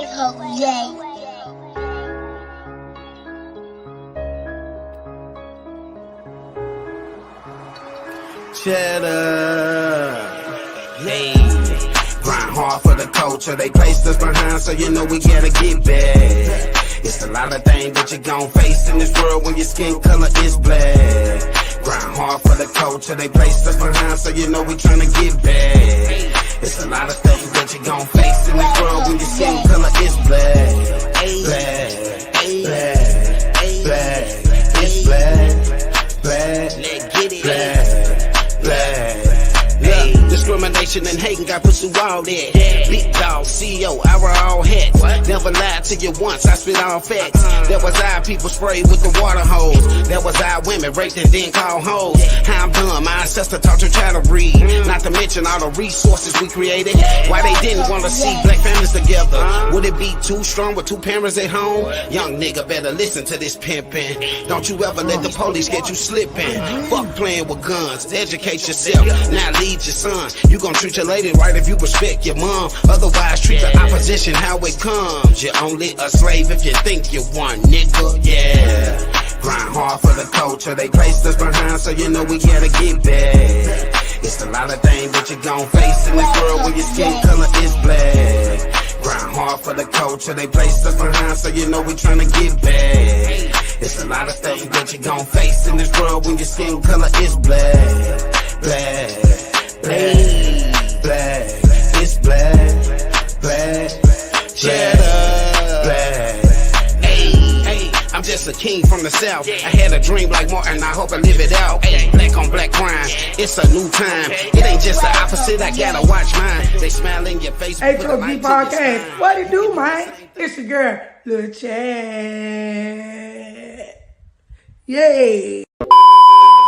H.O.G. Cheddar, hey, grind hard for the culture. They placed us behind, so you know we gotta get back. It's a lot of things that you gon' face in this world when your skin color is black. Grind hard for the culture. They placed us behind, so you know we tryna get back. It's a lot of things that you gon' face in this world when your skin color is black. Black, black, black, it's black, black, black. Discrimination and hating got put through all that. Big dog, CEO, I wear all hats. Never lied to you once, I spit all facts. That was our people sprayed with the water hose. That was our women raped and then called hoes. How I'm done, my ancestor taught you how to read. Not to mention all the resources we created. Why they didn't want to see black families together. Would it be too strong with two parents at home? Young nigga better listen to this pimpin'. Don't you ever let the police get you slipping. Fuck playing with guns, educate yourself. Now lead your sons. You gon' treat your lady right if you respect your mom. Otherwise, treat the opposition how it comes. You're only a slave if you think you one, nigga. Yeah. Grind hard for the culture. They placed us behind, so you know we gotta get back. It's a lot of things that you gon' face in this world when your skin color is black. Grind hard for the culture. They placed us behind, so you know we tryna get back. It's a lot of things that you gon' face in this world when your skin color is black. Black, black, black, it's black, black, cheddar, black. Hey, I'm just a king from the south. I had a dream like Martin, I hope I live it out. Hey, black on black crime, it's a new time. It ain't just the opposite, I gotta watch mine. They smile in your face. H.O.G Podcast, what it do, man? It's your girl, Lil Chad. Yay.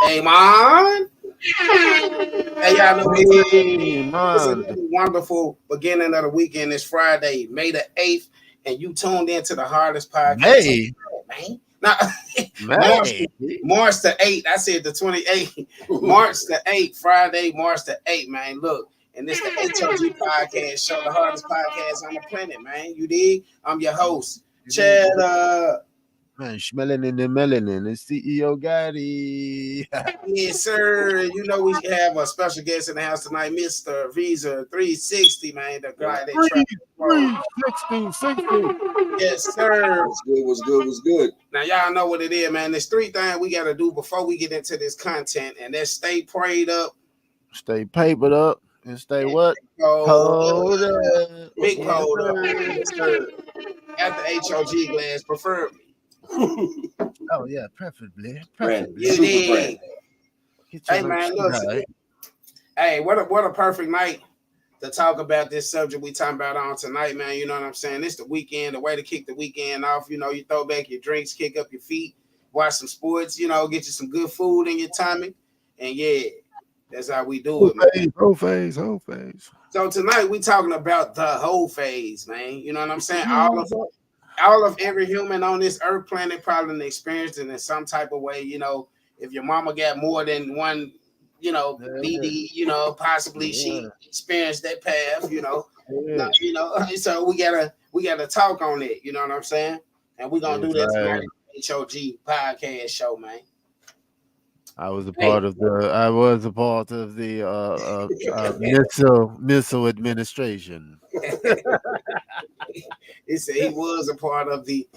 Hey, man. Hey, y'all know it's a wonderful beginning of the weekend. It's Friday, May the 8th, and you tuned into the hardest podcast. Hey, man. Now, March the 8th. I said the 28th. March the 8th, Friday, March the 8th, man. Look, and this the H.O.G Podcast Show, the hardest podcast on the planet, man. You dig? I'm your host, Cheddar. Man, smelling in the melanin. It's CEO Gotti. Yes, sir. You know we have a special guest in the house tonight, Mr. Visa 360, man. The guy that 360. Yes, sir. What's good? Now y'all know what it is, man. There's three things we gotta do before we get into this content, and that's stay prayed up, Stay papered up, and stay what? Hold up. Big hold up. Yes, sir. At the H.O.G glass, preferably. Oh yeah, preferably. Yeah. Hey man, look. Hey, what a perfect night to talk about this subject we talking about on tonight, man. You know what I'm saying? It's the weekend, the way to kick the weekend off. You know, you throw back your drinks, kick up your feet, watch some sports. You know, get you some good food in your tummy, and yeah, that's how we do it, man. Hoe Phase. So tonight we talking about the Hoe Phase, man. You know what I'm saying? All of every human on this earth planet probably experienced it in some type of way. You know, if your mama got more than one, you know, BD, you know, possibly she experienced that path, you know. You know, so we gotta talk on it, you know what I'm saying? And we're gonna do that tonight on the H.O.G Podcast Show, man. I was a part of the missile administration. He said he was a part of the,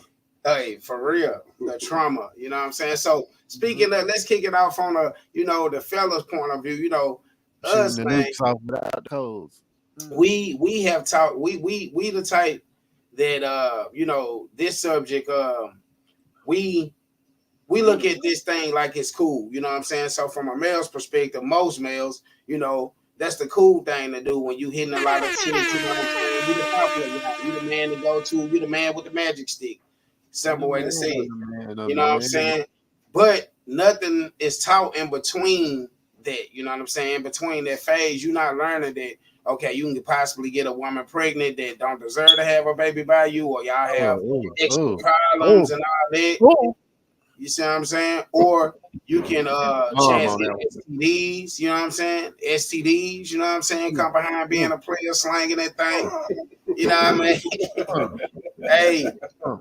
hey, for real, the trauma. You know what I'm saying? So speaking of, let's kick it off on the fellas' point of view. You know, us, man. We have talked. We the type that you know, this subject. We look at this thing like it's cool. You know what I'm saying? So from a male's perspective, most males, you know, that's the cool thing to do when you hitting a lot of shit. You know what I'm saying? You the popular guy. You the man to go to. You the man with the magic stick. Simple way to say it. You know what I'm saying? But nothing is taught in between that. You know what I'm saying? In between that phase, you're not learning that, okay, you can possibly get a woman pregnant that don't deserve to have a baby by you, or y'all have extra problems and all that. You see what I'm saying? Or you can chance STDs, you know what I'm saying? STDs, you know what I'm saying? Come behind being a player, slanging that thing. You know what I mean? Hey,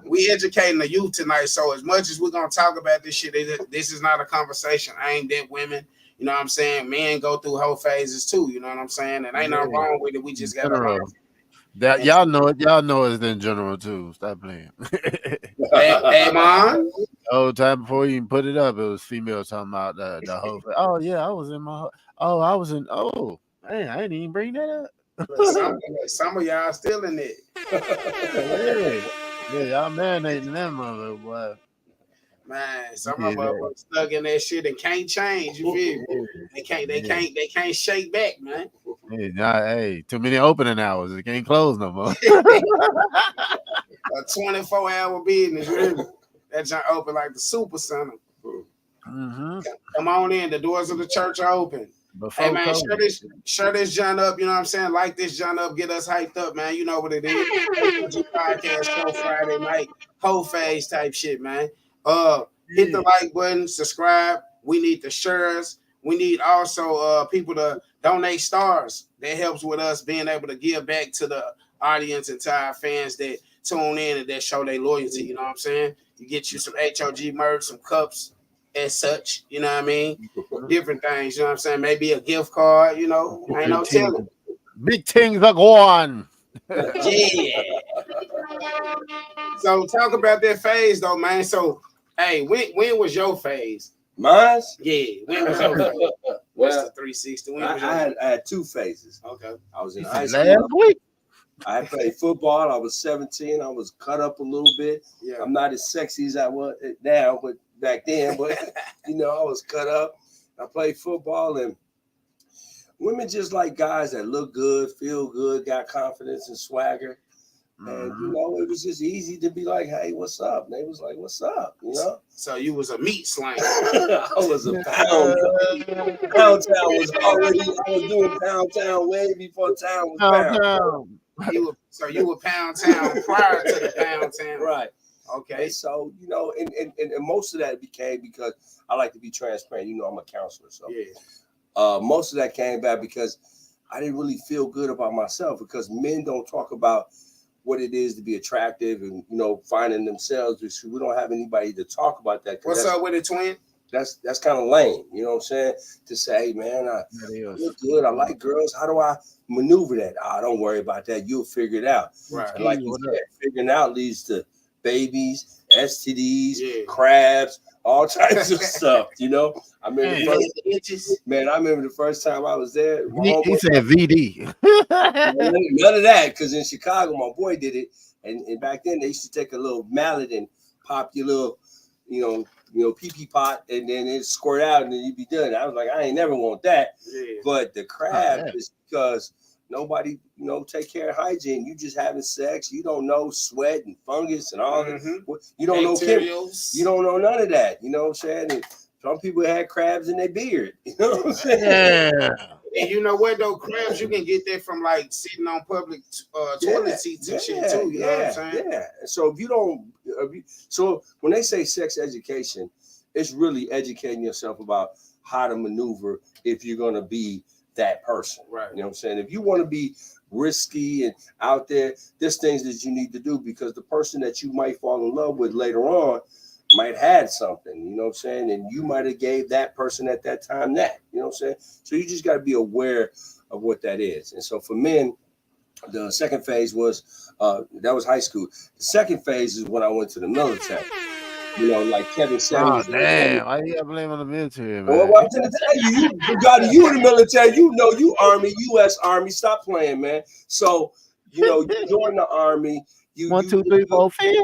we educating the youth tonight. So as much as we're gonna talk about this shit, this is not a conversation aimed at women. You know what I'm saying? Men go through whole phases too. You know what I'm saying? And ain't nothing wrong with it. We just gotta learn. That y'all know it. Y'all know it's in general too. Stop playing. Hey, man. Oh, time before you even put it up, it was female talking about the whole. Oh yeah, I was in my. Oh, I was in. Oh, man, I didn't even bring that up. Some of y'all still in it. Yeah, y'all marinating that mother, boy. Man, some of them are stuck in that shit and can't change. You feel me? They can't shake back, man. Hey, too many opening hours. It can't close no more. A 24-hour business, really. That junk open like the super center. Mm-hmm. Come on in. The doors of the church are open. Hey man, share this junk up. You know what I'm saying? Like this junk up. Get us hyped up, man. You know what it is. H.O.G Podcast Show Friday night. Hoe Phase type shit, man. Hit the like button. Subscribe. We need the shares. We need also people to donate stars. That helps with us being able to give back to the audience and to our fans that tune in and that show their loyalty. You know what I'm saying? You get you some H.O.G merch, some cups, as such, you know what I mean? Different things, you know what I'm saying? Maybe a gift card, you know, ain't no telling. Big things are going. Yeah. So talk about that phase though, man. So, hey, when was your phase? Mine? Yeah, when was your phase? What's the 360? I had two phases. Okay. I was in high school. Last week. I played football. I was 17. I was cut up a little bit. Yeah. I'm not as sexy as I was now, but back then, but I was cut up. I played football, and women just like guys that look good, feel good, got confidence and swagger. And it was just easy to be like, "Hey, what's up?" And they was like, "What's up?" So you was a meat slanger. I was a pound. Pound Town was already. I was doing Pound Town way before Town was Pound. You were Pound Town prior to the Pound Town, right? Okay. So and most of that became because I like to be transparent. I'm a counselor, so most of that came back because I didn't really feel good about myself because men don't talk about what it is to be attractive and finding themselves because we don't have anybody to talk about that. What's up with it, twin? That's kind of lame, you know what I'm saying? To say, hey, man, I look good, I like girls. How do I maneuver that? Don't worry about that. You'll figure it out. Right. And like you said, figuring out leads to babies, STDs, crabs, all types of stuff. I remember the first time I was there. He said VD. None of that, because in Chicago, my boy did it, and back then they used to take a little mallet and pop your little, pee-pee pot, and then it squirt out, and then you'd be done. I was like, I ain't never want that. Yeah. But the crab is because nobody, take care of hygiene. You just having sex. You don't know sweat and fungus and all that. You don't know chemicals. You don't know none of that. You know what I'm saying? And some people had crabs in their beard. You know what I'm saying? Yeah. And you know what though, crabs you can get that from like sitting on public toilet seats and shit too. You know what I'm saying? Yeah. So so when they say sex education, it's really educating yourself about how to maneuver if you're gonna be that person. Right. You know what I'm saying? If you want to be risky and out there, there's things that you need to do because the person that you might fall in love with later on might had something, you know what I'm saying? And you might have gave that person at that time that, you know what I'm saying? So you just got to be aware of what that is. And so for men, the second phase was, that was high school. The second phase is when I went to the military. Like Kevin said. Oh, damn. Why you got to blame on the military, man? Well, I'm going to tell you in the military, you Army, U.S. Army, stop playing, man. So, you join the Army. 1, 2, 3, 4, 5.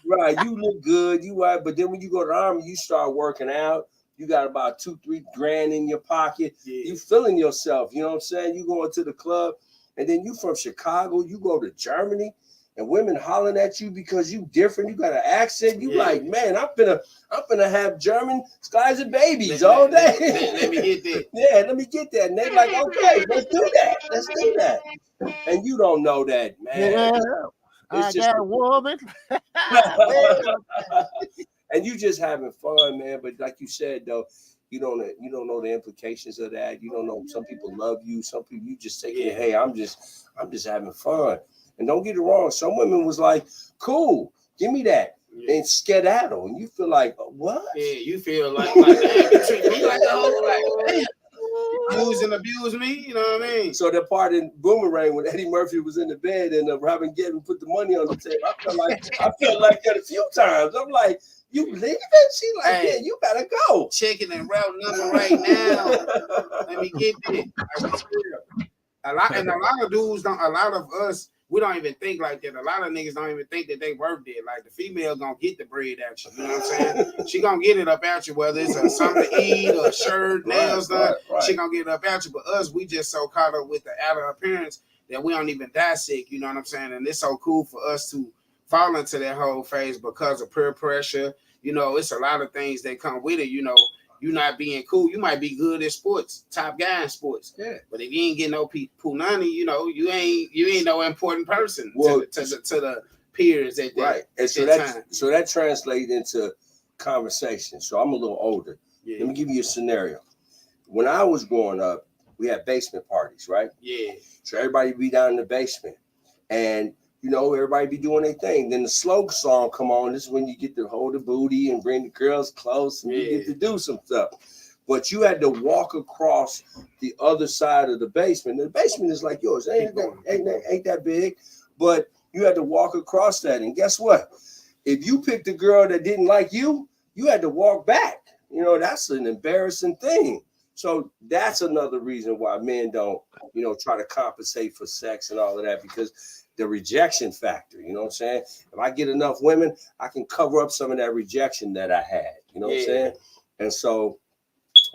Right, you look good, but then when you go to the Army, you start working out. You got about $2-3 grand in your pocket. Yeah. You feeling yourself, you know what I'm saying? You going to the club, and then you from Chicago, you go to Germany, and women hollering at you because you different. You got an accent. You like, man, I'm gonna have German skies and babies all day. Let me get that. Yeah, let me get that. And they like, okay, let's do that. And you don't know that, man. Yeah. It's got a woman. And you just having fun, man. But like you said, though, you don't know the implications of that. You don't know. Some people love you. Some people you just take it. Hey, I'm just having fun. And don't get it wrong, some women was like, cool, give me that. And skedaddle, and you feel like, what? Yeah, you feel like damn, you treat me like a hoe, like use and abuse me, you know what I mean? So that part in Boomerang when Eddie Murphy was in the bed and Robin Gibb put the money on the table, I felt like that a few times. I'm like, you leaving? She like, hey, yeah, you gotta go. Checking and route number right now. Let me get this. A lot of dudes don't. A lot of us. We don't even think like that. A lot of niggas don't even think that they worth it. Like the female gonna get the bread at you. You know what I'm saying? She gonna get it up at you, whether it's something to eat or a shirt, nails done. Right. She gonna get it up at you. But us, we just so caught up with the outer appearance that we don't even dissect. You know what I'm saying? And it's so cool for us to fall into that whole phase because of peer pressure. You know, it's a lot of things that come with it. You know, you not being cool. You might be good at sports, top guy in sports. Yeah. But if you ain't getting no punani, you know, you ain't no important person to the peers at that, right. And so that translates into conversation. So I'm a little older. Yeah. Let me give you a scenario. When I was growing up, we had basement parties, right? Yeah. So everybody be down in the basement. And you know, everybody be doing their thing. Then the slow song come on. This is when you get to hold the booty and bring the girls close and you get to do some stuff. But you had to walk across the other side of the basement. The basement is like yours. Ain't that big. But you had to walk across that. And guess what? If you picked a girl that didn't like you, you had to walk back. You know, that's an embarrassing thing. So that's another reason why men don't, you know, try to compensate for sex and all of that, because the rejection factor, you know what I'm saying? If I get enough women, I can cover up some of that rejection that I had, you know what I'm saying? And so,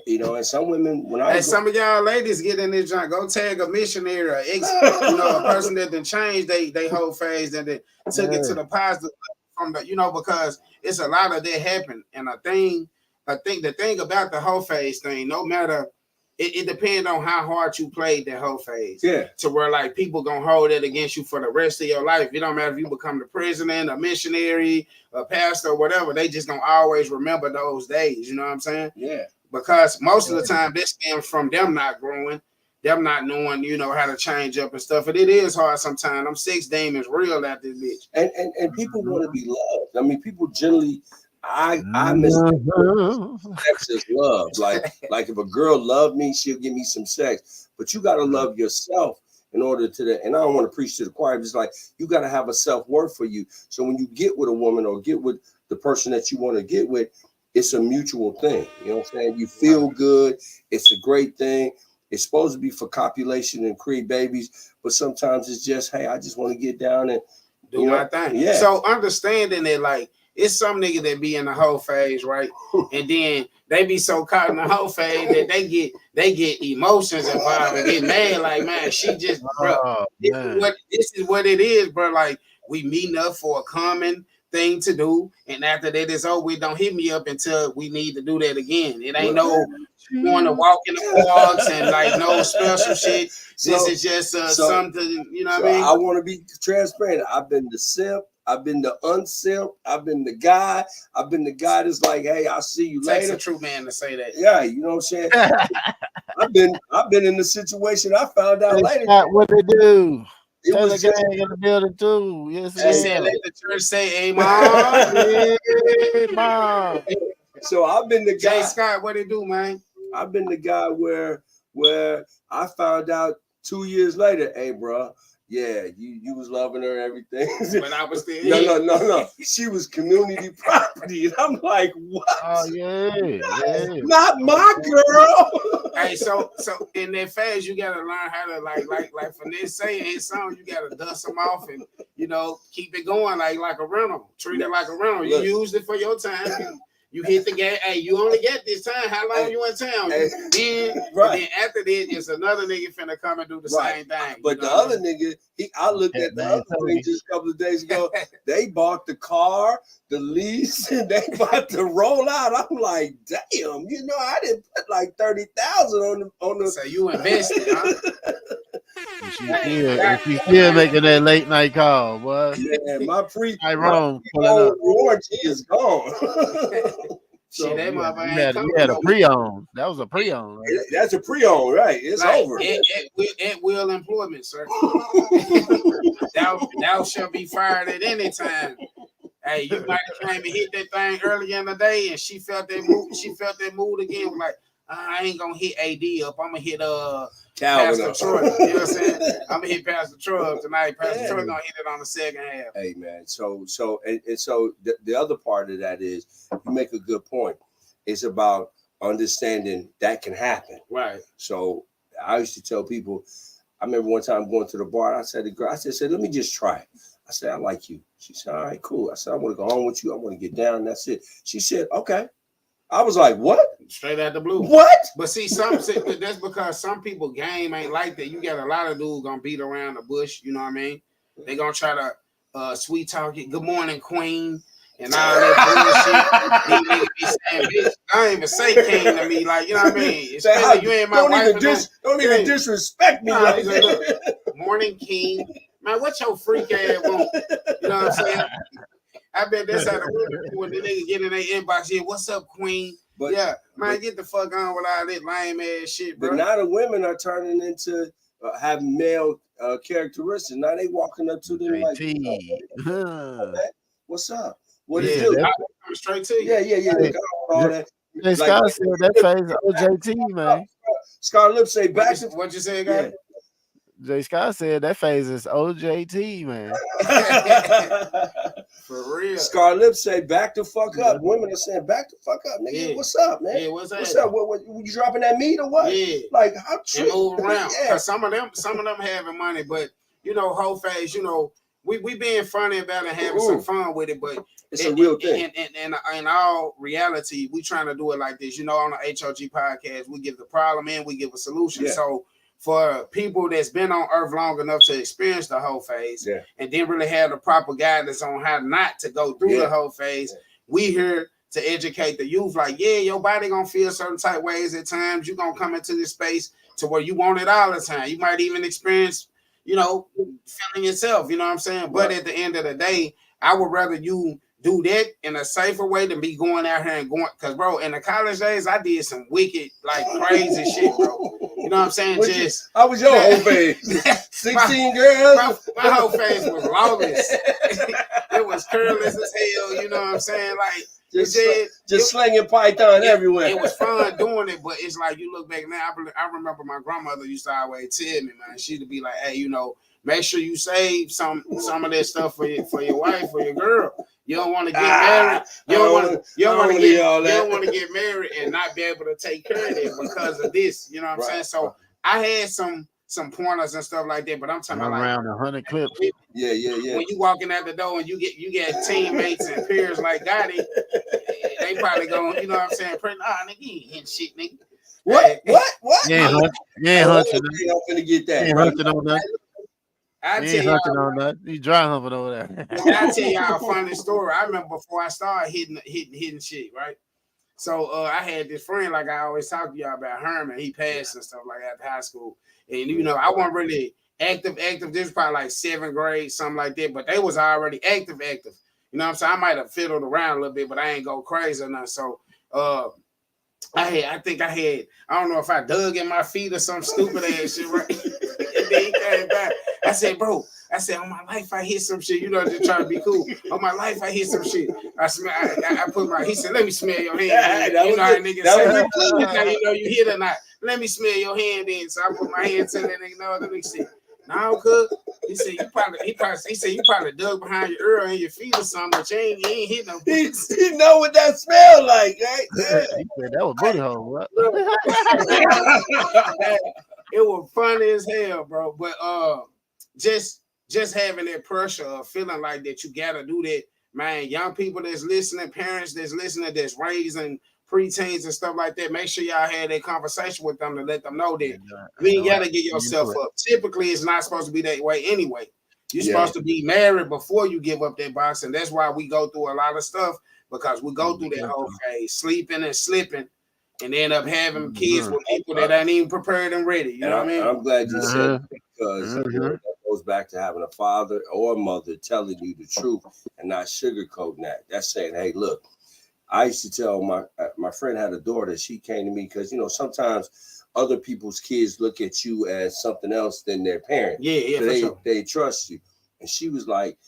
you know, and some women, some of y'all ladies get in this joint, go tag a missionary or you know, a person that then changed they whole phase and they took it to the positive from the, you know, because it's a lot of that happen. And I think the thing about the whole phase thing, no matter, it depends on how hard you played that whole phase. Yeah. To where like people gonna hold it against you for the rest of your life. It don't matter if you become the president, a missionary, a pastor, or whatever. They just gonna always remember those days. You know what I'm saying? Yeah. Because most of the time this stems from them not growing, them not knowing, you know, how to change up and stuff. And it is hard sometimes. Them sex demons real at this bitch. And people want to be loved. I mean, people generally. I miss sex as love. Like if a girl loved me, she'll give me some sex. But you gotta love yourself in order to that. And I don't want to preach to the choir. It's like you gotta have a self-worth for you. So when you get with a woman or get with the person that you want to get with, it's a mutual thing. You know what I'm saying? You feel good. It's a great thing. It's supposed to be for copulation and create babies, but sometimes it's just, hey, I just want to get down and do my thing. Yeah. So understanding that, like, it's some niggas that be in the whole phase, right? And then they be so caught in the whole phase that they get emotions involved and get mad. Like, man, she just, bro, this is what it is, bro. Like, we meeting up for a common thing to do, and after that it's over. We don't hit me up until we need to do that again. It ain't no going to walk in the parks and like no special shit. This is just something, you know what I mean? I want to be transparent. I've been the simp. I've been the unsimp. I've been the guy. I've been the guy that's like, hey, I'll see you later. Takes a true man to say that. Yeah, you know what I'm saying? I've been in the situation. I found out later. What they do. It was the gang in the building too. Yes, let the church say amen. Amen. So I've been the guy. Jay Scott, what it do, man? I've been the guy where I found out 2 years later, hey, bro, yeah, you was loving her and everything. But I was still No. She was community property. And I'm like, what? Oh, yeah. Not my girl. Hey, so in that phase, you gotta learn how to like Finesse saying his song, you gotta dust them off and, you know, keep it going like a rental. Treat it like a rental. You used it for your time. You hit the game. Hey, you only get this time. How long you in town? Then after that, it's another nigga finna come and do the same thing. But the other nigga, I looked at the other thing just a couple of days ago. They bought the car, the lease, and they about to roll out. I'm like, damn, you know, I didn't put like 30,000 on the. So you invested, huh? She's still making that late night call, boy. Yeah, my warranty is gone. So that you had a pre-owned. That was a pre-owned. Right? That's a pre-owned, right? It's over. It will employment, sir. that house shall be fired at any time. Hey, you might have came and hit that thing earlier in the day, and she felt that mood. She felt that mood again. Was like, I ain't gonna hit AD up. I'm gonna hit Pastor Troy. You know what I'm saying? I'm gonna hit Pastor Troy up tonight. Pastor Troy gonna hit it on the second half. Hey man, so the other part of that is you make a good point. It's about understanding that can happen. Right. So I used to tell people. I remember one time going to the bar. I said to the girl, I said, let me just try it. I said, I like you. She said, all right, cool. I said, I want to go home with you. I want to get down. That's it. She said, okay. I was like, what? Straight out the blue. What? But see, that's because some people game ain't like that. You got a lot of dudes gonna beat around the bush. You know what I mean? They gonna try to sweet talk it. Good morning, queen. And all that bullshit. These niggas be saying, bitch, I don't even say king to me. Like, you know what I mean? Say, you ain't my wife. Don't even disrespect me. Like that. Look, morning, king. Man, what your freak ass want? You know what I'm saying? I bet that's how when the nigga get in their inbox here, what's up, queen? But yeah, man, get the fuck on with all that lame ass shit, bro. But now the women are turning into having male characteristics. Now they walking up to them like, oh, what's up? What is it? I'm straight to you. Yeah. They got all that. Hey, Scott said that phase OJT, man. Scar Lip say back. What you say, guy? Jay Scott said that phase is OJT, man. For real. Scar Lip say back the fuck up. Women are saying back the fuck up, nigga. Yeah. What's up, man? Yeah, what's up? What you dropping that meat or what? Yeah. Like how and move around. Yeah. Some of them having money, but you know, Hoe Phase, you know, we being funny about it and having some fun with it, but it's a real thing. And in all reality, we trying to do it like this. You know, on the H.O.G Podcast, we give the problem and we give a solution. Yeah. So for people that's been on Earth long enough to experience the Hoe Phase and didn't really have the proper guidance on how not to go through the Hoe Phase, we here to educate the youth. Like, your body gonna feel certain type ways at times. You're gonna come into this space to where you want it all the time. You might even experience, you know, feeling yourself, you know what I'm saying? But at the end of the day, I would rather you do that in a safer way than be going out here and going, because bro, in the college days, I did some wicked, like crazy shit, bro. You know what I'm saying? How was your whole phase? 16 girls? My whole phase was lawless. It was careless as hell, you know what I'm saying? Like, just slinging python everywhere. It was fun doing it, but it's like you look back now. I remember my grandmother used to always tell me, man, she'd be like, hey, you know, make sure you save some of that stuff for your wife, for your girl. You don't want to get married. You don't want to get married and not be able to take care of it because of this. You know what I'm saying? So I had some pointers and stuff like that, but I'm talking about around 100 clips. Yeah. When you walking out the door and you get teammates and peers like Gotti, they probably going, you know what I'm saying? Nigga, you ain't hitting shit, nigga. What? You ain't hunting. I'm finna get that. You ain't hunting on that. You dry humping over there. I'll tell y'all a funny story. I remember before I started hitting shit, right? So I had this friend, like I always talk to y'all about, Herman. He passed and stuff like that after high school. And, you know, I wasn't really active. This was probably like 7th grade, something like that. But they was already active. You know what I'm saying? I might have fiddled around a little bit, but I ain't go crazy or nothing. So I don't know if I dug in my feet or some stupid ass shit, right? And then he came back. I said, bro, on my life, I hit some shit. You know, just trying to be cool. On my life, I hit some shit. He said, let me smell your hand. You know how niggas say, you know, you hit or not. Let me smell your hand in. So I put my hand to that nigga. No, let me see. No, cuz. He said, you probably dug behind your ear and your feet or something, but you ain't hit no. He know what that smell like, right? Yeah. He said that was booty hole. What? It was funny as hell, bro. But just having that pressure of feeling like that you gotta do that, man. Young people that's listening, parents that's listening, that's raising preteens and stuff like that, make sure y'all had that conversation with them to let them know that you ain't gotta get yourself up. Typically, it's not supposed to be that way anyway. You're supposed to be married before you give up that box, and that's why we go through a lot of stuff, because we go through that whole phase, sleeping and slipping, and end up having kids with people that ain't even prepared and ready. You know what I mean? I'm glad you said that, because that goes back to having a father or a mother telling you the truth and not sugarcoating that. That's saying, hey, look, I used to tell my friend had a daughter. She came to me because, you know, sometimes other people's kids look at you as something else than their parent. Yeah, so they trust you. And she was like,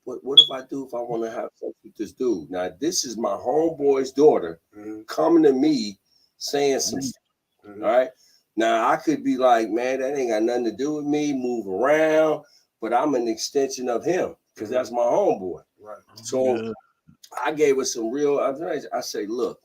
what if I want to have sex with this dude? Now, this is my homeboy's daughter coming to me saying some stuff. All right. Now, I could be like, man, that ain't got nothing to do with me, move around, but I'm an extension of him because that's my homeboy. Right. So I gave her some real, I say, look,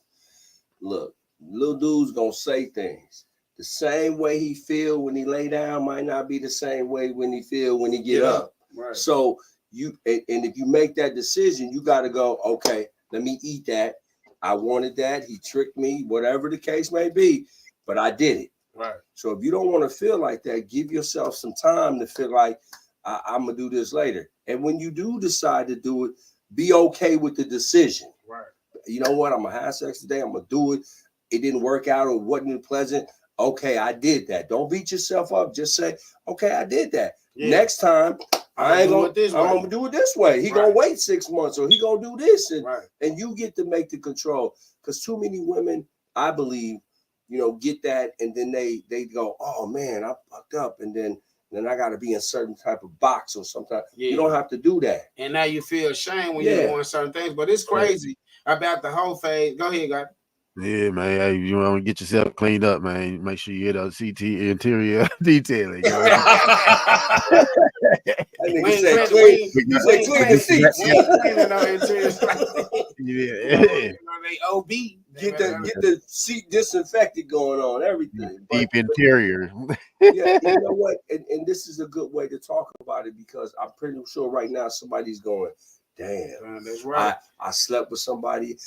little dude's going to say things. The same way he feel when he lay down might not be the same way when he feel when he get up. Right. So and if you make that decision, you got to go, okay, let me eat that. I wanted that. He tricked me, whatever the case may be, but I did it. Right. So if you don't want to feel like that, give yourself some time to feel like I'm going to do this later. And when you do decide to do it, be okay with the decision. Right. You know what? I'm going to have sex today. I'm going to do it. It didn't work out or wasn't pleasant. Okay, I did that. Don't beat yourself up. Just say, okay, I did that. Yeah. Next time, I'm gonna do it this way. He gonna wait 6 months, or he gonna do this, and you get to make the control. Because too many women, I believe, get that, and then they go, oh man, I fucked up, and then I got to be in a certain type of box or something. Yeah. You don't have to do that. And now you feel ashamed when you're doing certain things. But it's crazy about the whole phase. Go ahead, guys. Yeah, man. Hey, you want to get yourself cleaned up, man. Make sure you get a CT interior detailing. You know? Clean the seats. They OB. Get the seat disinfected going on, everything. Deep interior. Yeah, you know what? And this is a good way to talk about it, because I'm pretty sure right now somebody's going, damn, that's right. I slept with somebody.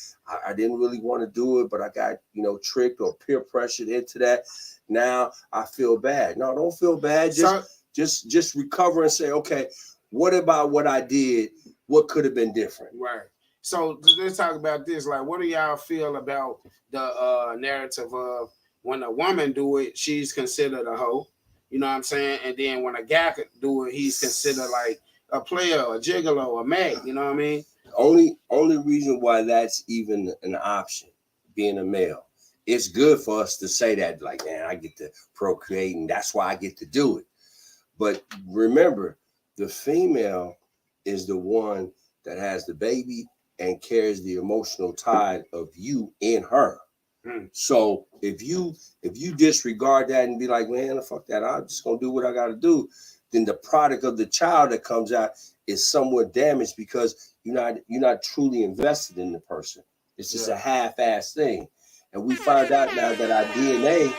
I didn't really want to do it, but I got, tricked or peer pressured into that. Now I feel bad. No, don't feel bad. Just recover and say, okay, what about what I did? What could have been different? Right. So let's talk about this. Like, what do y'all feel about the narrative of when a woman do it, she's considered a hoe? You know what I'm saying? And then when a guy could do it, he's considered like a player, a gigolo, a mag, you know what I mean? Only reason why that's even an option, being a male, it's good for us to say that, like, man, I get to procreate, and that's why I get to do it. But remember, the female is the one that has the baby and carries the emotional tide of you in her. So if you disregard that and be like, man, fuck that, I'm just gonna do what I gotta do, then the product of the child that comes out is somewhat damaged, because you're not truly invested in the person. It's just a half-ass thing. And we find out now that our DNA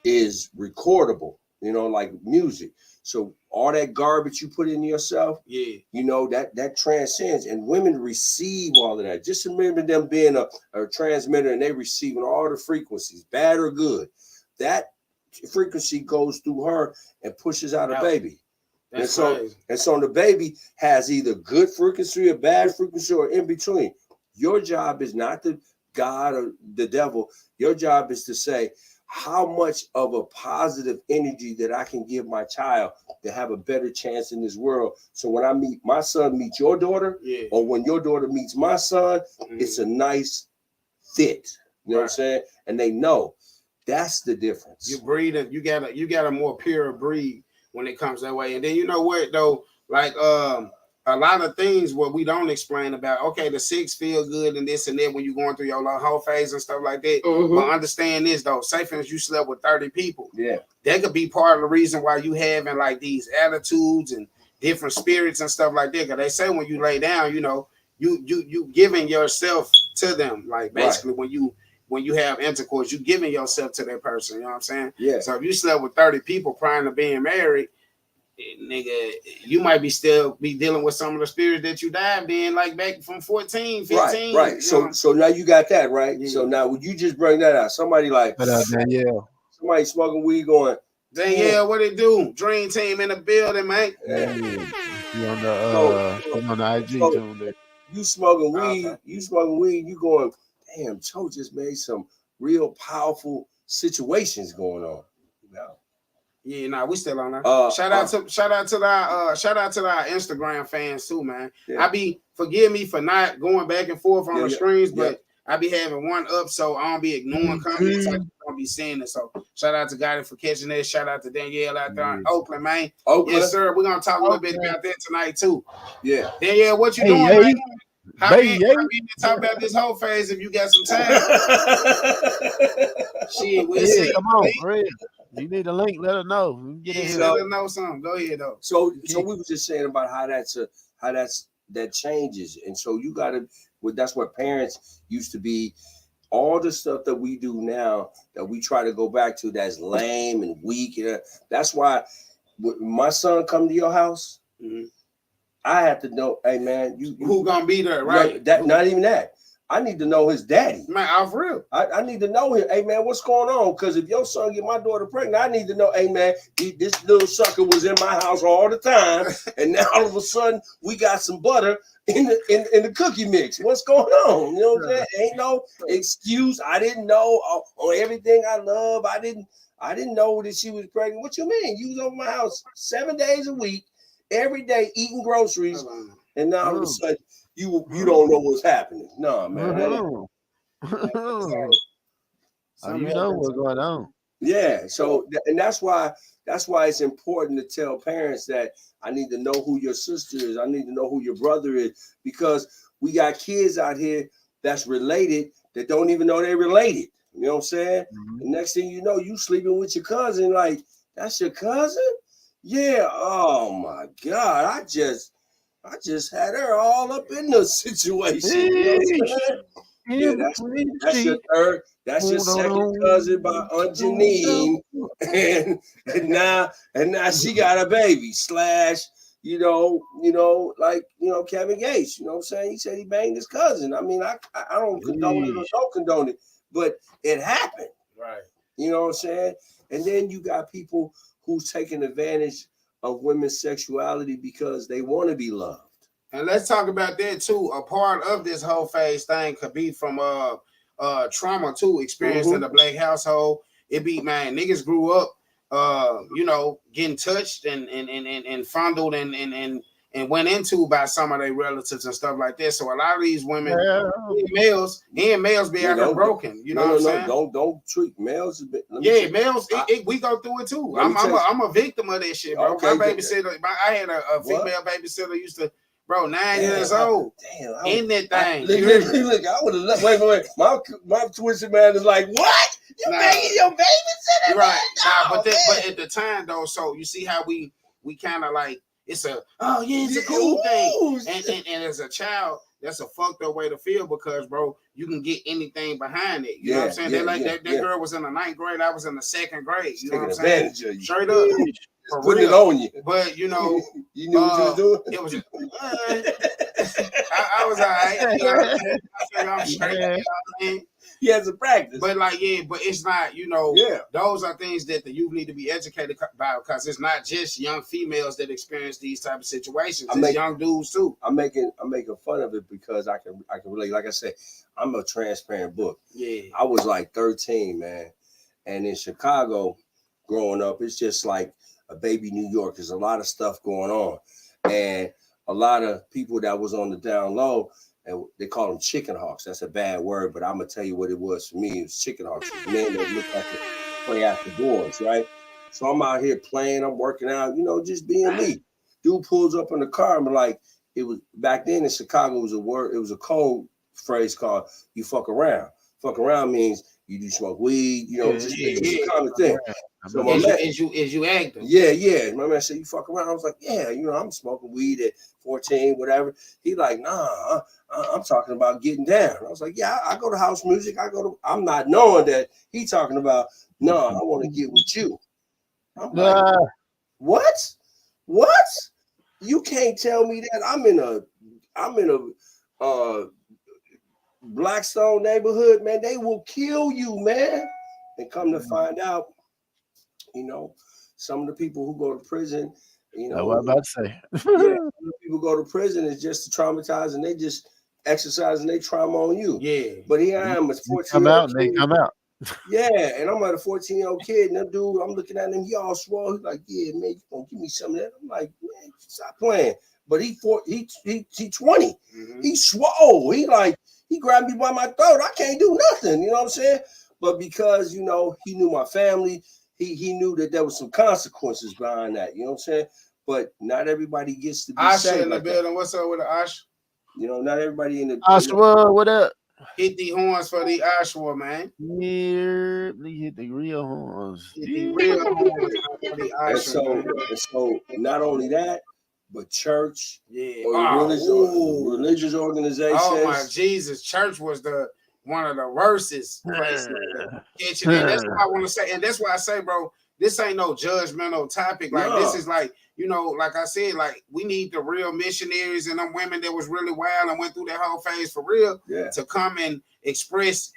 is recordable, like music. So all that garbage you put in yourself, that transcends, and women receive all of that. Just remember them being a transmitter, and they receiving all the frequencies, bad or good. That frequency goes through her and pushes out a baby. And so the baby has either good frequency or bad frequency or in between. Your job is not to God or the devil. Your job is to say, how much of a positive energy that I can give my child to have a better chance in this world. So when my son meets your daughter, or when your daughter meets my son, it's a nice fit. You know what I'm saying? And they know. That's the difference. You breed it. You got a more pure breed when it comes that way. And then you know what though, like a lot of things what we don't explain about. Okay, the 6 feel good and this and that when you're going through your whole phase and stuff like that. But understand this though, say for instance you slept with 30 people. Yeah, that could be part of the reason why you having like these attitudes and different spirits and stuff like that. Because they say when you lay down, you giving yourself to them. Like basically when you have intercourse, you giving yourself to that person. You know what I'm saying? Yeah. So if you slept with 30 people prior to being married, nigga, you might be still be dealing with some of the spirits that you dived in, like back from 14, 15. Right. So now you got that, right? Yeah. So now would you just bring that out? Somebody like Danielle. Somebody smoking weed going, Danielle, what it do? Dream Team in the building, man. Yeah. You on the IG doing that. You smoking weed, you going, damn, Joe just made some real powerful situations going on. Yeah, we still on that. Shout out to our Instagram fans too, man. Yeah. Forgive me for not going back and forth on the screens, but I be having one up, so I don't be ignoring comments. I don't be seeing it. So shout out to Gotti for catching that. Shout out to Danielle out there in Oakland, man. Oakland. Yes, sir. We're gonna talk a little bit about that tonight too. Yeah. Danielle, what you doing, man? Hop in to talk about this whole phase if you got some time. Shit, we'll see. Come on, Red. You need a link, let us know. Let us know something. Go ahead though. So we were just saying about how that changes, and so you gotta. That's what parents used to be. All the stuff that we do now that we try to go back to that's lame and weak. That's why when my son come to your house, I have to know, hey man, you who gonna be there, right? That not even that. I need to know his daddy. Man, off real. I need to know him. Hey man, what's going on? Because if your son get my daughter pregnant, I need to know, hey man, this little sucker was in my house all the time, and now all of a sudden we got some butter in the cookie mix. What's going on? You know what I'm saying? Ain't no excuse. I didn't know on everything I love. I didn't know that she was pregnant. What you mean? You was over my house 7 days a week, every day eating groceries, and now all of a sudden you don't know what's happening. No, man. You know what's going on. Yeah. So and that's why it's important to tell parents that I need to know who your sister is. I need to know who your brother is, because we got kids out here that's related that don't even know they're related. You know what I'm saying? The next thing you know, you sleeping with your cousin. Like, that's your cousin? Yeah. Oh my God. I just had her all up in the situation. You know what I'm saying? That's your third. That's your second cousin by Aunt Janine, and now she got a baby. Kevin Gates. You know what I'm saying? He said he banged his cousin. I mean, I don't condone it or don't condone it, but it happened. Right. You know what I'm saying? And then you got people who's taking advantage of women's sexuality because they want to be loved. And let's talk about that too. A part of this whole phase thing could be from trauma too, experienced in the black household. It be, man, niggas grew up getting touched and fondled and went into by some of their relatives and stuff like that. So a lot of these women, males be out there broken. You know what I'm saying? Don't treat males. Males. We go through it too. I'm a victim of that shit, bro. Okay, my babysitter, I had a female babysitter used to. Bro, 9 years old. In that thing. Look, I would have left. Wait. My twisted man is like, what? You banging your babysitter? Right. But at the time though, so you see how we kind of like, it's a cool thing. And as a child, that's a fucked up way to feel, because bro, you can get anything behind it. You know what I'm saying? That girl was in the 9th grade, I was in the 2nd grade. You know what I'm saying? Straight up. Putting it on you. But you knew what you was doing? It was I was all right. I'm straight. He has a practice. But but it's not, those are things that the youth need to be educated about, because it's not just young females that experience these type of situations. It's young dudes too. I'm making fun of it because I can relate. Like I said, I'm a transparent book. Yeah. I was like 13, man. And in Chicago, growing up, it's just like a baby New York. There's a lot of stuff going on. And a lot of people that was on the down low, and they call them chicken hawks. That's a bad word, but I'm going to tell you what it was for me. It was chicken hawks. Men that look like to play after boys, right? So I'm out here playing, I'm working out, just being me. Dude pulls up in the car and like, it was back then in Chicago, it was a code phrase called you fuck around. Fuck around means you do smoke weed, it's a common thing. So is you acting? Yeah. My man said, you fuck around. I was like, yeah, I'm smoking weed at 14, whatever. He like, nah, I'm talking about getting down. I was like, yeah, I go to house music. I'm not knowing that he talking about, no, I want to get with you. I'm like, what? You can't tell me that. I'm in a Blackstone neighborhood, man. They will kill you, man. And come to find out, some of the people who go to prison, what I'm about to say. People go to prison is just to traumatize, and they just exercising their trauma on you. Yeah. But here I am, a 14-year-old come out, and they come out. Yeah, and I'm at a 14-year-old kid, and that dude, I'm looking at him, he all swole. He's like, yeah, man, you gonna give me some of that? I'm like, man, stop playing. But he 20. Mm-hmm. He swole. He like, He grabbed me by my throat. I can't do nothing. You know what I'm saying? But because, you know, he knew my family, he knew that there was some consequences behind that. You know what I'm saying? But not everybody gets to be Asha safe in the like building. that. What's up with the Ash? You know, not everybody in the Joshua, what up? Hit the horns for the Ashwa, man. Here, hit the real horns. Hit the real horns for the and Ashwa, man. so not only that, but church Yeah. or religious organizations. Oh my Jesus! Church was one of the worstest places to get you. And that's what I want to say. And that's why I say, bro, this ain't no judgmental topic. Like this is like, you know, like I said, like we need the real missionaries and them women that was really wild and went through that whole phase for real to come and express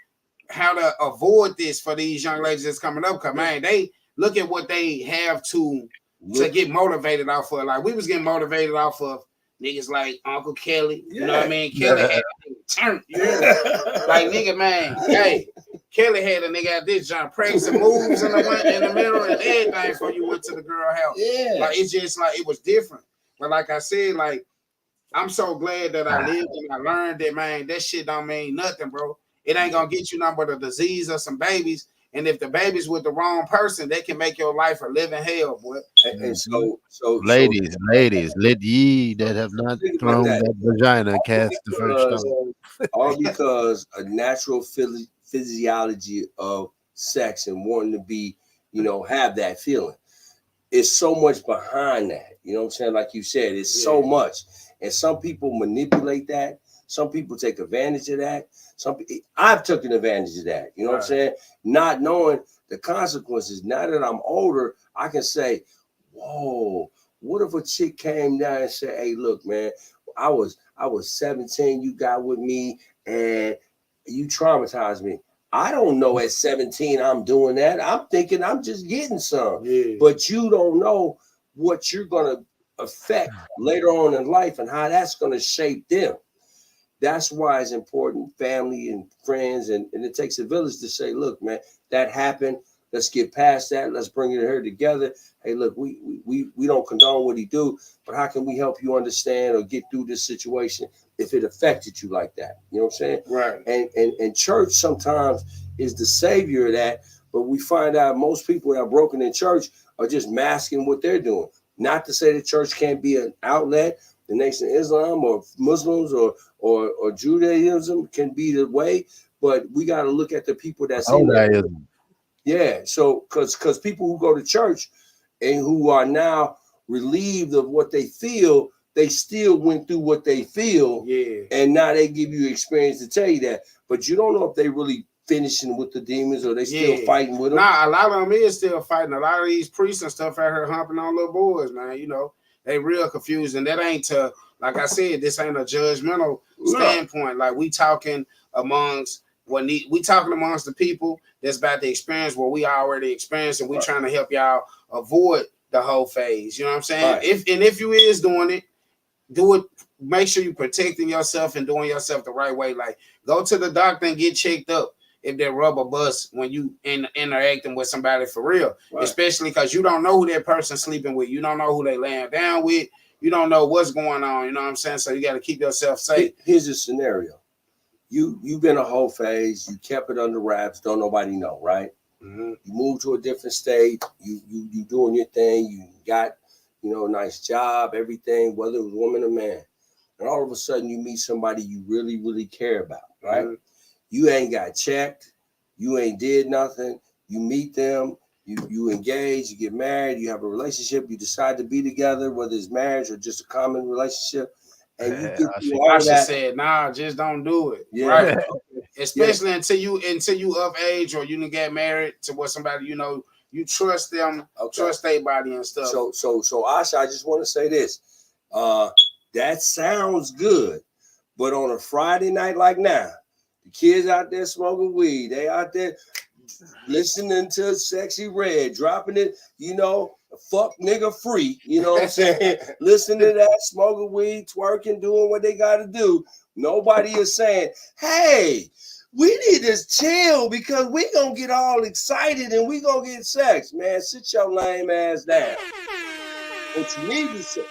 how to avoid this for these young ladies that's coming up. Cause man, they look at what they have to get motivated off of. Like we was getting motivated off of niggas like Uncle Kelly. You know what I mean? Kelly had turned, like nigga, man. Hey, Kelly had a nigga out this John practicing moves in the mirror and everything before you went to the girl house. Yeah, like it's just like it was different. But like I said, like I'm so glad that I lived and I learned that, man, that shit don't mean nothing, bro. It ain't gonna get you nothing but a disease or some babies. And if the baby's with the wrong person, they can make your life a living hell, boy. And ladies, let ye that have not thrown that vagina cast the first stone. All because a natural physiology of sex and wanting to be, you know, have that feeling. It's so much behind that. You know what I'm saying? Like you said, it's so much. And some people manipulate that. Some people take advantage of that. I've taken advantage of that. You know what I'm saying? Not knowing the consequences. Now that I'm older, I can say, whoa, what if a chick came down and said, hey, look, man, I was 17, you got with me and you traumatized me. I don't know at 17 I'm doing that. I'm thinking I'm just getting some. Yeah. But you don't know what you're going to affect later on in life and how that's going to shape them. That's why it's important, family and friends, and it takes a village to say, look, man, that happened. Let's get past that. Let's bring it here together. Hey, look, we don't condone what he do, but how can we help you understand or get through this situation if it affected you like that? You know what I'm saying? Right. And church sometimes is the savior of that, but we find out most people that are broken in church are just masking what they're doing. Not to say the church can't be an outlet. The Nation of Islam or Muslims or Judaism can be the way, but we got to look at the people that's in there. Yeah, so because people who go to church and who are now relieved of what they feel, they still went through what they feel. Yeah, and now they give you experience to tell you that, but you don't know if they really finishing with the demons or they still fighting with them. Nah, a lot of them is still fighting. A lot of these priests and stuff out here humping on little boys, man. You know. They real confused, and that ain't like I said, this ain't a judgmental standpoint. Like we talking amongst the people that's about to experience what we already experienced, and we trying to help y'all avoid the whole phase. You know what I'm saying? Right. If you is doing it, do it. Make sure you protecting yourself and doing yourself the right way. Like go to the doctor and get checked up if they're rubber bust when you interacting with somebody for real, especially because you don't know who that person's sleeping with. You don't know who they laying down with. You don't know what's going on. You know what I'm saying? So you got to keep yourself safe. Here's a scenario. You've been a whole phase. You kept it under wraps. Don't nobody know, right? Mm-hmm. You moved to a different state. You doing your thing. You got, you know, a nice job, everything, whether it was woman or man. And all of a sudden you meet somebody you really, really care about, right? Mm-hmm. You ain't got checked. You ain't did nothing. You meet them. You engage. You get married. You have a relationship. You decide to be together, whether it's marriage or just a common relationship. And you get through all that. Said, nah, just don't do it. Yeah. Right. Especially until you of age or you can get married to what somebody you know you trust them, trust their body and stuff. So Asha, I just want to say this. That sounds good, but on a Friday night like now. Kids out there smoking weed. They out there listening to Sexy Red, dropping it, you know, fuck nigga free. You know what I'm saying? Listening to that, smoking weed, twerking, doing what they got to do. Nobody is saying, hey, we need to chill because we going to get all excited and we going to get sex. Man, sit your lame ass down. What you need to say,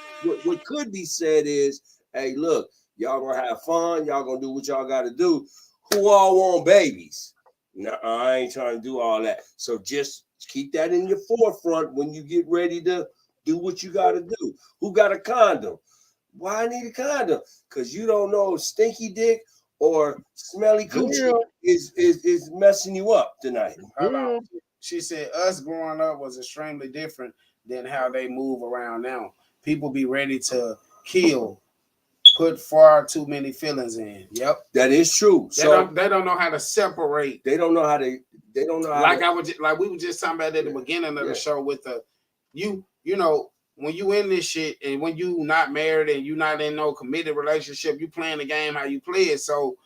what could be said is, hey, look, Y'all gonna have fun. Y'all gonna do what y'all gotta do. Who all want babies? No, I ain't trying to do all that. So just keep that in your forefront when you get ready to do what you gotta do. Who got a condom? Why I need a condom? Because you don't know if stinky dick or smelly coochie is messing you up tonight. She said us growing up was extremely different than how they move around now. People be ready to kill, put far too many feelings in. Yep, that is true. They don't know how to separate. They don't know how to. They don't know how. Like we were just talking about at the beginning of the show with the you know. When you in this shit and when you not married and you not in no committed relationship, you playing the game how you play it. So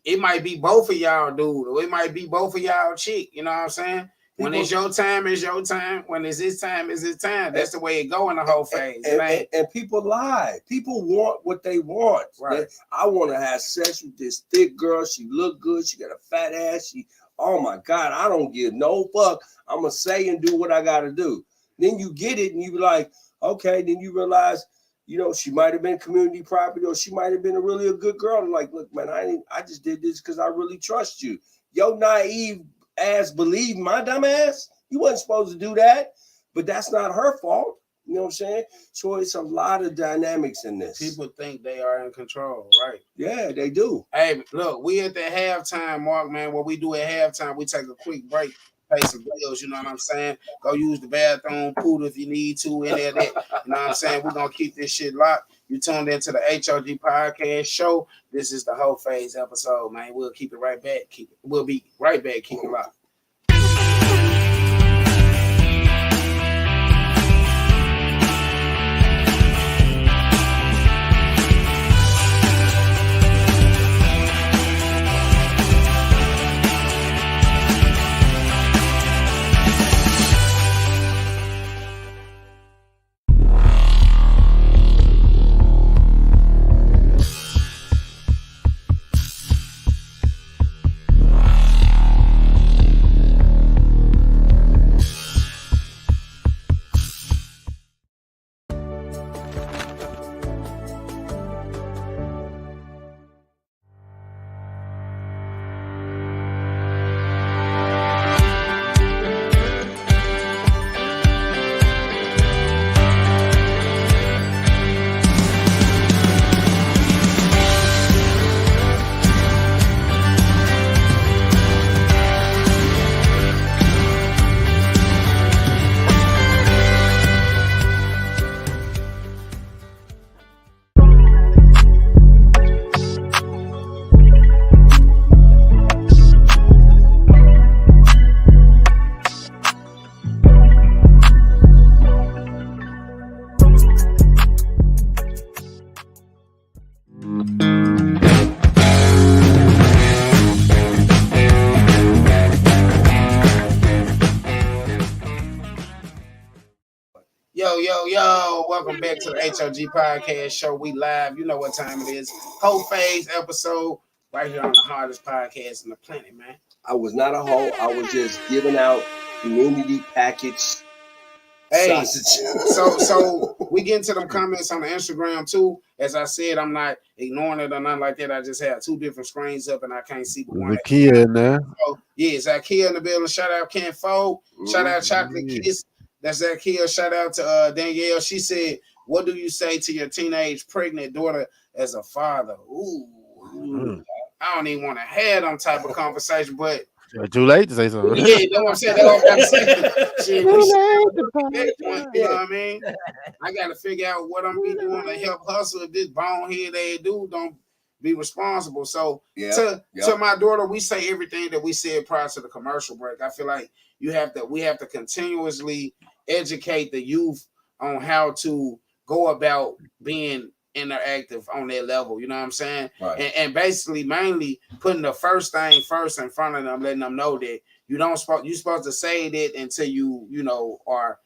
it might be both of y'all dude, or it might be both of y'all chick. You know what I'm saying? When it's your time, it's your time. When it's his time, it's his time. That's the way it go in the whole phase. And people lie. People want what they want. Right. I want to have sex with this thick girl. She look good. She got a fat ass. Oh my God, I don't give no fuck. I'm going to say and do what I got to do. Then you get it and you be like, okay, then you realize, you know, she might have been community property or she might have been a good girl. I'm like, look, man, I just did this because I really trust you. Yo, naive ass believe my dumb ass. You wasn't supposed to do that, but that's not her fault. You know what I'm saying? So it's a lot of dynamics in this. People think they are in control, right? Yeah, they do. Hey, look, we at the halftime mark, man. What we do at halftime, we take a quick break, pay some bills, you know what I'm saying? Go use the bathroom, pool if you need to, any of that. You know what I'm saying? We're going to keep this shit locked. You tuned into the H.O.G Podcast Show. This is the Hoe Phase episode, man. We'll keep it right back. We'll be right back. Keep it locked. Yo, welcome back to the H.O.G Podcast Show. We live. You know what time it is. Hoe Phase episode right here on the hardest podcast in the planet, man. I was not a hoe. I was just giving out community package sausage. So we get into them comments on the Instagram too. As I said, I'm not ignoring it or nothing like that. I just have two different screens up and I can't see the one. Zakia in there. So, yeah, Zakia in the building. Shout out Ken Foe. Shout out Chocolate Kiss. That's Zakia. Shout out to Danielle. She said, what do you say to your teenage pregnant daughter as a father? Ooh. I don't even want to have them type of conversation, but too late to say something. Yeah, you know what I'm saying? That's what I'm saying. You know what I mean? I got to figure out what I'm be doing to help hustle. If this bonehead they do, don't be responsible. So to my daughter, we say everything that we said prior to the commercial break. I feel like we have to continuously educate the youth on how to go about being interactive on their level, you know what I'm saying? Right. And basically mainly putting the first thing first in front of them, letting them know that you're supposed to say that until you know, are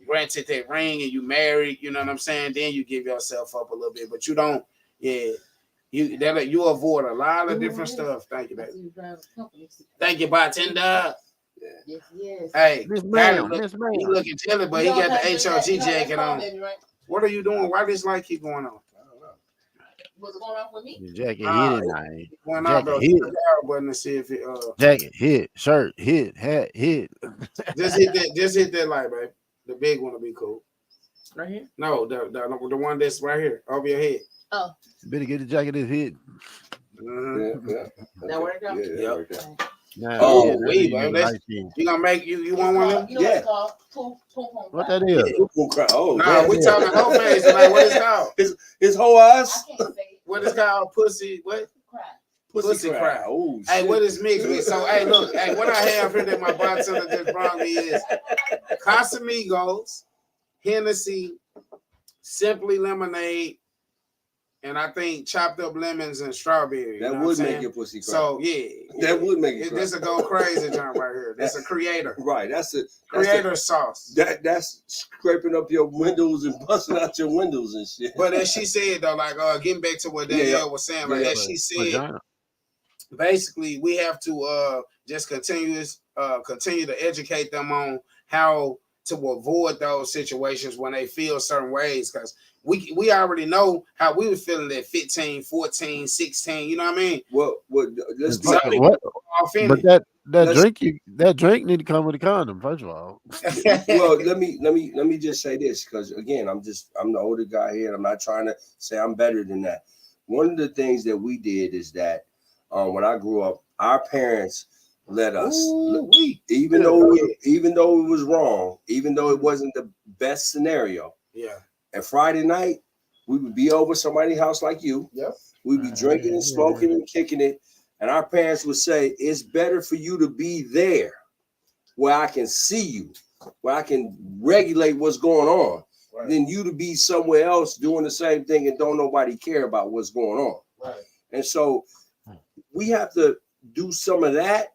granted that ring and you married, you know what I'm saying? Then you give yourself up a little bit, but you don't, you avoid a lot of different stuff. Thank you, baby. Thank you, bartender. Yes. Hey, he looking jelly, but he got the H.O.G jacket on. What are you doing? Why this light keep going on? Was it going off with me? The jacket Nah, hit it, man. Went out though. Jacket hit. Button to see if it Jacket hit. Shirt hit. Hat hit. just hit that. Just hit that light, babe. The big one will be cool. Right here. No, the one that's right here over your head. Oh. You better get the jacket that's hit. That worked out. Yeah. Nah, Oh, yeah, wait, that's babe. You gonna make you want one of them? You know what it's called? what that is? Oh, Nah, we talking Hoe Phase. Like, what is it called? His whole ass. I can't say it. What is called? Pussy. What? Cry. Pussy cry. Oh, Hey, shit. what is mixed with? So, hey, look. Hey, what I have here that my bartender just brought me is Casamigos, Hennessy, Simply Lemonade, and I think chopped up lemons and strawberry. That would make your pussy cry. So yeah, that would make it cry. This a go crazy jump right here. That's a creator. Right. That's Creator sauce. That's scraping up your windows and busting out your windows and shit. But as she said though, like getting back to what Danielle was saying, like as she said, basically we have to just continue to educate them on how to avoid those situations when they feel certain ways, because we already know how we were feeling at 15, 14, 16, you know what I mean? Well let's be but that drink need to come with a condom, first of all. Well, let me just say this, because again, I'm the older guy here, and I'm not trying to say I'm better than that. One of the things that we did is that when I grew up, our parents let us, even though it was wrong, even though it wasn't the best scenario. Yeah. And Friday night, we would be over somebody's house like you. Yep. We'd be drinking and smoking and kicking it. And our parents would say, it's better for you to be there where I can see you, where I can regulate what's going on, than you to be somewhere else doing the same thing and don't nobody care about what's going on. Right. And so we have to do some of that,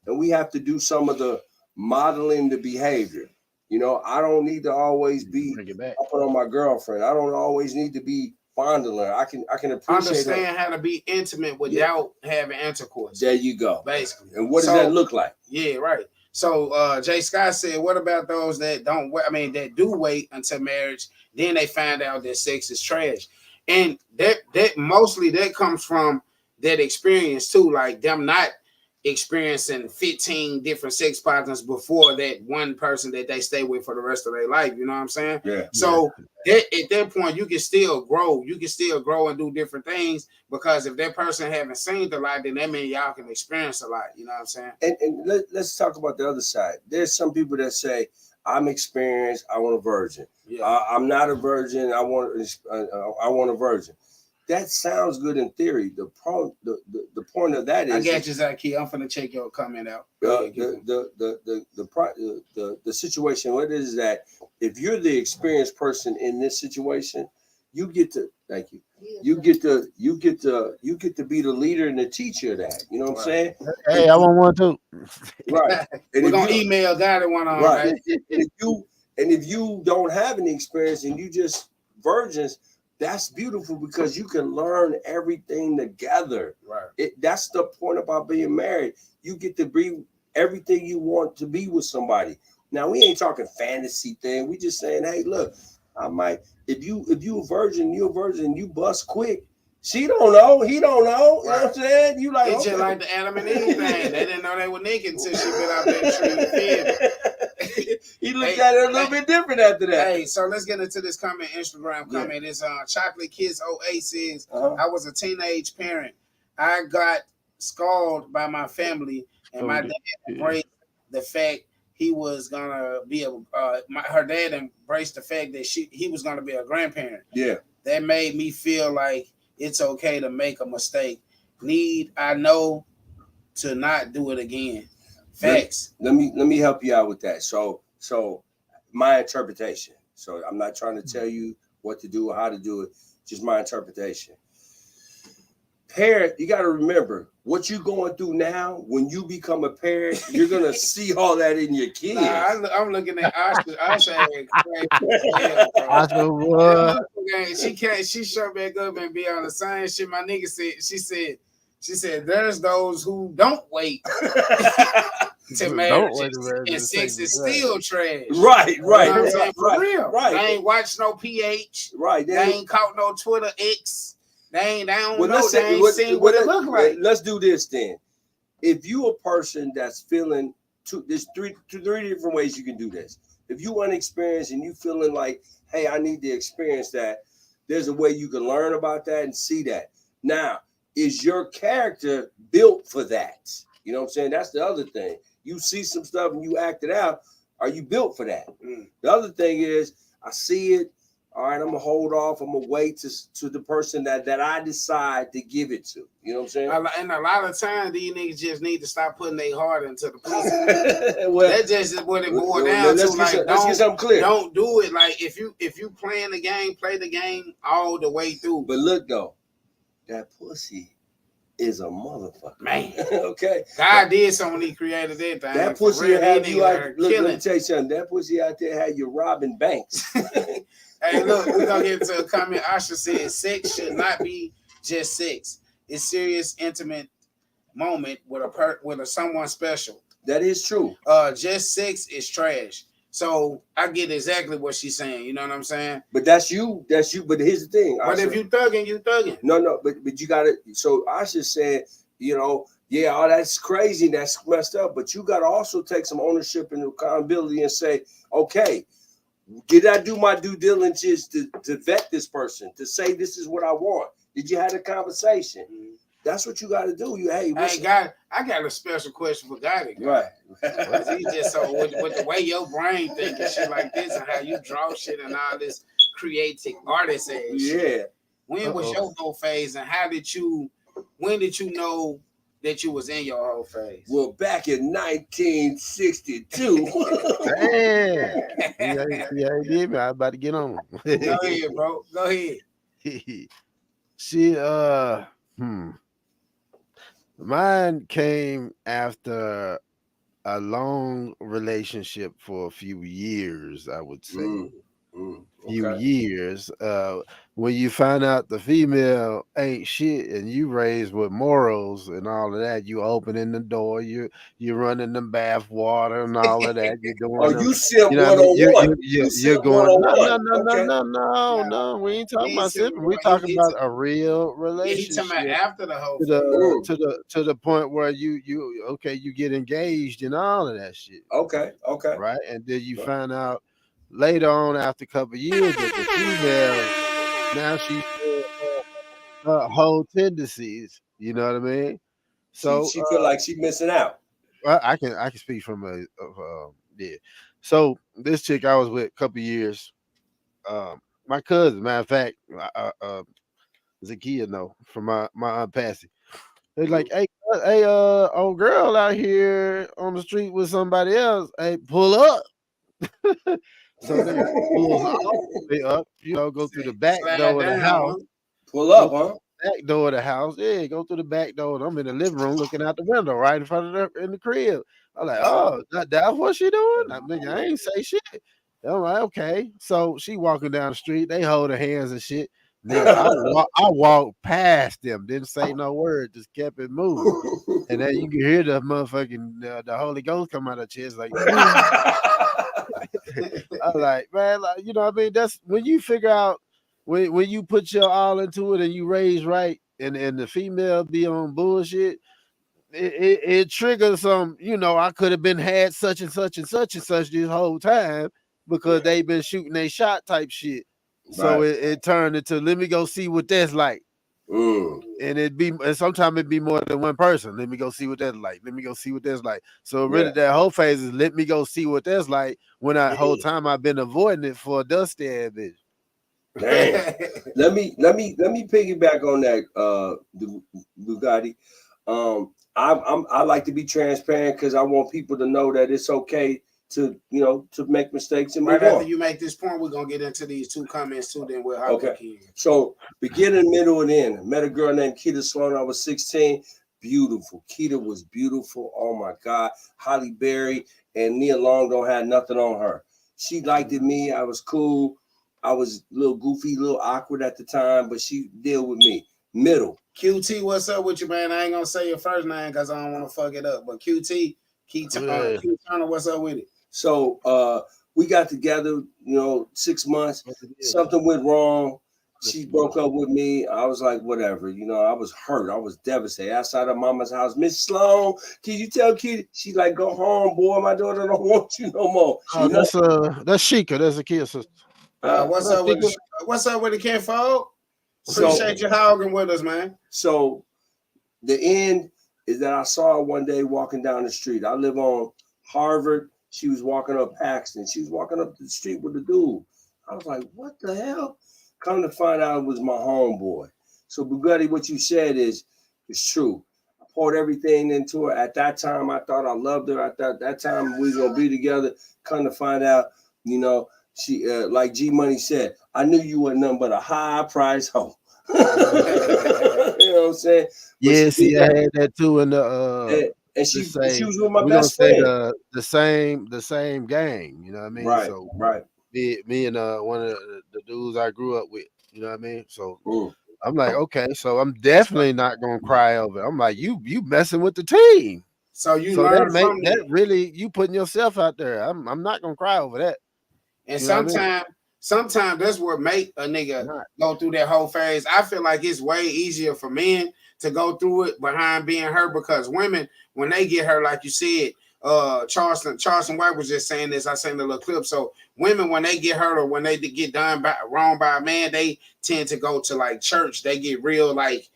and we have to do some of the modeling the behavior. You know, I don't need to always be up on my girlfriend. I don't always need to be fondling her. I can appreciate understand how to be intimate without having intercourse. There you go. Basically. And what does that look like? Yeah, right. So Jay Scott said, what about those that that do wait until marriage, then they find out that sex is trash? And that mostly that comes from that experience too, like them not experiencing 15 different sex partners before that one person that they stay with for the rest of their life. You know what I'm saying? Yeah. So at that point, you can still grow. You can still grow and do different things, because if that person haven't seen the light, then that means y'all can experience a lot. You know what I'm saying? And let's talk about the other side. There's some people that say, I'm experienced, I want a virgin. Yeah. I'm not a virgin, I want a virgin. That sounds good in theory. The point of that is, I got you, Zaki. I'm finna check your comment out. The situation. What is that? If you're the experienced person in this situation, you get to thank you. You get to be the leader and the teacher of that. You know what I'm saying? Hey, I want one too. Right. And we're gonna email guy that one on. Right. If you don't have any experience and you just virgins, that's beautiful, because you can learn everything together. Right. That's the point about being married. You get to be everything you want to be with somebody. Now, we ain't talking fantasy thing. We just saying, hey, look, I might, if you a virgin, you're a virgin, you bust quick. She don't know, he don't know. Right. You know what I'm saying? You like, it's just like the Adam and Eve thing. They didn't know they were naked until she been out there treating He looked at it a little bit different after that. Hey, so let's get into this comment. Instagram comment. It's Chocolate Kids 08 says, I was a teenage parent. I got scolded by my family, and my dad embraced the fact he was gonna be her dad embraced the fact that he was gonna be a grandparent. Yeah. That made me feel like it's okay to make a mistake. I know to not do it again. Facts. Let me help you out with that. So my interpretation. So I'm not trying to tell you what to do or how to do it. Just my interpretation. Parent, you got to remember what you're going through now. When you become a parent, you're gonna see all that in your kids. I'm looking at Asha. She shut back up and be on the same shit. My nigga said. She said, "There's those who don't wait to marriage, and sex is still trash." Right. You know what I'm saying? For right, real. Right. They ain't watched no PH. Right. They ain't caught no Twitter X. They don't Well, know. They ain't seen what it look like. Let's do this then. If you a person that's feeling there's three different ways you can do this. If you unexperienced and you feeling like, hey, I need to experience that, there's a way you can learn about that and see that. Now, is your character built for that? You know what I'm saying? That's the other thing. You see some stuff and you act it out. Are you built for that? The other thing is, I see it. All right, I'm gonna hold off. I'm gonna wait to the person that I decide to give it to. You know what I'm saying? And a lot of times, these niggas just need to stop putting their heart into the pussy. Well, that just is what it boils down to. Like, let's get something clear. Don't do it. Like, if you playing the game, play the game all the way through. But look though, that pussy is a motherfucker, man. Okay, God did something when He created that thing. That pussy had you out. Look, let me tell you something. That pussy out there had you robbing banks. Hey, look, we're gonna get into a comment. Asha said, sex should not be just sex. It's serious, intimate moment with a someone special. That is true. Just sex is trash. So I get exactly what she's saying. You know what I'm saying? But that's you. That's you. But here's the thing. But Asha, if you thugging, you thugging. No. But you gotta. So Asha said, you know, yeah, all that's crazy. That's messed up. But you gotta also take some ownership and accountability and say, okay, did I do my due diligence to vet this person, to say this is what I want? Did you have a conversation? Mm-hmm. That's what you got to do. I got a special question for Gotti. Right. He's just so with the way your brain think and shit like this and how you draw shit and all this creative artist ass shit. When was your whole phase and when did you know that you was in your whole phase? Well, back in 1962. Damn. Yeah, I was about to get on. Go ahead, bro. Go ahead. She mine came after a long relationship for a few years, I would say. Few years. When you find out the female ain't shit and you raised with morals and all of that, you opening the door, you're running the bath water and all of that. You're doing you simp 101. You're going no. We ain't talking about simping. We talking about a real relationship. He's talking about after the whole to the point where you get engaged and all of that shit. Okay. Right. And then you find out later on, after a couple of years, that the female now she her whole tendencies. You know what I mean? So she feel like she's missing out. Well, I can speak from yeah. So this chick I was with a couple of years, my cousin, matter of fact, Zakia know from my Aunt Patsy. They're like, hey, old girl out here on the street with somebody else. Hey, pull up. So they up, go through the back door of the house. Pull up, huh? Back door of the house. Yeah, go through the back door. And I'm in the living room looking out the window right in front of her in the crib. I'm like, oh, that's what she doing? I ain't say shit. I'm like, okay. So she walking down the street. They hold her hands and shit. Nigga, I walked past them, didn't say no word, just kept it moving. And then you can hear the motherfucking the Holy Ghost come out of her chest like. I'm like, man, like, you know what I mean? That's when you figure out when you put your all into it and you raise right and the female be on bullshit, it triggers some, I could have been had such and such and such and such this whole time because they've been shooting a shot type shit. Right. So it turned into let me go see what that's like. And sometimes it'd be more than one person. Let me go see what that's like. Let me go see what that's like. So really that whole phase is let me go see what that's like when whole time I've been avoiding it for a dusty ass bitch. Damn. let me piggyback on that the Bugatti. I like to be transparent because I want people to know that it's okay to make mistakes and move on. After you make this point, we're gonna get into these two comments too. Then we'll hop back in. So beginning, middle, and end. Met a girl named Keita Sloan. I was 16. Beautiful. Keita was beautiful. Oh my God. Holly Berry and Nia Long don't have nothing on her. She liked me. I was cool. I was a little goofy, a little awkward at the time, but she dealt with me. Middle. QT, what's up with you, man? I ain't gonna say your first name because I don't want to fuck it up. But QT, Keith Turner, what's up with it? So we got together, 6 months. Something went wrong. she broke up with me. I was like, whatever, I was hurt. I was devastated. Outside of mama's house, Miss Sloan, can you tell Kitty? She like, go home, boy. My daughter don't want you no more. That's Sheikah. That's a kid sister. What's up with the kinfolk? Appreciate you hogging with us, man. So the end is that I saw her one day walking down the street. I live on Harvard. She was walking up Paxton. She was walking up the street with the dude. I was like, what the hell? Come to find out it was my homeboy. So Bugatti, what you said is true. I poured everything into her. At that time, I thought I loved her. I thought that time we was gonna be together. Come to find out, she like G Money said, I knew you were nothing but a high price hoe. You know what I'm saying? Yeah, see, I had that too in the and she was with my best friend. The same gang, you know what I mean? Right, so right. Me and one of the dudes I grew up with, you know what I mean? So I'm like, okay, so I'm definitely not gonna cry over it. I'm like, you messing with the team. So learn from that really, you putting yourself out there. I'm not gonna cry over that. And sometimes that's what make a nigga go through that whole phase. I feel like it's way easier for men to go through it behind being hurt, because women, when they get hurt, like you said, Charleston White was just saying this. I seen the little clip. So women, when they get hurt or when they get done wrong by a man, they tend to go to like church. They get real like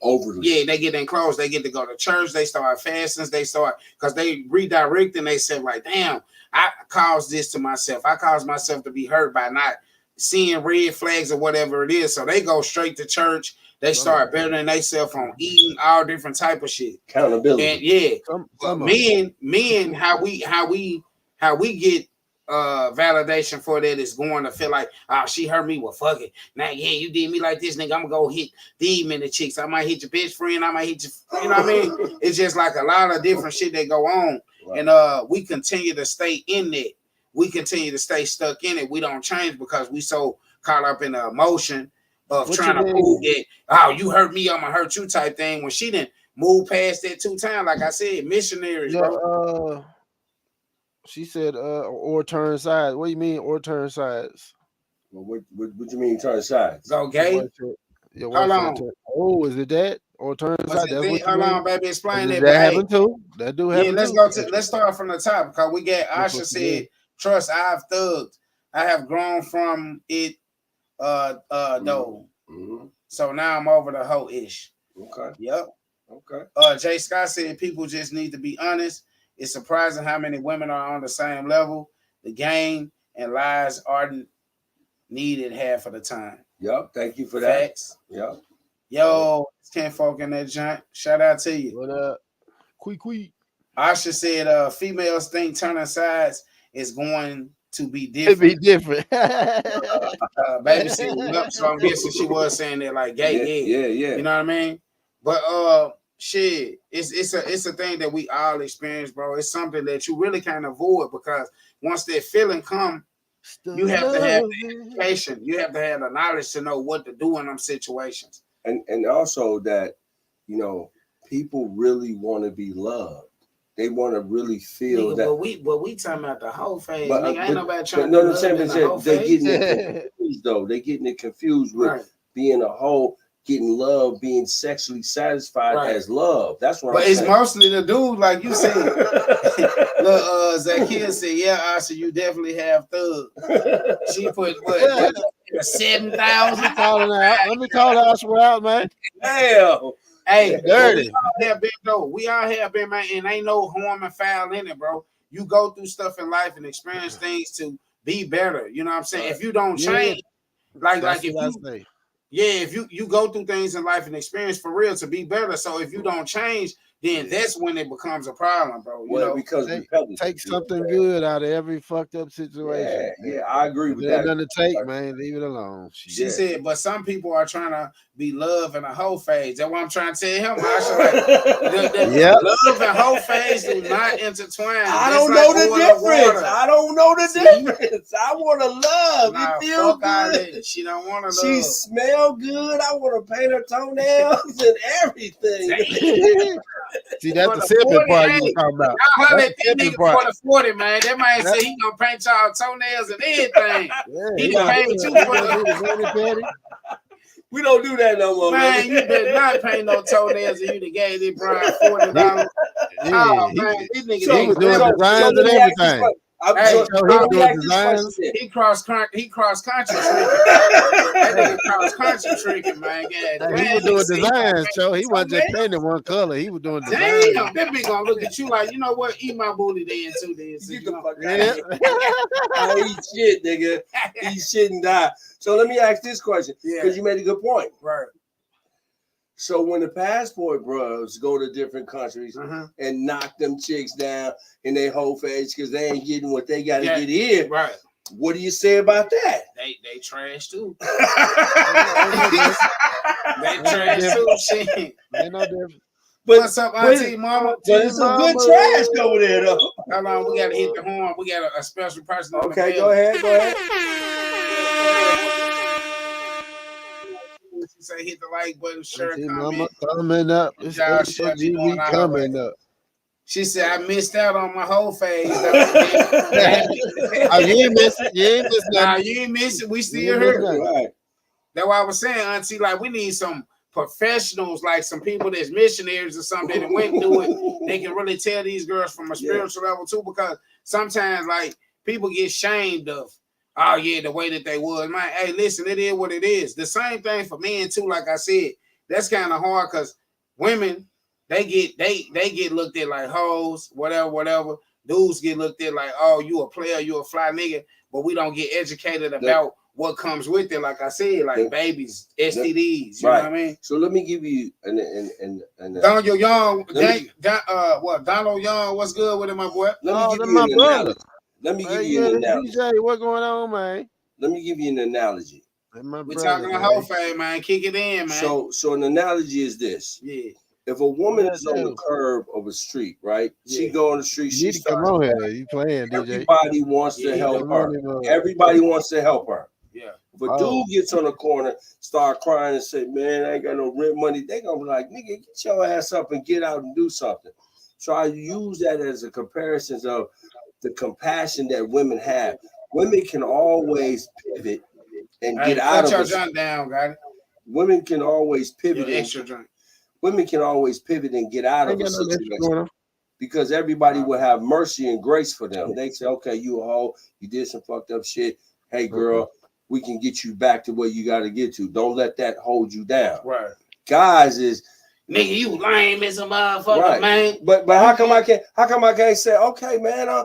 overly. Yeah, they get enclosed. They get to go to church. They start fasting. Because they redirect and they say like, damn, I caused this to myself. I caused myself to be hurt by not seeing red flags or whatever it is. So they go straight to church. They start bettering themselves on eating all different type of shit. Accountability. And men, how we get validation for that is going to feel like, oh, she hurt me. Well, fuck it. Now, yeah, you did me like this, nigga. I'm gonna go hit these many chicks. I might hit your best friend. I might hit your, you know what I mean? It's just like a lot of different shit that go on. Right. And we continue to stay in it. We continue to stay stuck in it. We don't change because we so caught up in the emotion of trying to prove that, oh, you hurt me, I'm gonna hurt you type thing, when she didn't move past that 2 times. Like I said, missionaries, bro. She said, or turn sides. What do you mean, or turn sides? Well, what you mean turn sides? Go gay? Hold on. Oh, is it that? Or turn sides? Hold on, baby, explain it. That happen too? That do happen too? Let's start from the top, because we get Asha said, trust, I've thugged. I have grown from it, though. Mm-hmm. So now I'm over the whole ish. Okay. Yep. Okay. Jay Scott said people just need to be honest. It's surprising how many women are on the same level. The game and lies aren't needed half of the time. Yep. Thank you for that. Facts. Yep. Yo, Ken Folk in that joint. Shout out to you. What up? Quee. Asha said females think turning sides is going to be different. It'd be different. Baby said, yep, so I'm guessing she was saying that like gay. Yeah. You know what I mean? But shit, it's a thing that we all experience, bro. It's something that you really can't avoid, because once that feeling come, you have to have the education. You have to have the knowledge to know what to do in them situations. And also that, people really want to be loved. They want to really feel that. But we talking about the whole phase. Nigga, ain't nobody trying to love in the whole they're phase. getting it confused, though. They're getting it confused with being a whole, getting love, being sexually satisfied as love. That's what. But it's mostly the dude, like you said. Look, Zakia said, "Yeah, Asha, you definitely have thug." She put 7,000. Let me call Asha out, man. Damn. Hey, dirty. We all have been, man, and ain't no harm and foul in it, bro. You go through stuff in life and experience things to be better. You know what I'm saying? If you don't change, if you go through things in life and experience for real to be better. So if you don't change, then that's when it becomes a problem, bro. Because take something good out of every fucked up situation. Yeah, I agree with that. Nothing to take, man. Leave it alone. She said, but some people are trying to be love in a whole phase. That's what I'm trying to tell him. Love and whole phase do not intertwine. I don't know the difference. I want to love. You feel good? She don't want to love. She smell good. I want to paint her toenails and everything. See, that's For the the sipping 40, part hey, you were talking about. Y'all holler That's at the this sipping nigga part. for the 40, man. That man said he gonna paint y'all toenails and everything. Yeah, He he done gonna paid do you that. He for gonna do the the mani-pedi. We don't do that no more. man. You better not paint no toenails, and you done gave this Brian $40. Yeah, Oh man, this nigga So, he was doing glitter. designs let and me ask this everything. question. Hey, so he let was me doing ask this designs. question then. He cross country tricking. That nigga cross country tricking, man. God, Hey, damn, he was that doing nigga said he gonna designs, paint Joe. He wasn't just toenails. painting one color. He was doing designs. Damn, that bitch gonna look at you like, you know what? Eat my booty then too. Then, so Get you the know. fuck out Yeah. of here. I eat shit, nigga. Eat shit and die. So let me ask this question, Yeah. because you made a good point. Right. So when the passport bros go to different countries Uh-huh. and knock them chicks down in their whole face because they ain't getting what they got to Yeah. get here, Right. what do you say about that? They trash too. Ain't They trash too. Shit. no difference. What's up, Auntie, Mama? But it's some good Mama. trash over there, though. Hold on, we gotta hit the horn. We got a special person. on the Okay, bell. go ahead. She say hit the like button, share, Auntie comment. Mama coming up. It's Y'all should be H.O.G. going out coming right. up. She said I missed out on my whole phase. Oh, you ain't missing. You ain't missing Nah, nothing. you ain't missing. We You still ain't here. missing nothing. Right. That's why I was saying, Auntie, like we need some professionals, like some people that's missionaries or something that went through it. They can really tell these girls from a spiritual level too, because sometimes like people get shamed of, oh yeah, the way that they was. Man, hey, listen, it is what it is. The same thing for men too. Like I said, that's kind of hard because women they get looked at like hoes, whatever. Dudes get looked at like, oh, you a player, you a fly nigga, but we don't get educated about what comes with it. Like I said, like babies, STDs. You know what I mean? So let me give you Donald Young, Donald Young, what's good with it, my boy? let me give that's you my an brother. analogy. Let me give Hey, you an analogy. DJ, what going on, man? Let me give you an analogy. That's my We're brother, talking to man. Hoe Phase, man. Kick it in, man. So an analogy is this. Yeah. If a woman Yeah, is on the dude. curb of a street, right? She Yeah. go on the street, You she need to come starts. on here. You playing, DJ. Everybody wants to Yeah, help come her. on in, Everybody wants to help her. Yeah. If a dude gets on the corner, start crying and say, man, I ain't got no rent money, they gonna be like, nigga, get your ass up and get out and do something. So I use that as a comparison of the compassion that women have. Women can always pivot and get out of your it. junk down, got it. Women can always pivot. Your extra drink. Women can always pivot and get out of a situation because everybody will have mercy and grace for them. They say, okay, you a hoe, you did some fucked up shit. Hey, girl, we can get you back to where you got to get to. Don't let that hold you down. Right. Guys is, nigga, you lame as a motherfucker, man. But how come I can't say, okay, man, I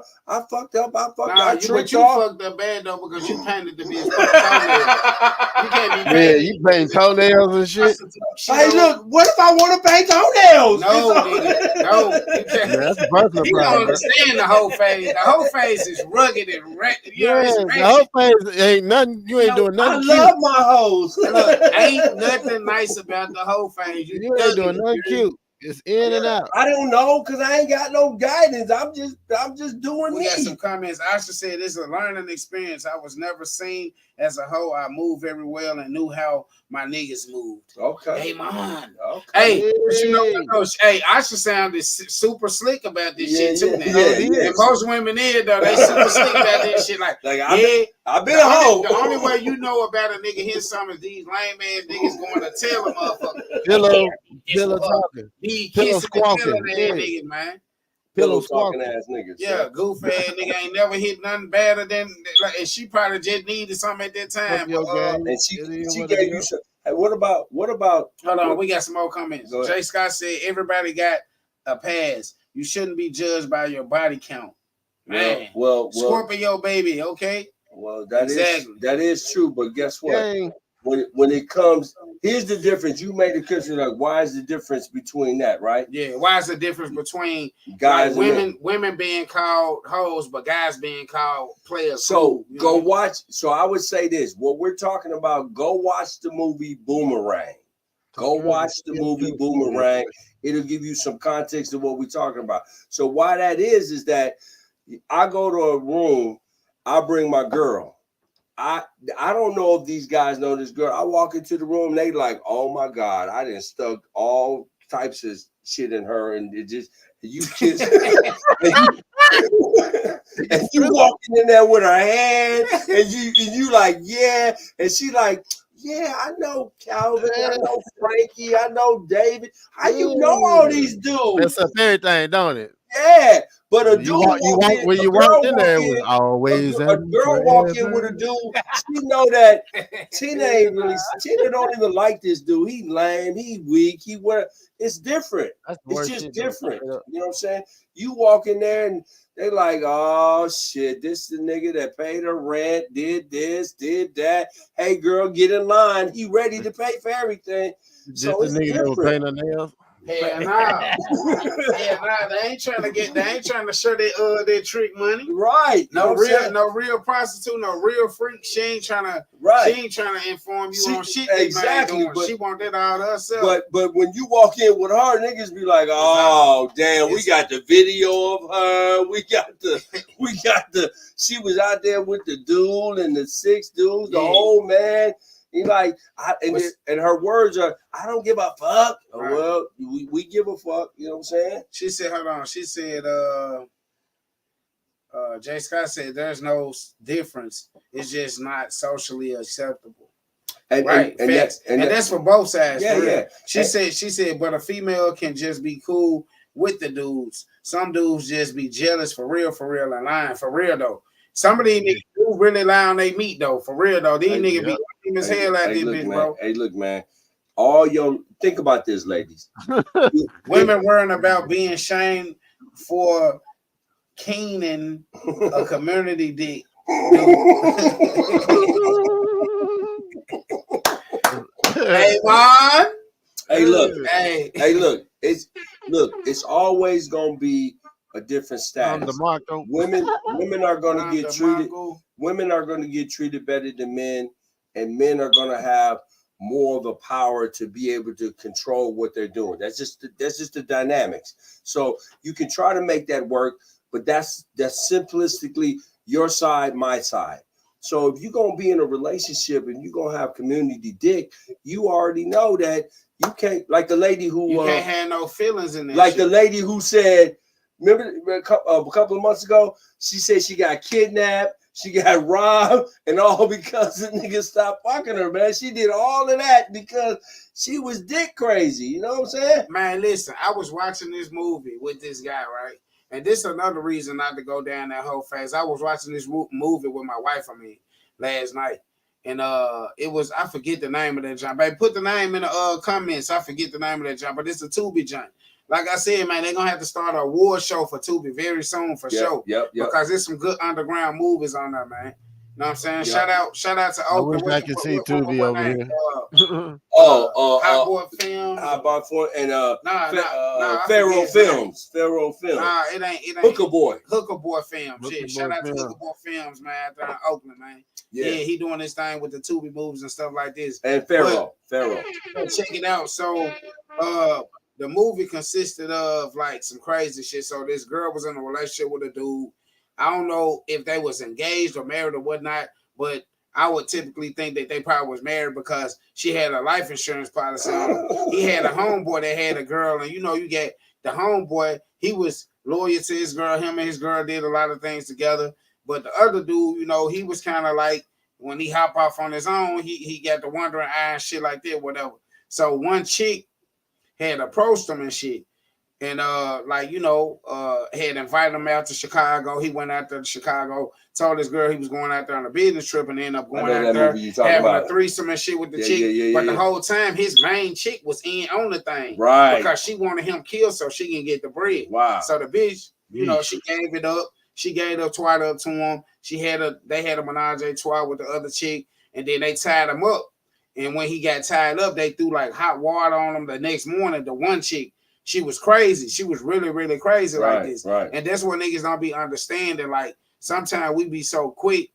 fucked up. I tricked off. Fucked up bad though because you painted the bitch. You can't be Yeah, you paint toenails and shit. Hey, look, what if I want to paint toenails? No, nigga, no. You can't. Yeah, that's a personal You don't problem. understand the whole phase. The whole phase is rugged and the whole phase ain't nothing. You ain't doing nothing. I love my hoes. Look, ain't nothing nice about the whole phase. You ain't doing nothing cute. It's in and out. I don't know because I ain't got no guidance. I'm just doing We me. got some comments. Asha said this is a learning experience. I was never seen as a hoe. I moved very well and knew how my niggas moved. Okay. Hey, man. Okay. Hey, but you know what, Coach? Hey, Asha sounded super slick about this shit too. Yeah. And most women in though, they super slick about this shit. Like I've been a hoe. The only way you know about a nigga hit some is these lame ass niggas going to tell a motherfucker. Pillow talking. He Pillow kissing the squawking. pillow ass niggas, man. Pillow talking ass niggas. Yeah, goof ass nigga ain't never hit nothing better than like. And she probably just needed something at that time. And she gave you some. Hey, what about? Hold on, we got some more comments. Jay Scott said everybody got a pass. You shouldn't be judged by your body count. Man, well, Scorpio baby, okay. Well, that is true, but guess what? Dang. When it comes, here's the difference. You made the question like, why is the difference between that, right? Yeah, why is the difference between guys, like women being called hoes, but guys being called players? So go watch. So I would say this: what we're talking about, go watch the movie Boomerang. Go watch the movie Boomerang. It'll give you some context of what we're talking about. So why that is that I go to a room, I bring my girl. I don't know if these guys know this girl. I walk into the room, they like, oh my God, I done stuck all types of shit in her, and it just you kiss and you walking in there with her hand, and you like, yeah, and she like, yeah, I know Calvin, I know Frankie, I know David. How you know all these dudes? Mess up everything, don't it? Yeah, but a dude you walk in, when you walk in there, it was always a girl walk in with a dude. She know that Tina ain't really. Tina don't even like this dude. He lame. He weak. He wear. It's different. It's just different. You know what I'm saying? You walk in there and they like, oh shit, this the nigga that paid her rent, did this, did that. Hey girl, get in line. He ready to pay for everything. So it's nigga that was paying her nails. Hell nah. They ain't trying to show their trick money. Right. No real prostitute, no real freak. She ain't trying to inform you on shit. Exactly. But she want that all herself. But when you walk in with her, niggas be like, oh damn, we got the video of her. We got the she was out there with the dude and the 6 dudes, the old man. He like, and her words are, I don't give a fuck. Right. Well, we give a fuck. You know what I'm saying? She said, hold on. She said, Jay Scott said, there's no difference. It's just not socially acceptable. And that's for both sides. Yeah. She said, but a female can just be cool with the dudes. Some dudes just be jealous for real, and lying for real though. Some of these niggas do really lie on their meat though, for real though. These niggas be lame as hell out this bitch, bro. Hey, look, man. All your think about this, ladies. Women worrying about being shamed for keening a community dick. Hey, man. Hey, look. It's always gonna be a different status. Women are gonna get treated. Women are gonna get treated better than men, and men are gonna have more of the power to be able to control what they're doing. That's just the dynamics. So you can try to make that work, but that's simplistically your side, my side. So if you're gonna be in a relationship and you're gonna have community dick, you already know that you can't, like the lady who you can't have no feelings in there. Like the lady who said, remember a couple of months ago, she said she got kidnapped, she got robbed, and all because the nigga stopped fucking her, man. She did all of that because she was dick crazy. You know what I'm saying? Man, listen, I was watching this movie with this guy, right? And this is another reason not to go down that whole phase. I was watching this movie with my wife, last night. And it was, I forget the name of that joint. Baby, put the name in the comments. I forget the name of that joint, but it's a Tubi joint. Like I said, man, they're gonna have to start an award show for Tubi very soon for sure. Yep. Because there's some good underground movies on there, man. You know what I'm saying? Yep. Shout out to Oakland. I can see Tubi over here. Hot Boy Films. Hot Boy Films and Pharaoh Films. Nah, it ain't. Hooker Boy Films. Shit. Shout out to Hooker Boy Films, man, out there in Oakland, man. Yeah, he doing this thing with the Tubi movies and stuff like this. And Pharaoh. Check it out. So the movie consisted of like some crazy shit. So this girl was in a relationship with a dude. I don't know if they was engaged or married or whatnot, but I would typically think that they probably was married because she had a life insurance policy on. He had a homeboy that had a girl, and you get the homeboy, he was loyal to his girl. Him and his girl did a lot of things together. But the other dude, he was kind of like, when he hop off on his own, he got the wandering eye and shit like that, whatever. So one chick had approached him and shit. And had invited him out to Chicago. He went out there to Chicago, told his girl he was going out there on a business trip, and ended up going out there having a threesome and shit with the chick. But the whole time, his main chick was in on the thing, right? Because she wanted him killed so she can get the bread. Wow. So the bitch, she gave it up. She gave her twat up to him. They had a menage a trois with the other chick, and then they tied him up. And when he got tied up, they threw like hot water on him. The next morning, the one chick, she was crazy. She was really, really crazy like this. Right. And that's what niggas don't be understanding. Like, sometimes we be so quick.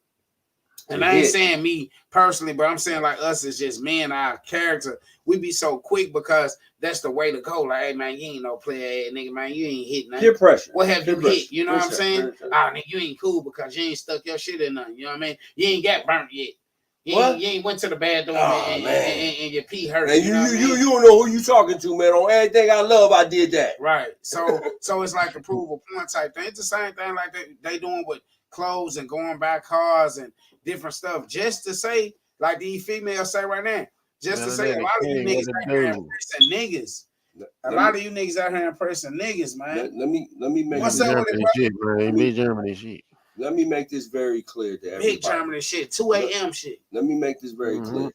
And I ain't saying me personally, but I'm saying like us as just men, our character. We be so quick because that's the way to go. Like, hey, man, you ain't no player ass nigga, man. You ain't hit nothing. Peer pressure. What have you hit? You know what I'm saying? Nigga, you ain't cool because you ain't stuck your shit in nothing. You know what I mean? You ain't got burnt yet. You ain't went to the bathroom and your pee hurt. Man, you don't know who you talking to, man. On everything I love, I did that. Right. So it's like a prove a point type thing. It's the same thing like they doing with clothes and going by cars and different stuff. Just to say, like these females say right now, just to say a lot of you niggas out here impressing niggas. A lot of you niggas out here impressing niggas, man. Let me make What's up with shit, man? Big Germany shit. Let me make this very clear to everybody. Big Germany shit, 2 a.m. shit. Let me make this very clear.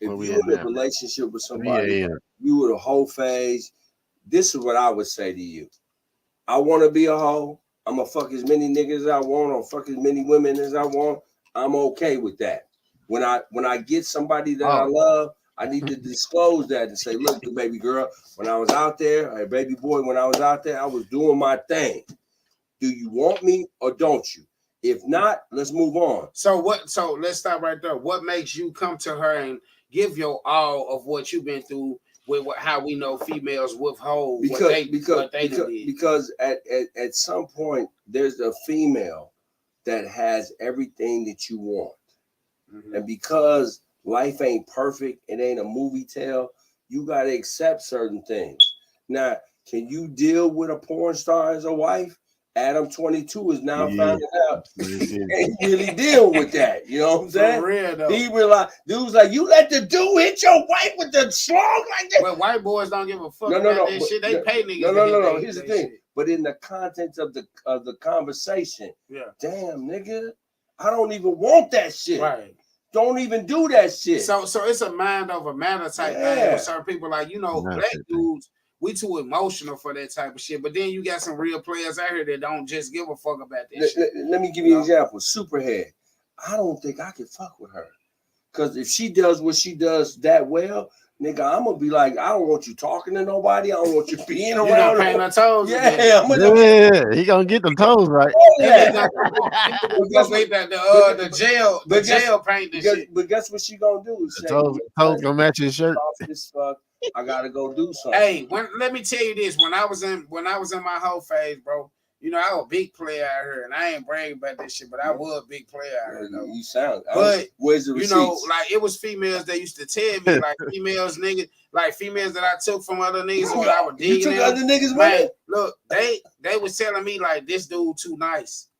If you're in a relationship with somebody, you were the whole phase. This is what I would say to you. I want to be a hoe. I'm gonna fuck as many niggas as I want, or fuck as many women as I want. I'm okay with that. When I get somebody that I love, I need to disclose that and say, look, baby girl, when I was out there, hey, baby boy, when I was out there, I was doing my thing. Do you want me or don't you? If not, let's move on. So let's stop right there. What makes you come to her and give your all of what you've been through with how we know females withhold because at some point there's a female that has everything that you want. Mm-hmm. And because life ain't perfect, it ain't a movie tale, you gotta accept certain things. Now, can you deal with a porn star as a wife? Adam 22 is now finding out he ain't really deal with that. You know what I'm saying? For real, though. He realized, dude's like, you let the dude hit your wife with the slong like that. But white boys don't give a fuck about that shit. They pay niggas. No. Here's the thing. Shit. But in the context of the conversation, damn, nigga, I don't even want that shit. Right. Don't even do that shit. So it's a mind over matter type thing with certain people. Like, black dudes, we too emotional for that type of shit. But then you got some real players out here that don't just give a fuck about this shit. Let me give you an example. Superhead. I don't think I could fuck with her. Because if she does what she does that well, nigga, I'm going to be like, I don't want you talking to nobody. I don't want you being around. You gonna paint her toes? Yeah. He going to get them toes right. The jail paint this shit. But guess what she going to do? Toes going to match his shirt. I gotta go do something. Hey, let me tell you this. When I was in my whole phase, bro, I was a big player out here, and I ain't bragging about this shit, but I was a big player out here. Though. You sound. But where's the receipts? Like it was females that used to tell me, like females that I took from other niggas when I was digging. You took other niggas, man. Look, they was telling me like this dude too nice.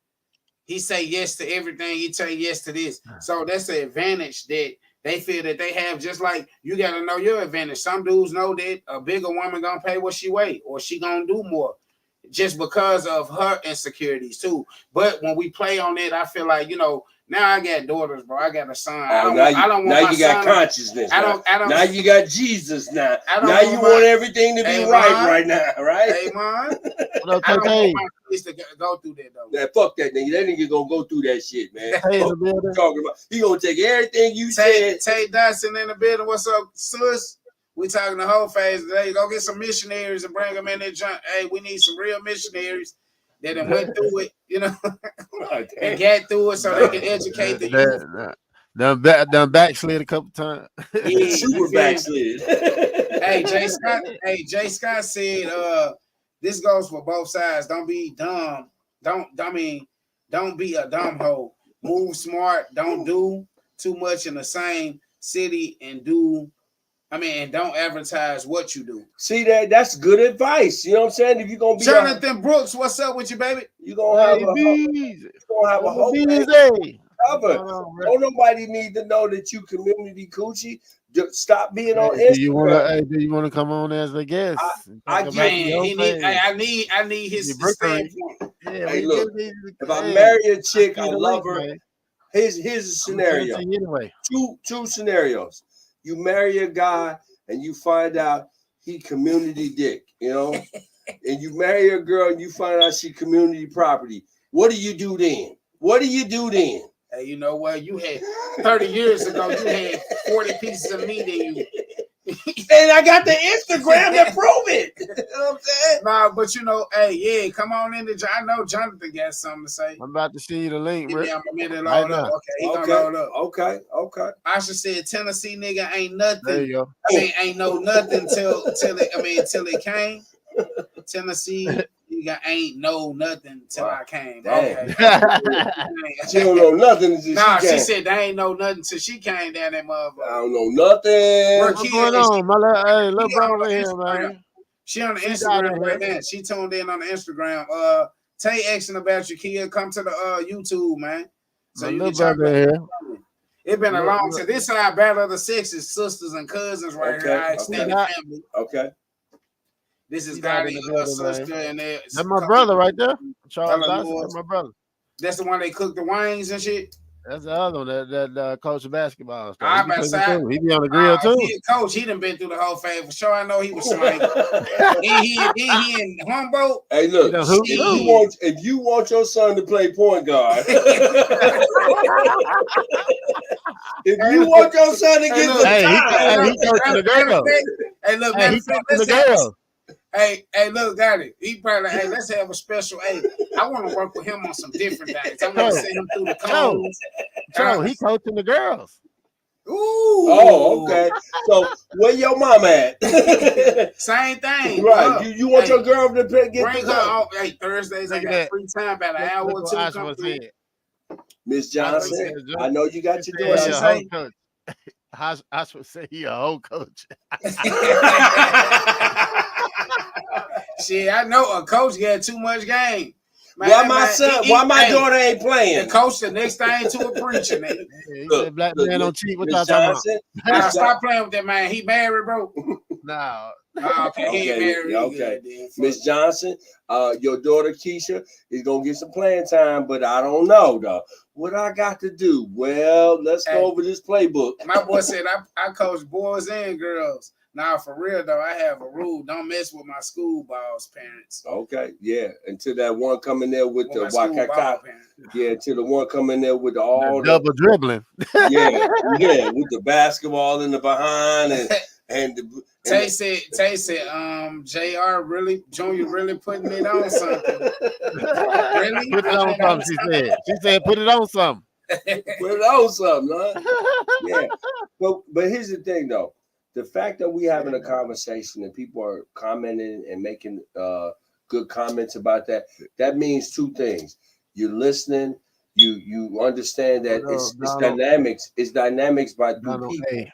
He say yes to everything. He say yes to this. So that's the advantage that they feel that they have. Just like you got to know your advantage. Some dudes know that a bigger woman gonna pay what she weigh, or she gonna do more, just because of her insecurities too. But when we play on it, I feel like now I got daughters, bro. I got a son. I don't want now you got consciousness. I don't. Now you got Jesus. Now you want everything to be right now, right? Hey, man. I don't want my kids to go through that though. Yeah, fuck that nigga. That nigga gonna go through that shit, man. Talking about he gonna take everything you said. Tay Dyson in the building. What's up, sus? We talking the whole phase today. Go get some missionaries and bring them in there. Hey, we need some real missionaries that done went through it, and get through it so they can educate the youth. Done backslid a couple times. Yeah, super backslid. Hey, Jay Scott said, this goes for both sides. Don't be dumb. Don't be a dumb hoe. Move smart. Don't do too much in the same city and don't advertise what you do. See that's good advice. You know what I'm saying? If you're gonna be Jonathan Brooks, what's up with you, baby? You're gonna have a whole cover. Don't nobody need to know that you community coochie. Stop being on Instagram. Do you want to come on as a guest? I need his standpoint. Hey, look, if I marry a chick, I love her. Here's a scenario. Anyway. Two scenarios. You marry a guy and you find out he community dick, and you marry a girl and you find out she community property. What do you do then? Hey, you know what? You had 30 years ago, you had 40 pieces of meat in you. And I got the Instagram to prove it. You know what I'm saying? Nah, but come on in. I know Jonathan got something to say. I'm about to see you the link, bro. I'm gonna load up. Okay, he gonna load up. Okay. Asha said Tennessee nigga ain't nothing. There you go. Ain't no nothing till it came. Tennessee, ain't know nothing till I came. Damn. Okay. She don't know nothing until Nah, she she came. said they ain't know nothing till she came down that motherfucker. I don't know nothing. What's going on, my little brother here, man? She on the Instagram right now. She tuned in on the Instagram. Tay asking about your kid. Come to the YouTube, man. So you can talk about it. It's been a long time. This is our battle of the sexes, sisters and cousins right here. Our extended family. Okay. This is Gotti, sister, and that's my brother right there. Charles Dawson, that's my brother. That's the one they cook the wings and shit. That's the other one that coach of basketball. I about to say, he be on the grill too. He a coach. He done been through the whole phase for sure. I know he was swinging. he in Humboldt. Hey, look, if you want your son to play point guard, if you want your son to get he coaching the girl. Hey, look, he coaching the girl. Hey, look, Gotti. He probably, let's have a special. Hey, I want to work with him on some different things. I want to send him through the codes. Joe, he coaching the girls. Ooh. Oh, okay. So where your mom at? Same thing. Right. You want your girl to get bring her on. Hey, Thursdays I got free time, about an hour or two. Miss Johnson, I know you got your daughter. I should say he a whole coach. Shit, I know a coach got too much game. Man, why my daughter ain't playing? The coach the next thing to a preacher, nigga. Look, black man don't cheat. What y'all talking about? Nah, stop playing with that man. He married, bro. No. Okay, he ain't married. Okay. Miss Johnson, your daughter Keisha is gonna get some playing time, but I don't know though. What I got to do? Well, let's go over this playbook. My boy said I coach boys and girls. Now, for real though, I have a rule: don't mess with my school balls, parents. Okay, yeah. Until that one come in there with the Wakaka. Yeah, until the one come in there with the double dribbling. Yeah, with the basketball in the behind and Tay said, JR Junior really putting it on something. Really? Put it on something, she said. She said, put it on something. Put it on something, huh? Yeah. But here's the thing though. The fact that we having a conversation and people are commenting and making good comments about that means two things. You're listening, you understand that it's dynamics. It's dynamics through people.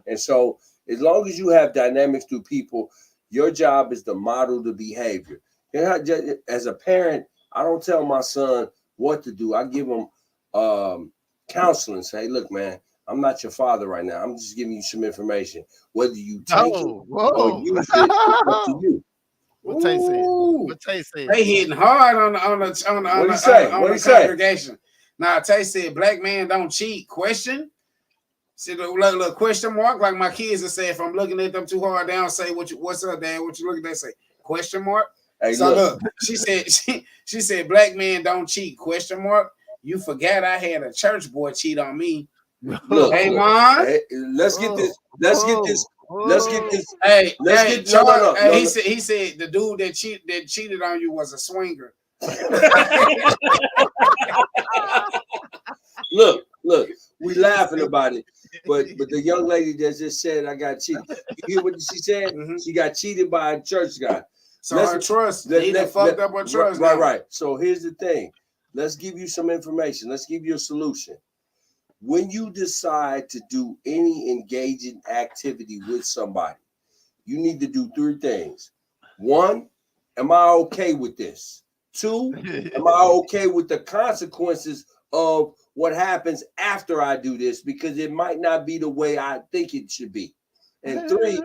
And so as long as you have dynamics through people, your job is to model the behavior. As a parent, I don't tell my son what to do. I give him counseling. Say, look, man, I'm not your father right now. I'm just giving you some information. Whether you take it or use it, it's up to you. What Tay said? What Tay said? They hitting hard on the congregation. Now Tay said, "Black man don't cheat." Question. See the little question mark, like my kids will say. If I'm looking at them too hard, they don't say what's up, Dad? What you looking at? They say question mark. Hey, so look, she said, "Black man don't cheat." Question mark. You forgot I had a church boy cheat on me. Look, hey, Mom. Hey, let's get this. Hey, He said the dude that cheated on you was a swinger. Look, we laughing about it, but the young lady that just said I got cheated. You hear what she said? Mm-hmm. She got cheated by a church guy. So her trust, he fucked up her trust. Right. So here's the thing. Let's give you some information. Let's give you a solution. When you decide to do any engaging activity with somebody, you need to do three things. One, am I okay with this? Two, am I okay with the consequences of what happens after I do this? Because it might not be the way I think it should be. And three,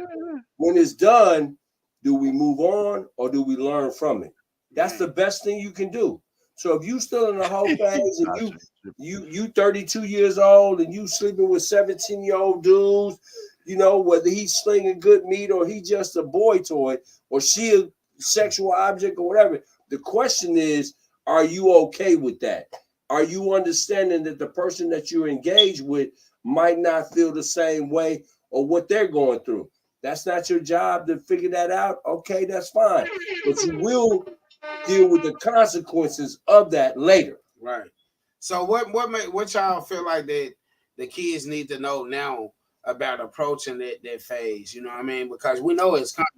when it's done, do we move on or do we learn from it? That's the best thing you can do. So if you still in the whole phase and you 32 years old and you sleeping with 17-year-old dudes, you know, whether he's slinging good meat or he just a boy toy or she a sexual object or whatever, the question is, are you okay with that? Are you understanding that the person that you're engaged with might not feel the same way or what they're going through? That's not your job to figure that out. Okay, that's fine. But you will deal with the consequences of that later. Right. So what y'all feel like that the kids need to know now about approaching that phase? You know what I mean? Because we know it's coming.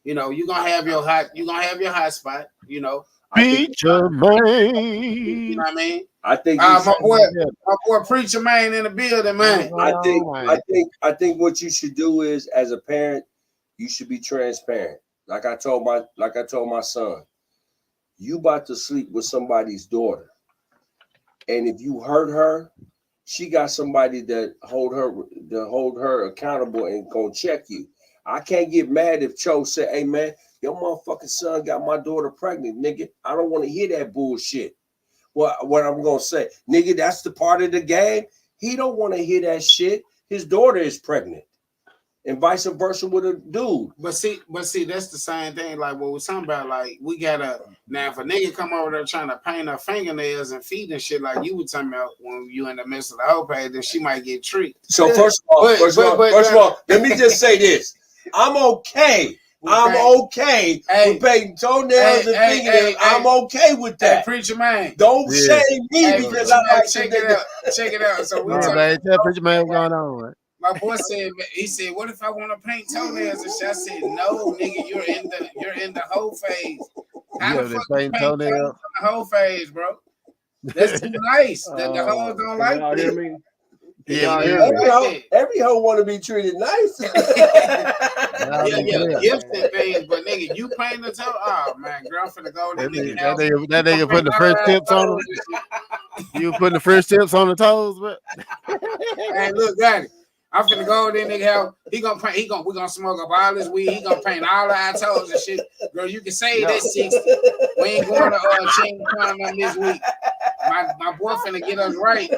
You know, you're gonna have your hot spot, you know. Preacher man. You know what I mean? I think my boy Preacher Man in the building, man. I think what you should do is, as a parent, you should be transparent. Like I told my son, you about to sleep with somebody's daughter, and if you hurt her, she got somebody that hold her accountable and gonna check you. I can't get mad if Cho said, "Hey man, your motherfucking son got my daughter pregnant, nigga. I don't want to hear that bullshit." What I'm gonna say, nigga, that's the part of the game. He don't want to hear that shit. His daughter is pregnant, and vice versa with a dude. But see, that's the same thing. Like what we're talking about. Like we gotta now, if a nigga come over there trying to paint her fingernails and feet and shit, like you were talking about when you in the midst of the Hoe Phase, then she might get treated. So first of all, let me just say this: I'm okay. I'm okay with painting toenails and fingernails. I'm okay with that. Hey, Preacher Man, don't shame me because I like check it out. Check it out. So we tell Preacher Man what's going on. Right? My boy said, "What if I want to paint toenails?" And shit? I said, "No, nigga, you're in the Hoe Phase. How the fuck you paint toenails in the Hoe Phase, bro? That's too nice. The hoes don't like it." Yeah, every hoe want to be treated nice. Gifted things, but nigga, you paint the toe. Oh man, girl, finna go. That nigga putting the first tips on them. You putting the first tips on the toes, but hey, look, daddy, I'm finna go there, nigga. Hell, we gonna smoke up all this weed. He gonna paint all of our toes and shit. Girl, you can say that 60. We ain't going to change condom this week. My boy finna get us right.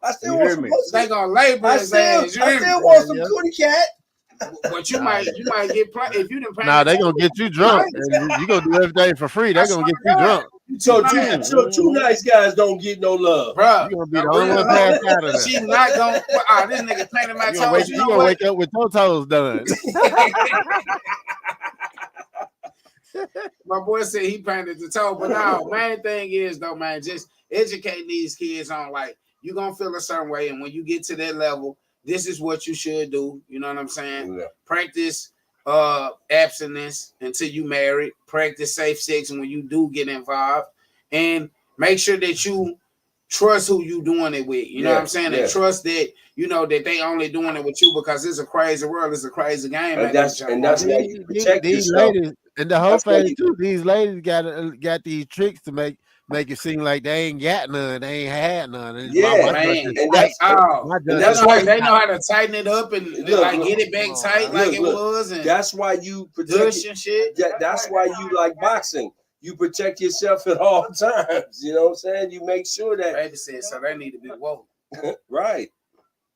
I still want some. They gonna labor his ass. I still want some cootie cat. But you might get if you didn't. Nah, they gonna get you drunk. You gonna do everything for free. They gonna get you drunk. So two nice guys don't get no love, bro. You gonna be the only one passed out of that. She's not gonna. This nigga painted my toes. You gonna wake up with your toes done. My boy said he painted the toe, but no. Main thing is though, man, just educating these kids on like. You're going to feel a certain way. And when you get to that level, this is what you should do. You know what I'm saying? Yeah. Practice abstinence until you married. Practice safe sex when you do get involved. And make sure that you trust who you doing it with. You know what I'm saying? And trust that, you know, that they only doing it with you because it's a crazy world. It's a crazy game. And that's why you protect yourself. Ladies, and the whole Phase too, these ladies got these tricks to make it seem like they ain't got none, they ain't had none. And man, that's why they know how to tighten it up and get it back tight it was. And that's why you protect and shit. That's why you like boxing. You protect yourself at all times. You know what I'm saying? You make sure that. Baby said so. They need to be woke. Right.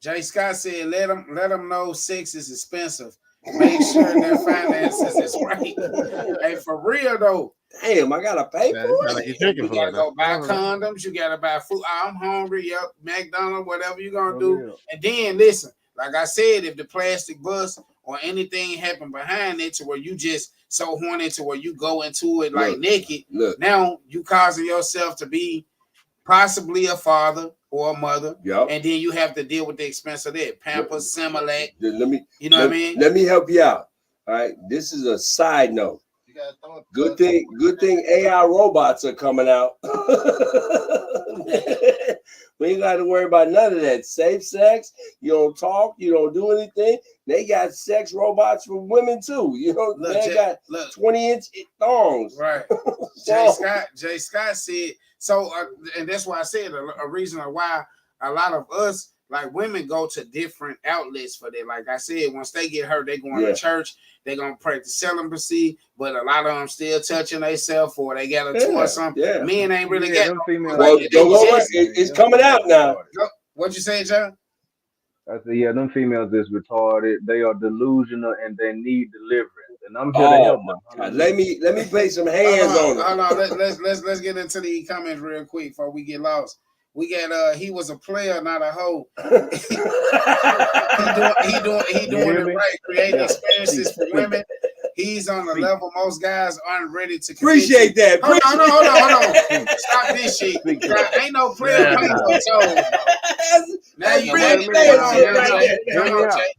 Jay Scott said, "Let them know sex is expensive. Make sure their finances is right." Hey, for real though. Damn, I gotta pay for it. You gotta go buy condoms. You gotta buy food. I'm hungry. Yep, McDonald's, whatever you gonna do. And then listen, like I said, if the plastic bust or anything happen behind it to where you just so horny to where you go into it like naked, now you causing yourself to be possibly a father or a mother, and then you have to deal with the expense of that. Pampers, Similac. You know what I mean? Let me help you out. All right, this is a side note. Good thing AI robots are coming out. We ain't got to worry about none of that. Safe sex. You don't talk. You don't do anything. They got sex robots for women too. You know, they got 20-inch thongs. Right. Jay Scott said so, and that's why I said a reason why a lot of us. Like women go to different outlets for that. Like I said, once they get hurt, they going to church. They're gonna practice celibacy, but a lot of them still touching themselves or they got a tour or something. Yeah. Men ain't really getting. It's coming out now. What you say, John? I said, them females is retarded. They are delusional and they need deliverance. And I'm here to help them. Let me play some hands on it. Hold on. Let's get into the comments real quick before we get lost. We got he was a player, not a hoe. he doing it right, creating experiences for women. He's on the level most guys aren't ready to appreciate that. Hold on. Stop this shit. Ain't no player playing no toes. Now you right there.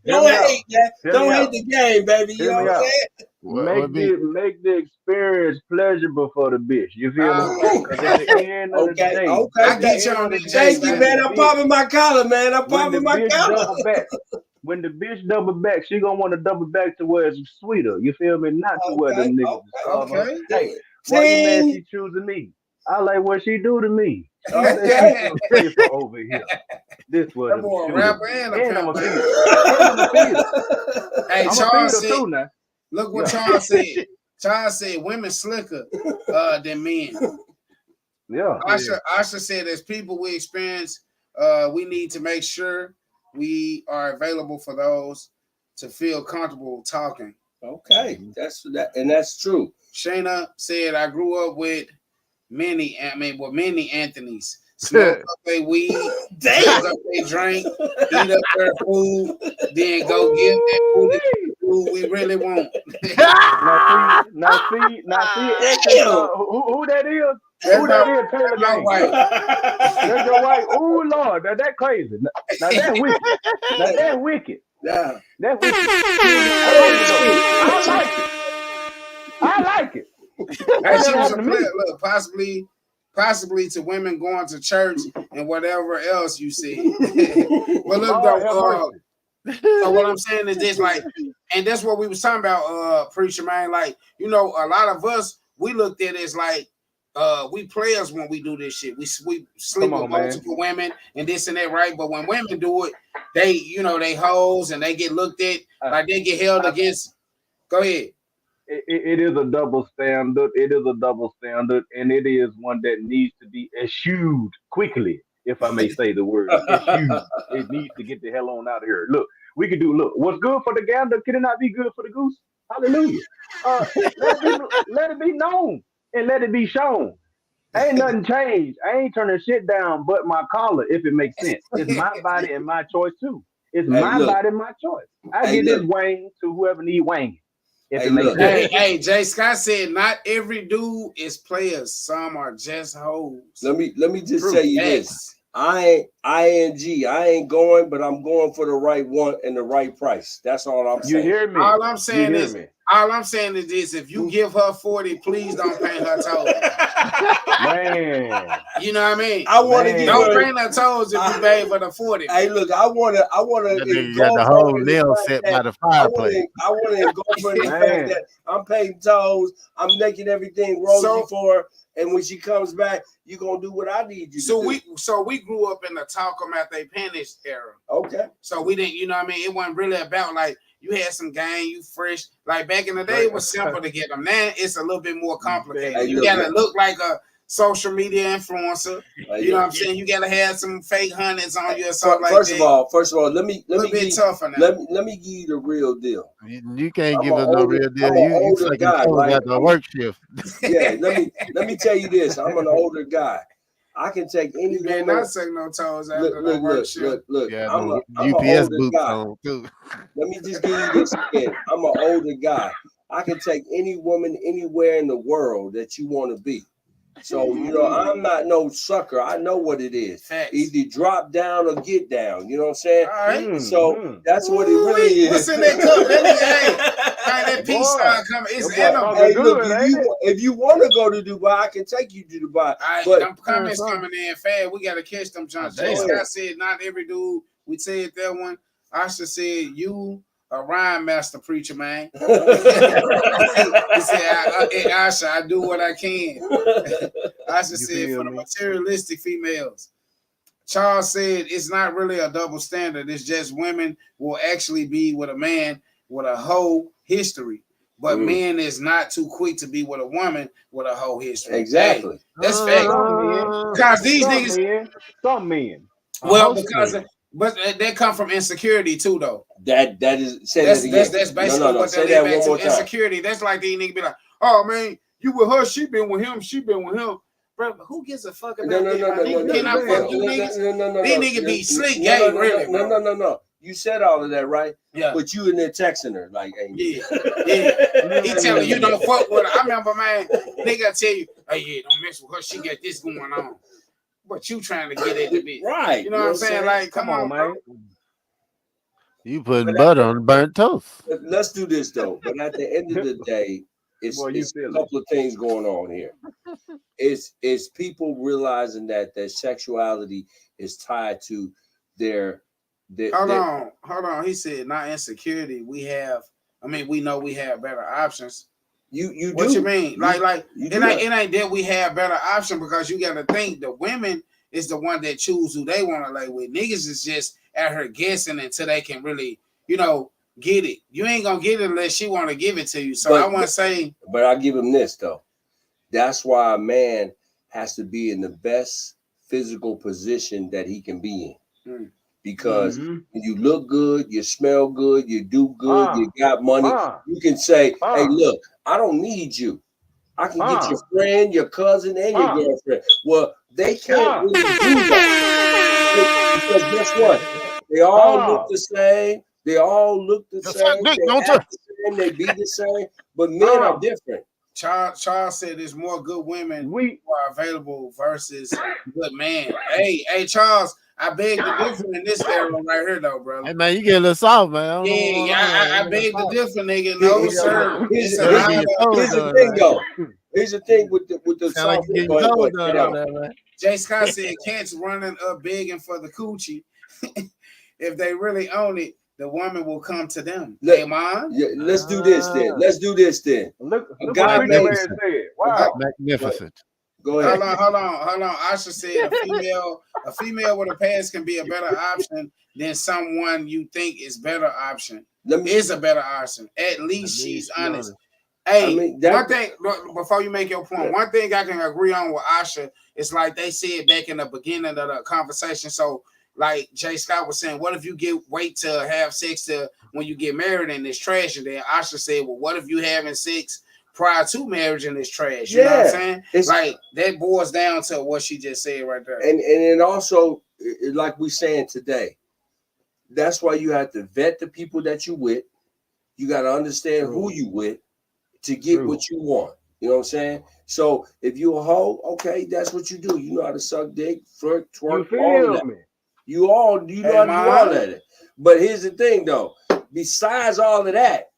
Don't hate that. Don't hate the game, baby. You know what I'm saying? Make the experience pleasurable for the bitch. You feel me? Because at the end of the day, I get you on that. Thank you, man. I'm popping my collar, man. I'm popping my collar. When the bitch double back, she gonna want to double back to where it's sweeter. You feel me? Not to where the niggas. Hey, why you mad she choosing me? I like what she do to me. Safer over here. This was a rapper and I'm a feeder. Hey, Charles said, too, now. Look what Charles said. Charles said women slicker than men. Yeah. Asha said, as people we experience, we need to make sure we are available for those to feel comfortable talking. Okay, that's that, and that's true. Shayna said, I grew up with many Anthonys. Smoke up their weed, drink up their drink, eat up their food, then go give that food the food we really want. now see, who that is? Who that is? Taylor Gang. That's your wife. Oh Lord, now that crazy. Now that's wicked. Now that's wicked. Yeah, that's wicked. I like it. Hey, she was a player. Look, possibly to women going to church and whatever else you said. But look, though, so what I'm saying is this, like, and that's what we was talking about, preacher man. Like, you know, a lot of us, we looked at it as like we players when we do this shit. We sleep with multiple women and this and that, right? But when women do it, they, you know, they hoes and they get looked at like they get held against. Go ahead. It is a double standard. It is a double standard, and it is one that needs to be eschewed quickly, if I may say the word. Eschewed. It needs to get the hell on out of here. Look, we can do. Look, what's good for the gander can it not be good for the goose? Hallelujah. Let it be known and let it be shown. Ain't nothing changed. I ain't turning shit down but my collar, if it makes sense. It's my body and my choice too. It's my body and my choice. I get this wang to whoever need wang. Hey, Jay Scott said not every dude is players. Some are just hoes. Let me just tell you this. I ain't going, but I'm going for the right one and the right price. That's all I'm saying. You hear me? All I'm saying is this: if you give her 40, please don't paint her toes. Man, you know what I mean? I want to get don't paint her toes if you pay for the 40. Hey, look, I want to. You got the whole nail set by the fireplace. I want to go for the fact that I'm painting toes. I'm making everything rosy for her. And when she comes back, you're gonna do what I need you to do. So we grew up in the talk them out they panties era. Okay. So we didn't, you know what I mean? It wasn't really about like you had some game, you fresh. Like back in the day, it was simple to get them. Now it's a little bit more complicated. You gotta look like a social media influencer. You know what I'm saying? You gotta have some fake hundreds on you or something like that. First of all, let me tougher now. Let me give you the real deal. You can't give us no real deal. You fucking got the work shift. Yeah, let me tell you this. I'm an older guy. I can take any. You may not take no toes after the work shift. Look. Yeah, I'm a UPS older boots guy. on too. Let me just give you this again. I'm an older guy. I can take any woman anywhere in the world that you want to be. So, you know, I'm not no sucker. I know what it is. Facts. Either drop down or get down. You know what I'm saying? All right. So that's what it really is. What's in that cup? That peace sign coming. It's hey, look, if you want to go to Dubai, I can take you to Dubai. All right, but them comments coming in fast. We got to catch them, John. Jay Scott said, not every dude. We said that one. Asha said, you a rhyme master preacher, man. He said, Asha, I do what I can. Asha said, for the materialistic females. Charles said, it's not really a double standard. It's just women will actually be with a man with a whole history. But men is not too quick to be with a woman with a whole history. Exactly. Hey, that's fact. Because these niggas. Some men. Well, because... But that come from insecurity too, though. That is that's basically what that is back to. Insecurity. That's like these niggas be like, oh man, you with her, she been with him, Bro, who gives a fuck about that? Can I fuck you niggas? These niggas be slick, gay, really. No. You said all of that, right? Yeah. But you in there texting her like, hey, yeah. He telling you don't fuck with her. I remember, man, nigga tell you, hey, yeah, don't mess with her. She got this going on. But you trying to get at the bitch. Right. You know what I'm saying? Like, come on, man. You putting butter on burnt toast. Let's do this though. But at the end of the day, it's a couple of things going on here. It's people realizing that their sexuality is tied to their hold on. He said not insecurity. We know we have better options. You what do. You mean? It ain't that we have better option because you gotta think the women is the one that choose who they want to lay with. Niggas is just at her guessing until they can really, get it. You ain't gonna get it unless she want to give it to you. So I want to say, but I'll give him this though. That's why a man has to be in the best physical position that he can be in. Because when you look good, you smell good, you do good, you got money, you can say, hey, look, I don't need you. I can get your friend, your cousin, and your girlfriend. Well, they can't really do that. Because guess what? They all look the same. They all look the same. They act the same. They be the same. But men are different. Charles said there's more good women who are available versus good men. Hey, Charles, I beg to differ in this era right here, though, brother. Hey, man, you get a little soft, man. I beg to differ, nigga. No, sir. Here's the thing, though. Here's the thing with the soft. Like Jay Scott said, cats running up begging for the coochie. If they really own it, the woman will come to them. Let's do this then. Look what man said. Wow. Magnificent. Go ahead. Hold on. Asha said a female with a past can be a better option than someone you think is better option. Is a better option. At least she's honest. Hey, one thing before you make your point, one thing I can agree on with Asha is like they said back in the beginning of the conversation. So, like Jay Scott was saying, what if you wait to have sex to when you get married and it's trash? And then Asha said, well, what if you having sex prior to marriage and it's trash? You know what I'm saying? It's like that boils down to what she just said right there. And it also, like we saying today, that's why you have to vet the people that you with. You got to understand who you with to get what you want. You know what I'm saying? So if you a hoe, okay, that's what you do. You know how to suck dick, flirt, twerk, all of that. You know how to do all that. But here's the thing, though. Besides all of that,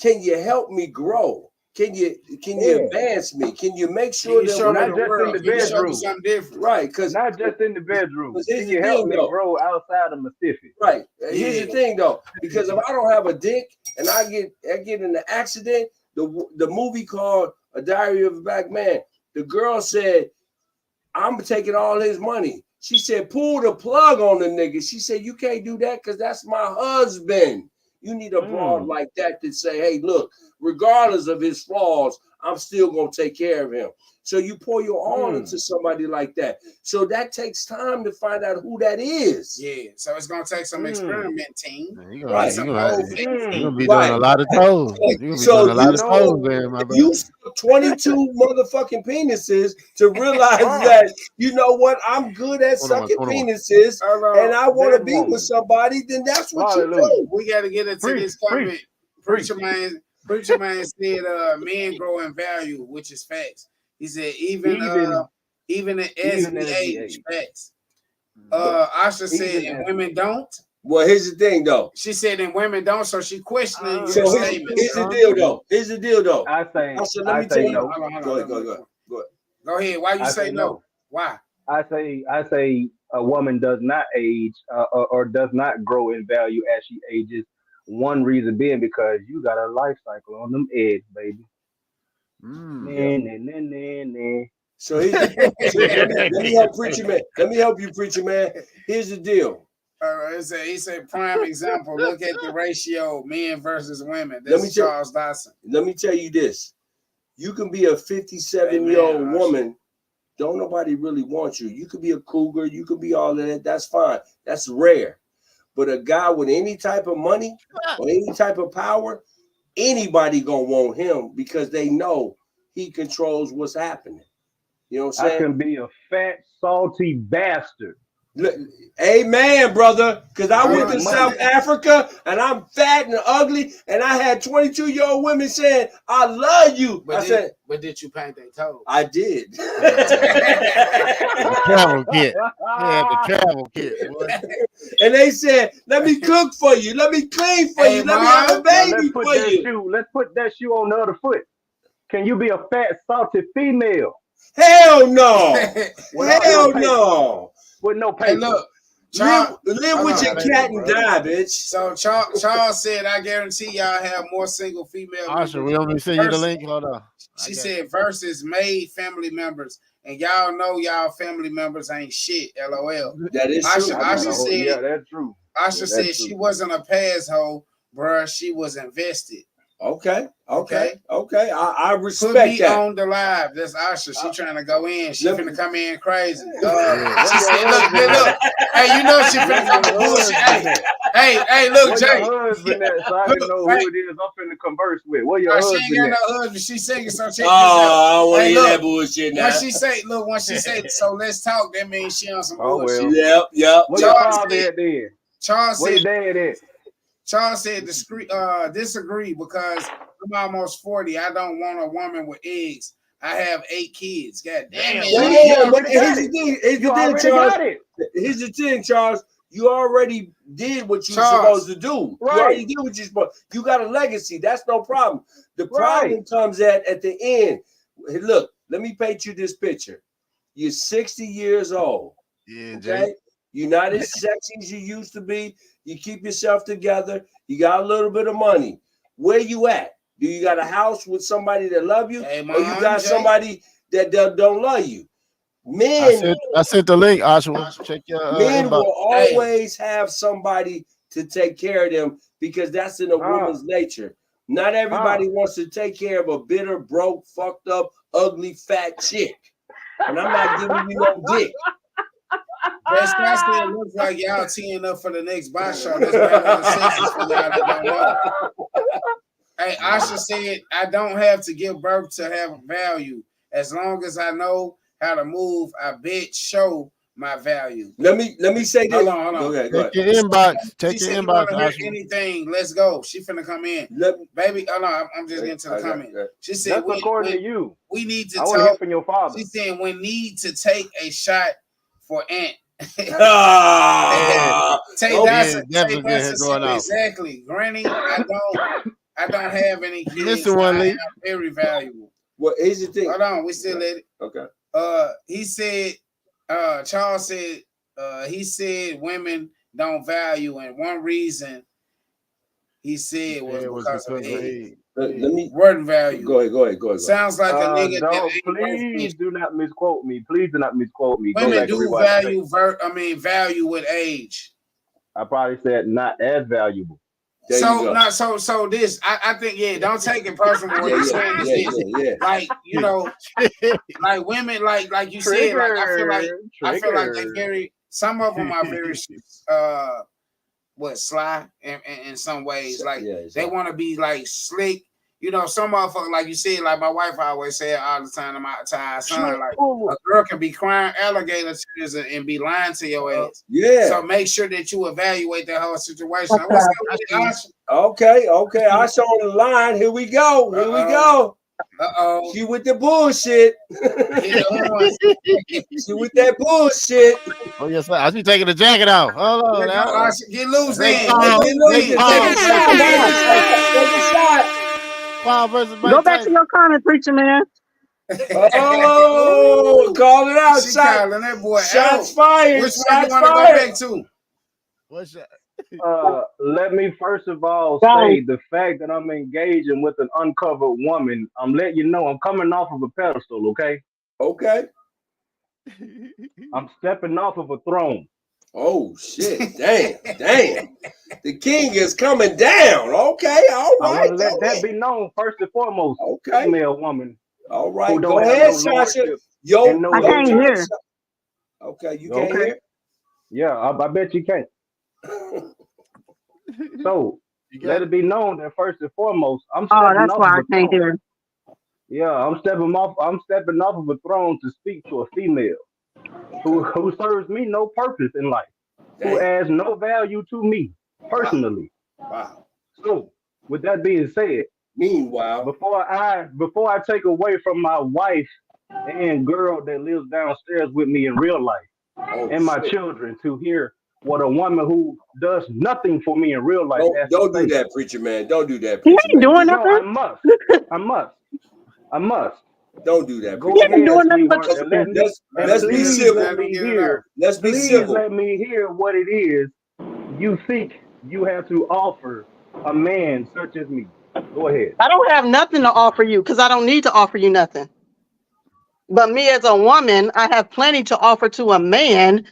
can you help me grow? Can you advance me? Can you make sure that not just in the bedroom, something different, right? Because not just in the bedroom. Can you help me grow outside of Mississippi? Right. Here's the thing, though. Because if I don't have a dick and I get in an accident, the movie called A Diary of a Black Man, the girl said, "I'm taking all his money." She said, pull the plug on the nigga. She said, you can't do that because that's my husband. You need a broad like that to say, hey, look, regardless of his flaws, I'm still going to take care of him. So you pour your all into somebody like that. So that takes time to find out who that is. Yeah. So it's going to take some experimenting. You're going to be doing a lot of toes. You're going to be doing a lot of toes there, my brother. You 22 motherfucking penises to realize that, you know what, I'm good at sucking penises and I want to be with somebody, then that's what you do. We got to get into this comment. Preacher man said men grow in value, which is facts. He said even as we age, facts. Asha said and women don't. Well, here's the thing, though. She said and women don't, so she questioning your statement. Here's the deal, though. I say no. Go ahead. Why you say no? Why? I say a woman does not age or does not grow in value as she ages. One reason being because you got a life cycle on them eggs, baby. So let me help preacher man. Let me help you, preacher man. Here's the deal. All right, he said prime example. Look at the ratio, men versus women. That's Charles Dawson. Let me tell you this. You can be a 57-year-old woman. Don't nobody really want you. You could be a cougar. You could be all of that. That's fine. That's rare. But a guy with any type of money or any type of power, anybody gonna want him because they know he controls what's happening. You know what I'm saying? I can be a fat, salty bastard Amen, brother. Because I went to Money. South Africa and I'm fat and ugly, and I had 22-year-old women saying, "I love you." But did you paint their toes? I did. The travel kit. Yeah, the travel kit. Boy. And they said, "Let me cook for you. Let me clean for Hey, you. Let me have a Mom. baby for you." Let's put that shoe on the other foot. Can you be a fat, salty female? Hell no. Without Hell no paper. No. With no paper. Hey, look. Charles, live with your cat and die, bitch. So Charles said, "I guarantee y'all have more single female Asha, members." we only send you the link. Hold on. She said versus made family members, and y'all know y'all family members ain't shit. LOL. That is true. Asha said, yeah, that's true. Asha said she wasn't a pass hoe, bruh. She was invested. Okay. I Put respect me that. on the live. That's Asha. She trying to go in. She Let finna come in crazy. She Where said, your "Look. husband Hey, you know she finna come with bullshit. Hey, look, Where Jay. your husband at, so I can know who it is I'm finna converse with. Where your She husband ain't got at? no husband. She singing, so check this out. I don't want to Hey, hear look, that bullshit now. When she say, so let's talk, that means she on some Oh, bullshit. well. Yep. Where your father at then? Charles Where your said, dad at? disagree because I'm almost 40. I don't want a woman with eggs. I have 8 kids. God damn it. Yeah, but got here's it. the thing. You already got it. Here's the thing, Charles. You already did what you were Charles. supposed to do. Right. You already did what you're supposed. You got a legacy. That's no problem. The problem comes at the end. Hey, look, let me paint you this picture. You're 60 years old. Yeah, Okay, Jay. you're not as sexy as you used to be. You keep yourself together. You got a little bit of money. Where you at? Do you got a house with somebody that love you, Hey, or Mom, you got Jay. somebody that don't love you? Men, I sent the link, Asha. Check your men inbox. will always have somebody to take care of them because that's in a woman's nature. Not everybody wants to take care of a bitter, broke, fucked up, ugly, fat chick. And I'm not giving you no dick. That still looks like y'all teeing up for the next box show. That's better than sexes for y'all that don't know. Hey, Asha said, I don't have to give birth to have value. As long as I know how to move, I bet show my value. Let me say this. Hold on. Go ahead. Check your inbox. Check She your said, inbox, you want to hear Asha. anything? Let's go. She finna come in. Baby, hold on. I'm just getting to the comment. She said, That's according to you. We need to I want to hear talk. from your father. She said, we need to take a shot for Ant. Exactly. Granny, I don't have any kids. I am very valuable. What is the thing? Hold on, we still at it. Okay. He said, Charles said, he said women don't value, and one reason he said was because of age. Let me word value. Go ahead. Sounds like a nigga. Please do not misquote me. Please do not misquote me. Women do value value with age. I probably said not as valuable. So this, I think, don't take it personal. What you're saying is like, you know, like women, like you said, like I feel like they very. Some of them are very sly in some ways. Like they want to be like slick. You know, some motherfuckers, like you said, like my wife always said all the time to my son, like a girl can be crying alligator tears and be lying to your ass. So make sure that you evaluate that whole situation. Okay. I saw on the line. Here we go. Uh-oh. She with the bullshit. She with that bullshit. Oh, yes, sir. I see taking the jacket off. Hold on now. Get loose then. Take a shot. Paul versus Mike Go back to your comment, preacher man. Oh, call it out. Calling that boy shots fired. Which one you want to go back to? What's that? Let me first of all say the fact that I'm engaging with an uncovered woman, I'm letting you know I'm coming off of a pedestal, okay? Okay. I'm stepping off of a throne. Oh shit! Damn! The king is coming down. Okay, all right. I want to let that be known first and foremost. Okay, female woman. All right, go ahead, Sasha. I can't hear. Okay, you can't hear. Yeah, I bet you can't. So let it be known that first and foremost, I'm stepping that's off why of I can't hear. Yeah, I'm stepping off of a throne to speak to a female. who serves me no purpose in life, who Dang. adds no value to me personally. Wow. So, with that being said, Meanwhile, before I take away from my wife and girl that lives downstairs with me in real life oh and my shit. children to hear what a woman who does nothing for me in real life has Don't to do say. that, preacher man. Don't do that, He preacher ain't man. doing No, I nothing. must. I must. I must. Don't do that, Go He preacher ain't man. ahead, doing nothing but sweetheart, and let talking. me and Let's be please civil. let me Get it out. hear. Let's be Please civil. let me hear what it is you think you have to offer a man such as me. Go ahead. I don't have nothing to offer you because I don't need to offer you nothing. But me as a woman, I have plenty to offer to a man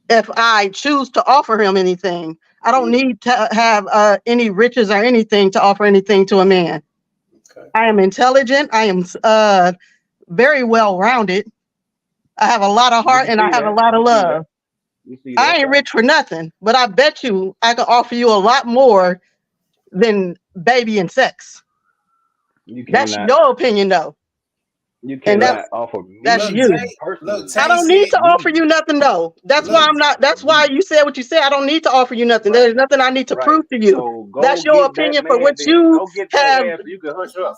if I choose to offer him anything. I don't need to have any riches or anything to offer anything to a man. Okay. I am intelligent. I am very well rounded. I have a lot of heart We and I see have a that. lot of We see that. love. We see I that. ain't rich for nothing, but I bet you I can offer you a lot more than baby and sex. You That's cannot. your opinion, though. You And cannot offer that's Look, me you. Tay, personally. look, I Tay don't need said, to offer Me. you nothing, though. That's why look, I'm not. That's why Me. you said what you said. I don't need to offer you nothing. Right. There's nothing I need to Right. prove to you. So That's go your get that opinion for man what then. you Go get that have. man so you can hush up.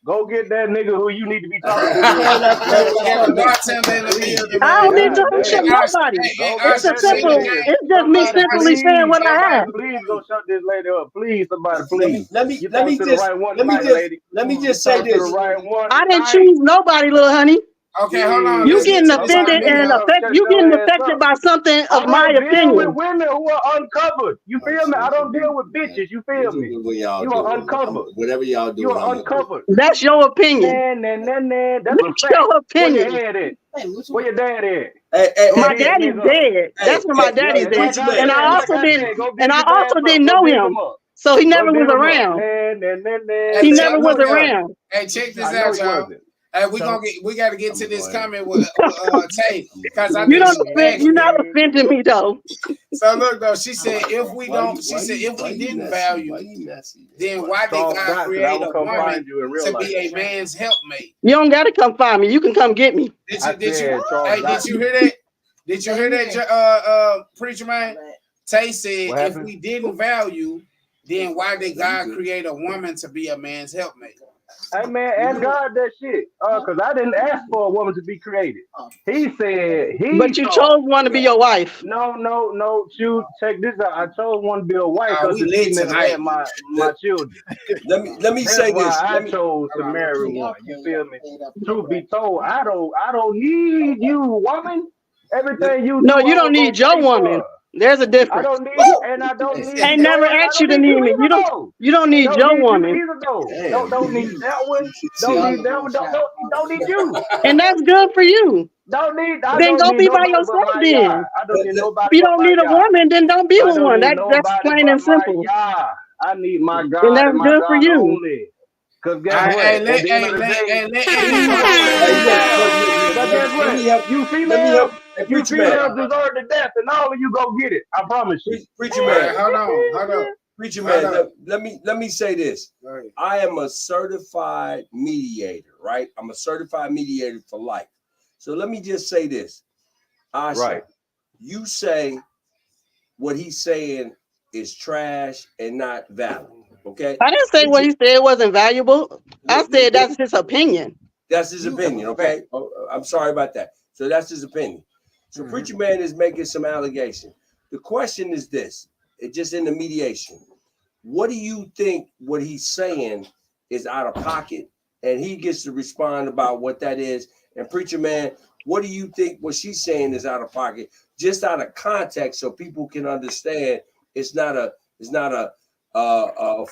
Go get that nigga who you need to be talking to Hold then. up, look, we got a then. bartender in the Please. building, I man. don't need to God hush up damn. nobody. Go I It's get a should that say nigga the simple. then. game. It's just me Somebody simply saying please. what I Somebody have. please go shut this lady up. Please, somebody Let please. me let me You let talking me to the just right one let me tonight, just lady. let me You just say talking to the this. right one I didn't tonight. choose nobody, little honey. Okay, hold on. You Let's Shit. get getting to this Somebody offended need to comment. and come affect. shut You your getting ass affected up. by something I of my don't deal with opinion. women who are uncovered. You feel me? I don't deal with bitches. You feel me? What y'all You are doing? uncovered. Whatever y'all You doing, are I'm gonna do. uncovered. That's your opinion. Nah. That's a That's fact. your Where your opinion. head at? Where your dad at? Hey, Go My dig that daddy's nigga up. dead. That's where my Yeah, daddy's and dead. like preacher I man. And said, I like also I didn't. said, go And dig I his ass also up. didn't Go know dig him, him up. so he Go never was dig him up. around. Hey, He check, never was look, around. hey, check this I know out, he y'all. wasn't. Hey, we got to get to this comment with Tay, because I You think don't she offend. You're not passionate. offending me though. So look though, she said if we Why don't, she said if we didn't value, messy? then why did Charles God Johnson, I create will a come woman find you in real to life. be a man's helpmate? You don't gotta come find me. You can come get me. I Did you said Charles hey, did Johnson. you hear that? Did you hear that, preacher man? Tay said What if happened? we didn't value, then why did God create a woman to be a man's helpmate? Hey man, ask God that shit. Cause I didn't ask for a woman to be created. He said But he you thought. chose one to be your wife. No. Shoot, check this out. I chose one to be a wife because We this lit female tonight. had my children. Let me That's say this. why I chose to marry one. You feel me? Truth be told, I don't need you, woman. Everything you No, do, you I don't will go need your pay woman. for. There's a I difference. don't need, and I don't need Ain't your never ass. I asked you don't to need need you me. either, though. You don't need Don't your need you woman. either, though. Damn, Don't need that one. Don't need that one. Don't need you. And that's good for you. I Then don't go need be by nobody but yourself my yard. then. I don't need If nobody you but don't my need a yard. woman, then don't be I with don't one. need That's nobody plain but and my simple. yard. I need my And God that's and my good for God you. only. Cause guess what? At the end of the day, you Hey, look, females. Cause guess let what? me help. You Let me help. females, Hey, you preacher man. females deserve the death, and all of you go get it. I promise you. Preacher All man. right, hold on. Preacher Hold man. up. Let me say this. Right. I am a certified mediator, right? I'm a certified mediator for life. So let me just say this. Asha, Right. you say what he's saying is trash and not valid. Okay. I didn't say what he said wasn't valuable. I said that's his opinion. That's his opinion. Okay. Oh, I'm sorry about that. So that's his opinion. So preacher man is making some allegation. The question is this: it just in the mediation. What do you think what he's saying is out of pocket? And he gets to respond about what that is. And preacher man, what do you think what she's saying is out of pocket? Just out of context, so people can understand it's not a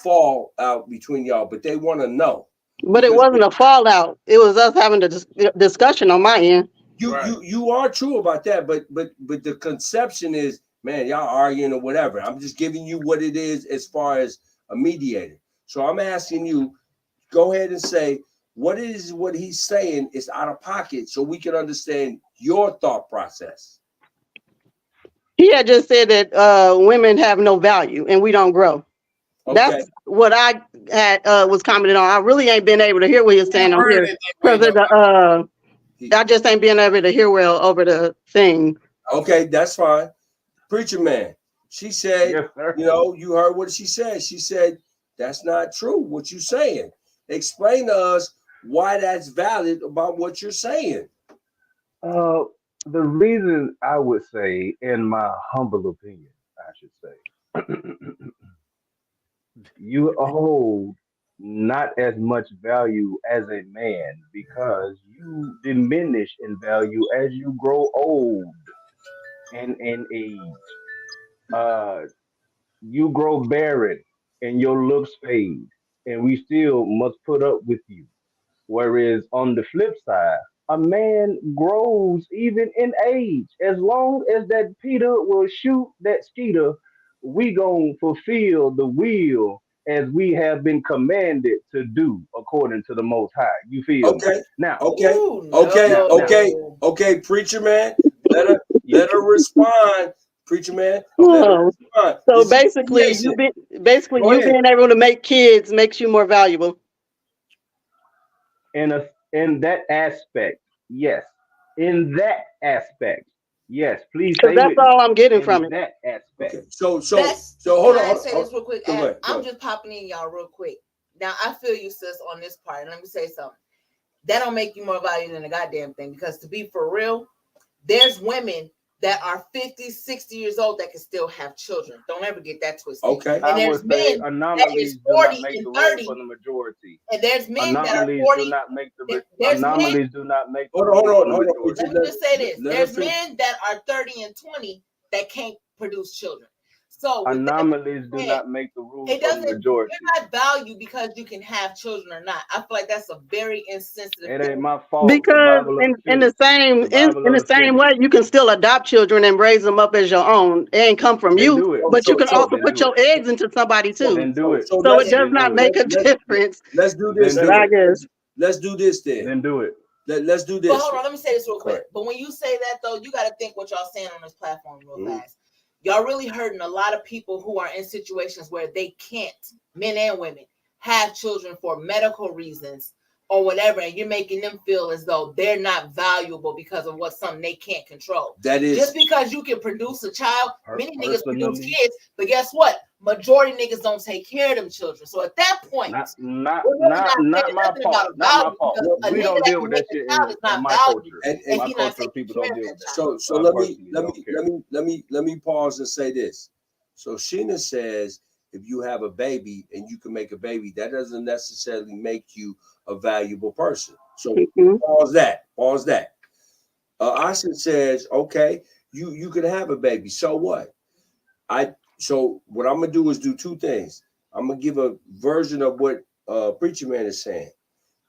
fall out between y'all, but they want to know. But it wasn't a fallout. It was us having a discussion on my end. You are true about that, but the conception is, man, y'all arguing or whatever. I'm just giving you what it is as far as a mediator. So I'm asking you, go ahead and say what he's saying is out of pocket, so we can understand your thought process. He had just said that women have no value and we don't grow. Okay. That's what I had was commenting on. I really ain't been able to hear what he was saying on here because of I just ain't being able to hear well over the thing. Okay, that's fine. Preacher man, she said, Yes, sir. you heard what she said. She said, that's not true, what you saying. Explain to us why that's valid about what you're saying. The reason I would say, in my humble opinion, I should say, you hold not as much value as a man because you diminish in value as you grow old and in age. Uh, you grow barren and your looks fade, and we still must put up with you. Whereas on the flip side, a man grows even in age. As long as that Peter will shoot that skeeter, we gonna fulfill the will as we have been commanded to do according to the Most High. You feel me? Okay, Now, okay, Ooh, okay, now, okay, no. okay, preacher man. Let her yeah. let her respond, preacher man. Let her Oh, respond. so This is basically, creation. Go you ahead. being able to make kids makes you more valuable. In that aspect, yes. In that aspect, yes. Please Because stay that's with me. all I'm getting from In it. that aspect. Okay, so That's hold can I on. say this real quick? Go ahead. I'm just popping in y'all real quick. Now I feel you, sis, on this part. And let me say something. That don't make you more valuable than a goddamn thing. Because to be for real, there's women that are 50, 60 years old that can still have children. Don't ever get that twisted. Okay. And I there's would say men that anomalies is do not 40 make and the rule 30. for the majority. And there's men that are Anomalies 40. do not make the There's men. anomalies do not make the Hold rule for on, the hold on. majority. Let me just say this. Let There's her finish. men that are 30 and 20 that can't produce children. So with that Anomalies do said, not make the rule it for the doesn't, majority. you're not valued because you can have children or not. I feel like that's a very insensitive It ain't thing. my fault. Because Survival of the in the fittest. same Survival in of the the same fittest. way, you can still adopt children and raise them up as your own. It ain't come from Then you, do it. but you can also Then put do it. your eggs into somebody too. Then do it. So So it let's does Then not do it. make a difference. let's do Then this. do I it. guess. Let's do this then. Then do it. Let's do But this. hold on, let me say this real quick. Correct. But when you say that though, you got to think what y'all saying on this platform real Mhm. fast. Y'all really hurting a lot of people who are in situations where they can't, men and women, have children for medical reasons or whatever, and you're making them feel as though they're not valuable because of what something they can't control. That is Just because you can produce a child, many niggas produce Personally, kids, but guess what? Majority niggas don't take care of them children. So at that point, not we're really not saying not my nothing fault. about a Not my value fault. because a We nigga don't that deal can with make that a shit child is in not my valuable culture. and if My he's not culture, taking people care don't of deal that with that. child. so I let personally don't care. me pause and say this. So Sheena says if you have a baby and you can make a baby, that doesn't necessarily make you a valuable person. So Mhm. pause that. Pause that. Austin says, okay, you can have a baby. So what? So what I'm gonna do is do two things. I'm gonna give a version of what Preacher Man is saying.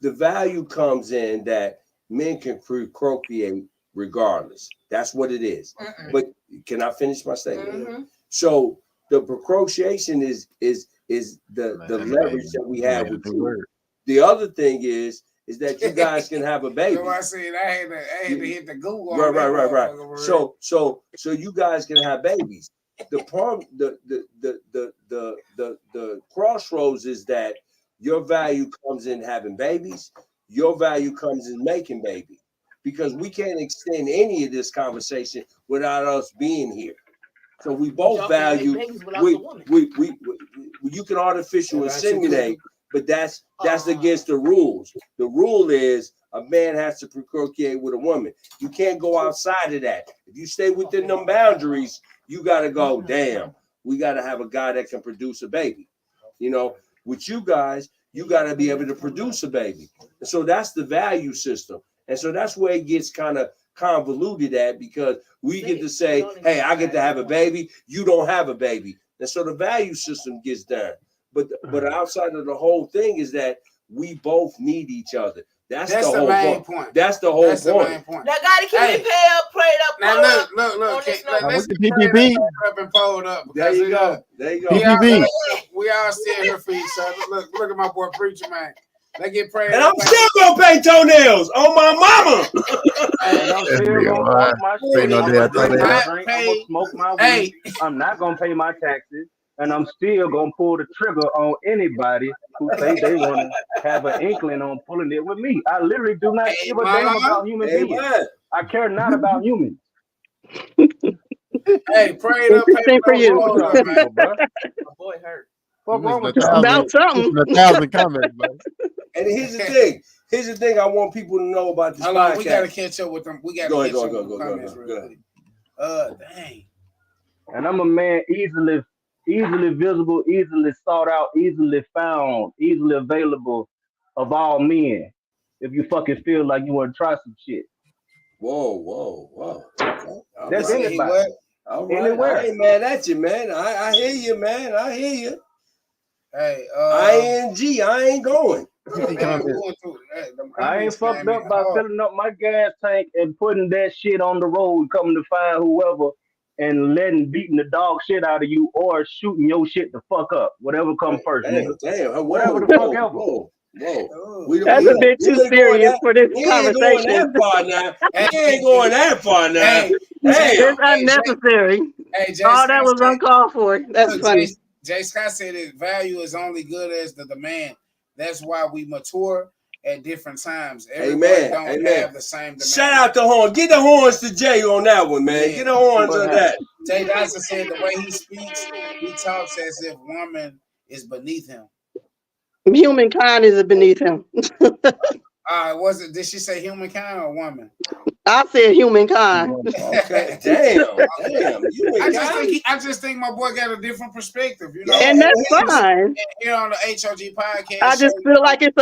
The value comes in that men can procreate regardless. That's what it is. Mm-mm. But can I finish my statement? Mhm. So the procreation is the leverage that we have with you. The other thing is that you guys can have a baby. So I said I had to hit the Google. Right, on that right. motherfucker, bro. So you guys can have babies. The problem, the crossroads is that your value comes in having babies. Your value comes in making babies, because we can't extend any of this conversation without us being here. So we both Y'all can't make value. babies without the woman. We you can artificial Yeah, that shit inseminate, but that's against the rules. The rule is a man has to procreate with a woman. You can't go outside of that. If you stay within them boundaries, you got to go, damn, we got to have a guy that can produce a baby. You know, with you guys, you got to be able to produce a baby. And so that's the value system. And so that's where it gets kind of convoluted at, because we get to say, hey, I get to have a baby, you don't have a baby. And so the value system gets done. But outside of the whole thing is that we both need each other. That's the whole main point. That's the whole That's the point. main point. Now, God, can Hey. we pay up, pray it up, Now pull up? look. on this note? Let's What's the get PPP? up and pulled up. There Because you go. There you go. PPP. We all still here for each other. Look at my boy Preacher Man. Let's get prayed And up. I'm still gonna paint toenails on my mama. And I'm still gonna smoke my Ain't shit. no I'm day I gonna drink thought my that. drink. I'm gonna smoke my weed. I'm not gonna pay my taxes. and I'm still gonna pull the trigger on anybody who think they wanna have an inkling on pulling it with me. I literally do not give a damn about human beings. I care not about humans. Hey, pray it up, Interesting for you. What's wrong with y'all people, bro? My boy hurt. What's wrong with It's y'all? about something. 1,000 comments, bro. And here's the thing. Here's the thing I want people to know about this Hold on, podcast. we gotta catch up with them. We gotta catch up with the comments real quick. Dang. And I'm a man easily visible, easily sought out, easily found, easily available of all men. If you fucking feel like you want to try some shit. Whoa. Okay. That's right. anybody. All right. Anywhere. I ain't mad at you, man. I hear you, man. I hear you. Hey, ING, I ain't going. I ain't fucked up by filling up my gas tank and putting that shit on the road, coming to find whoever and beating the dog shit out of you or shooting your shit the fuck up. Whatever comes first, nigga. Damn. Whatever the fuck ever. Whoa. That's a bit too serious for this We ain't going conversation. that far now. We ain't going that far now. Hey, It's unnecessary. Hey, Jay All Scott that was said- uncalled for. That's Look, funny. Jay Scott said that value is only good as the demand. That's why we mature at different times. Everybody don't have the same demand. Shout out the horn. Get the horns to Jay on that one, man. Get the horns on that. Jay Dyson said the way he speaks, he talks as if woman is beneath him. Humankind is beneath him. Did she say humankind or woman? I said humankind. Okay, damn. I just think my boy got a different perspective, you know. And that's fine. Here on the H.O.G Podcast I just show, feel like it's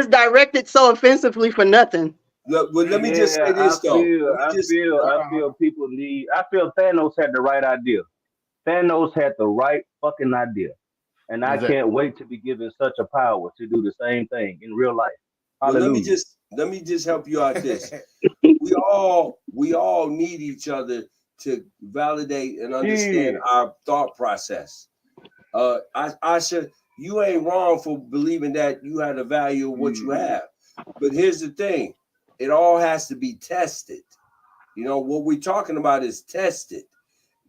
directed so offensively for nothing. Look, well, let me just say this though. I feel people need. I feel Thanos had the right idea. Thanos had the right fucking idea, and I can't wait to be given such a power to do the same thing in real life. Hallelujah. Well, let me just help you out this. we all need each other to validate and understand our thought process. Asha, you ain't wrong for believing that you have the value of what you have. But here's the thing. It all has to be tested. You know, what we're talking about is tested.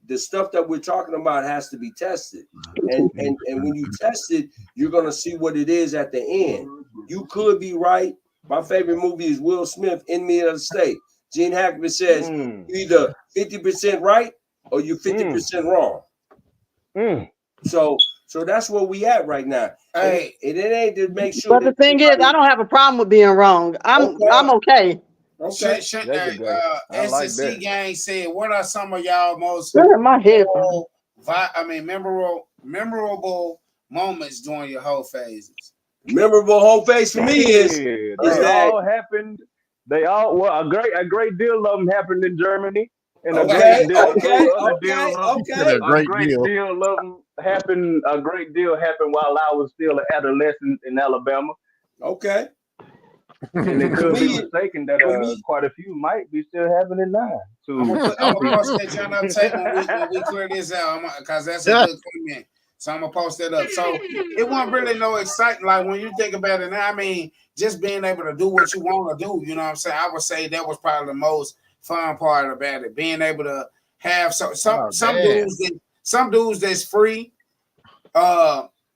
The stuff that we're talking about has to be tested. And when you test it, you're going to see what it is at the end. You could be right. My favorite movie is Will Smith, Enemy of the State. Gene Hackman says, either 50% right or you're 50% wrong. So that's where we at right now. Hey, it ain't to make sure. But the thing is, I don't have a problem with being wrong. I'm okay. Okay. SSC gang said, what are some of y'all most memorable moments during your whole phases? Memorable whole phase for me is all happened. A great deal of them happened in Germany. And a great deal happened while I was still an adolescent in Alabama. Okay. And it could be mistaken that quite a few might be still happening now. I'm gonna post that John up tape when we clear this out, because that's a good comment. So I'm gonna post that up. So it wasn't really no exciting. Like when you think about it now, I mean, just being able to do what you want to do. You know what I'm saying? I would say that was probably the most fun part about it. Being able to have some dudes that's free.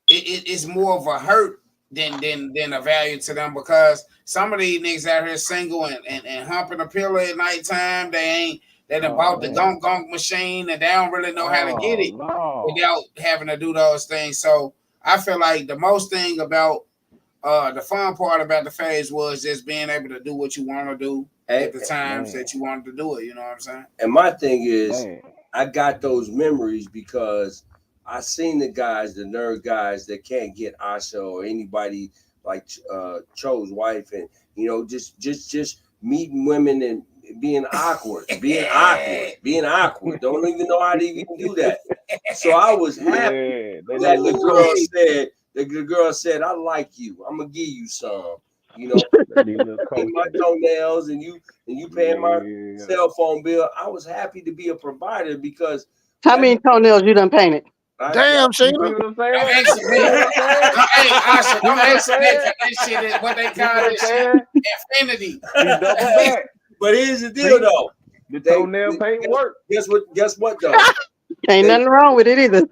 It's more of a hurt than a value to them, because some of these niggas out here single and humping a pillow at nighttime. They done bought the gunk machine and they don't really know how to get it without having to do those things. So I feel like the most thing about the fun part about the phase was just being able to do what you want to do at the times that you wanted to do it. You know what I'm saying? And my thing is, I got those memories because I seen the nerd guys that can't get Asha or anybody like Cho's wife, and just meeting women and being awkward. Don't even know how to even do that. So I was happy that the girl said, I like you. I'm gonna give you some. Paying my toenails and you paying my cell phone bill. I was happy to be a provider because how many toenails you done painted? Damn, Sheena. Don't ask me that shit is what they call this shit. Infinity. But here's the deal, though. The toenail paint work. Guess what, though? Ain't nothing wrong with it either.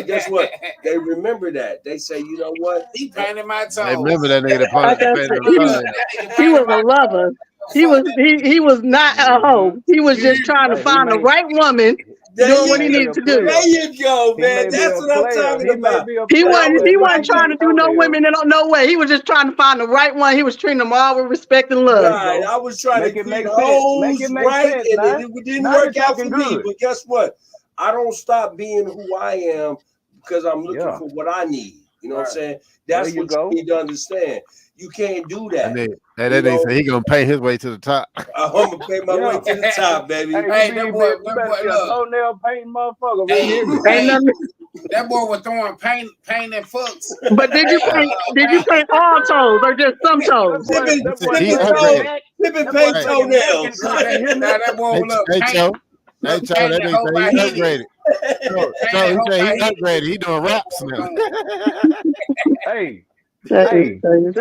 Guess what? They remember that. They say, you know what? He painted my toes. Hey, remember that nigga that Like I painted said, the he was a lover. He was not a hoe. He was just trying to He find the may right woman doing what he be needed a to do. There you go, He man. may be That's a what I'm player. talking He may about. be a He player, wasn't but he he wasn't got trying to do no toenails. women no way. He was just trying to find the right one. He was treating them all with respect and love. Right. I was trying Make to it treat make sense. Make hoes it make right, sense, and now. it didn't Now work you're out for talking me. good. But guess what? I don't stop being who I am because I'm looking Yeah. for what I need. You know what I'm saying? There That's you what go. you need to understand. You can't do that. That nigga said he gonna pay his way to the top. I'm gonna pay my way to the top, baby. Hey, Hey, you better be a toenail painting motherfucker. Man. Hey, Hear me? Ain't nothing. that boy was throwing paint and fucks. But did you paint all toes or just some toes? That boy He taking upgraded. neck. Flipping That boy paint taking neck and toenails. cut. You hear me? Now that boy Hey, was look hey, paint. Joe. Hey, Look, Joe, paint that that nigga hoe said by he hit it. upgraded. So he said he upgraded. He doing raps now. Hey, That is hey, crazy.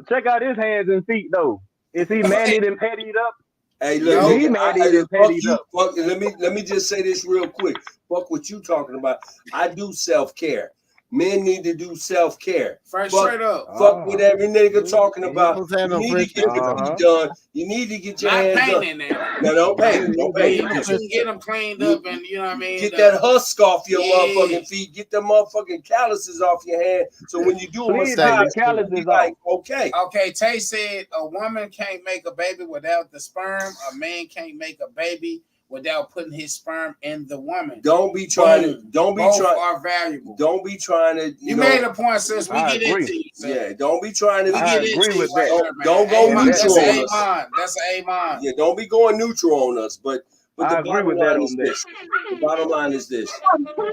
check out his hands and feet though. Is he manied and pettied up? Hey, look, Is he nigga, manied and fuck pettied you. up? Fuck, let me just say this real quick. Fuck what you talking about. I do self-care. Men need to do self-care. First Fuck, straight up. fuck what every nigga talking He ain't about. supposed to have You no need fresh to get your feet done. You need to get your Not hands done. painting now. No, don't paint. Don't paint. You can get them cleaned up and you know what I mean. Get that husk off your Yeah. motherfucking feet. Get the motherfucking calluses off your hand. So when you do a Please massage, take the calluses you be like, off. okay. Okay, Tay said a woman can't make a baby without the sperm. A man can't make a baby without putting his sperm in the woman. Don't be trying to. Don't be Both trying. are valuable. Don't be trying to. You made a point, sis. We I get agree. into you. Sis. Yeah, don't be trying to. We I get agree into with you right that. there, man. Don't go Amen. neutral That's on an us. amen. That's an amen. Yeah, don't be going neutral on us. But I the agree bottom with that line on is that. this. The bottom line is this.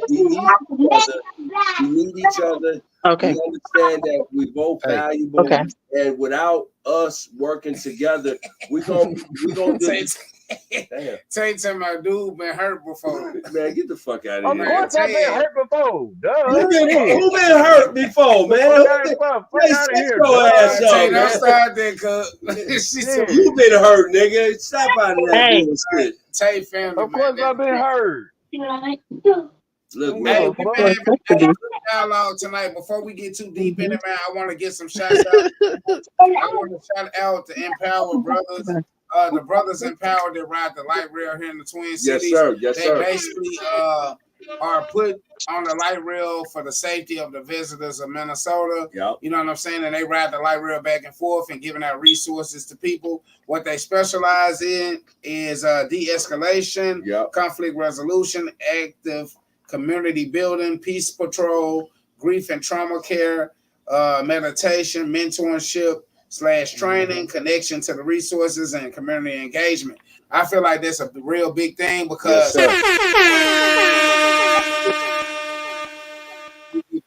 We need each other. We need each other. Okay. We understand that we're both valuable. Okay. And without us working together, we're gonna just damn. Tay to my dude been hurt before. Man, get the fuck out of Of here. course, I've been hurt before. Duh. Who been Shit. hurt before, man? Fuck out of here. Your ass Tay, up, don't man. start that, cuz. She said, You been hurt, nigga. Stop out of that Hey. bullshit. Tay family. Of course, I've been hurt. Look, Hey, man. we've been having a dialogue tonight. Before we get too deep in it, man, I want to get some shots out. I want to shout out to Empower Brothers. The Brothers Empower that ride the light rail here in the Twin Cities. Yes, sir. Yes, They sir. basically are put on the light rail for the safety of the visitors of Minnesota. Yep. You know what I'm saying? And they ride the light rail back and forth and giving out resources to people. What they specialize in is de-escalation, conflict resolution, active community building, peace patrol, grief and trauma care, meditation, mentorship / training, connection to the resources, and community engagement. I feel like that's a real big thing because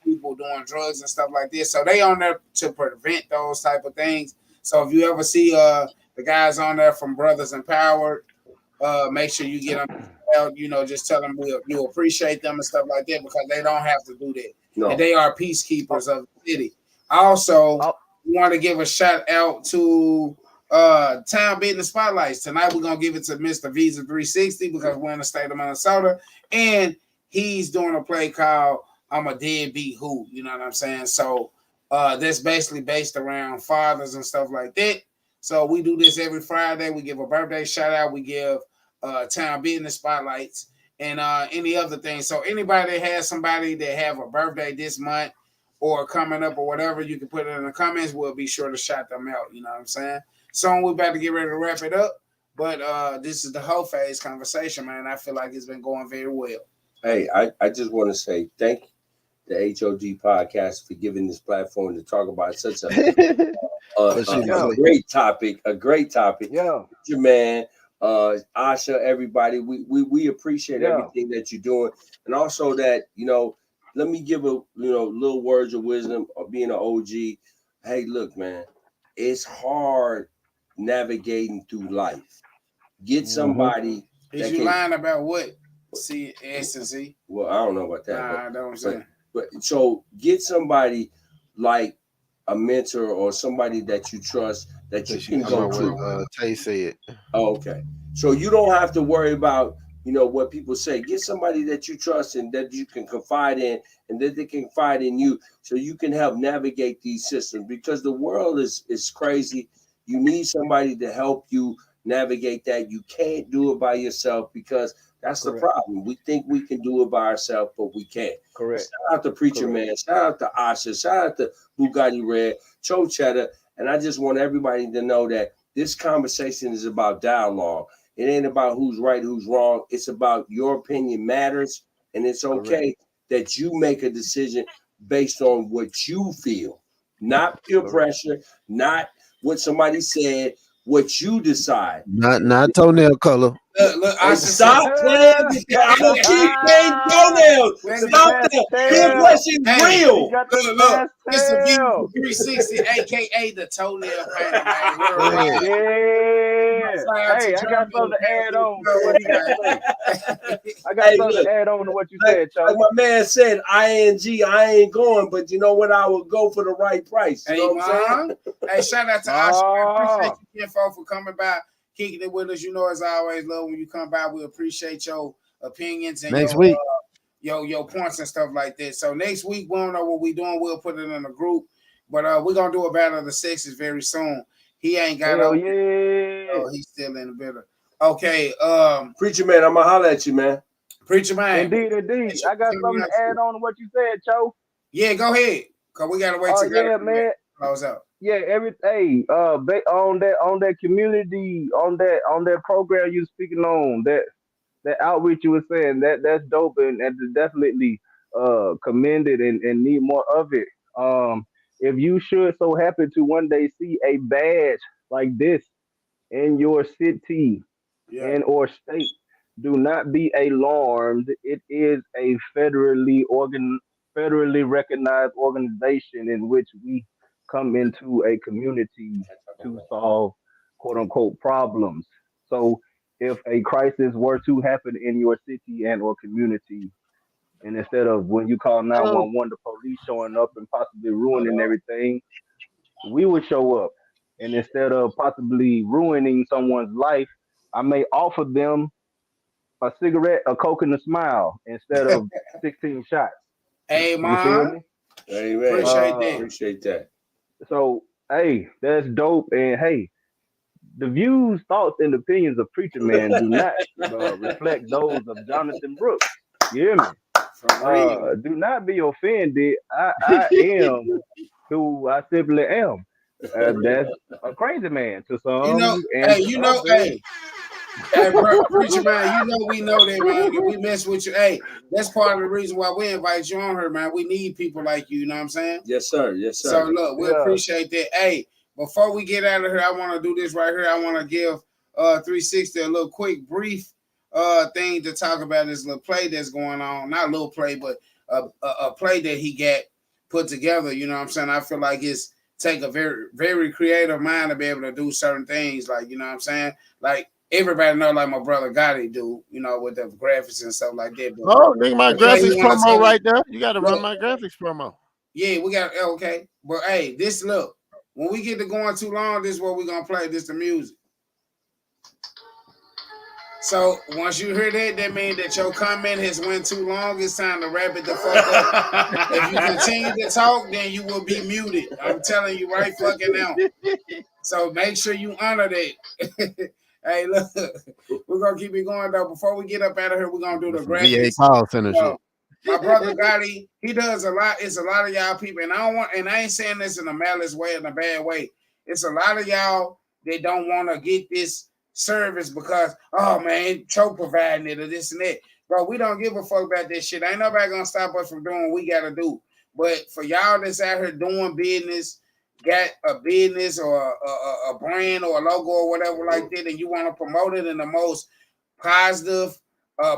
people doing drugs and stuff like this. So they on there to prevent those type of things. So if you ever see the guys on there from Brothers Empowered, make sure you get them out, you know, just tell them you appreciate them and stuff like that because they don't have to do that. No. And they are peacekeepers of the city. Also, we want to give a shout out to Town Business Spotlights. Tonight we're gonna give it to Mr. Visa 360 because we're in the state of Minnesota, and he's doing a play called I'm a Deadbeat Who, you know what I'm saying? So that's basically based around fathers and stuff like that. So we do this every Friday. We give a birthday shout out, we give Town Business Spotlights, and any other things. So anybody that has somebody that have a birthday this month or coming up or whatever, you can put it in the comments. We'll be sure to shout them out. You know what I'm saying? So we're about to get ready to wrap it up. But this is the Hoe Phase conversation, man. I feel like it's been going very well. Hey, I just want to say thank the H.O.G Podcast for giving this platform to talk about such a great topic. A great topic. Yeah. Your man, Asha, everybody. We appreciate everything that you're doing. And also that, you know, let me give a little words of wisdom of being an OG. Hey, look, man, it's hard navigating through life. Get somebody. Is you lying about what? C, S, and Z? Well, I don't know about that. Nah, I don't say. But so get somebody like a mentor or somebody that you trust that you can go to. Tay said. Oh, okay. So you don't have to worry about what people say. Get somebody that you trust and that you can confide in, and that they can confide in you, so you can help navigate these systems, because the world is crazy. You need somebody to help you navigate that. You can't do it by yourself, because that's the problem. We think we can do it by ourselves, but we can't. Correct. Shout out to Preacher Man. Shout out to Asha. Shout out to Bugatti Red, Cho Cheddar. And I just want everybody to know that this conversation is about dialogue. It ain't about who's right, who's wrong. It's about your opinion matters. And it's okay that you make a decision based on what you feel, not peer pressure, not what somebody said, what you decide. Not toenail color. Look, I stop playing. I'm gonna keep playing toenails. Stop that. Peer pressure is real. Look, Mr. View 360, aka the toenail painter, man. Hey, I got something to add on to what you got to say. I got something to add on to what you said, Chuck. Like my man said, ING, I ain't going, but you know what? I would go for the right price. You know what I'm saying? Hey, shout out to Asha. Appreciate you, Kinfo, for coming by, kicking it with us. You know, as I always love when you come by. We appreciate your opinions and next week. Your points and stuff like that. So next week, we don't know what we're doing. We'll put it in a group, but we're gonna do a battle of the sexes very soon. He ain't got he's still in the middle. Okay, Preacher Man, I'm gonna holler at you, man. Preacher Man. Indeed. I got something to add on to what you said, Cho. Yeah, go ahead. Cause we gotta wait till man. Close out. Yeah, everything. On that community, on that program you speaking on, that outreach you were saying, that's dope and definitely commended and need more of it. If you should so happen to one day see a badge like this in your city and or state, do not be alarmed. It is a federally recognized organization in which we come into a community to solve quote unquote problems. So if a crisis were to happen in your city and or community, and instead of when you call 911, the police showing up and possibly ruining everything, we would show up. And instead of possibly ruining someone's life, I may offer them a cigarette, a Coke, and a smile instead of 16 shots. Hey, man. Amen. Appreciate that. So, hey, that's dope. And hey, the views, thoughts, and opinions of Preacher Man do not reflect those of Jonathan Brooks. You hear me? Do not be offended. I am who I simply am. That's a crazy man to some. Hey, bro, Preacher Man, we know that, man. We mess with you. Hey, that's part of the reason why we invite you on here, man. We need people like you know what I'm saying? Yes, sir. Yes, sir. So, look, we appreciate that. Hey, before we get out of here, I want to do this right here. I want to give 360 a little quick, brief thing to talk about this little play that's going on. Not a little play, but a play that he got put together. You know what I'm saying? I feel like it's take a very, very creative mind to be able to do certain things. Like, you know what I'm saying? Like, everybody know, like my brother Gotti do, with the graphics and stuff like that. But nigga, my graphics promo right there. You got to run my graphics promo. Yeah, we got okay. But hey, this look, when we get to going too long, this is what we're gonna play. This the music. So once you hear that means that your comment has went too long. It's time to wrap it the fuck up. If you continue to talk, then you will be muted. I'm telling you right fucking now. So make sure you honor that. Hey, look, we're gonna keep it going though. Before we get up out of here, we're gonna do the graphics. My brother Gotti, he does a lot. It's a lot of y'all people, and I ain't saying this in a malice way, in a bad way. It's a lot of y'all that don't want to get this service because, oh man, Cho providing it or this and that. Bro, we don't give a fuck about this shit. Ain't nobody gonna stop us from doing what we gotta do. But for y'all that's out here doing business, got a business or a brand or a logo or whatever like that, and you want to promote it in the most positive,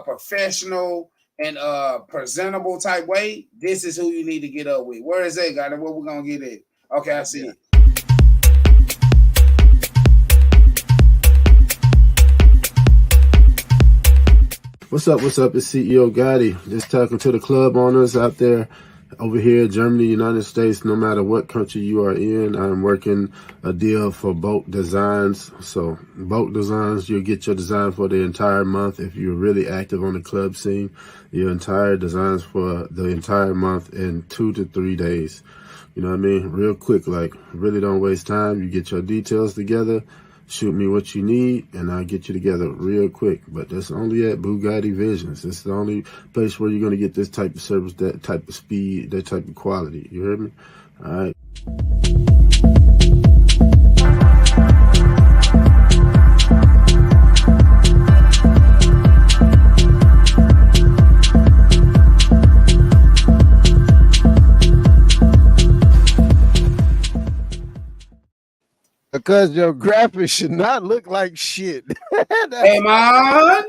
professional, and presentable type way, this is who you need to get up with. Where is that, guy? Where we're gonna get it? Okay, I see it. What's up? It's CEO Gotti. Just talking to the club owners out there. over here, Germany, United States, no matter what country you are in, I'm working a deal for boat designs. So boat designs, you'll get your design for the entire month. If you're really active on the club scene, your entire designs for the entire month in 2 to 3 days. You know what I mean? Real quick, like really don't waste time. You get your details together, shoot me what you need, and I'll get you together real quick. But that's only at Bugatti Visions. It's the only place where you're going to get this type of service, that type of speed, that type of quality. You heard me? All right. Because your graphics should not look like shit. Hey, man.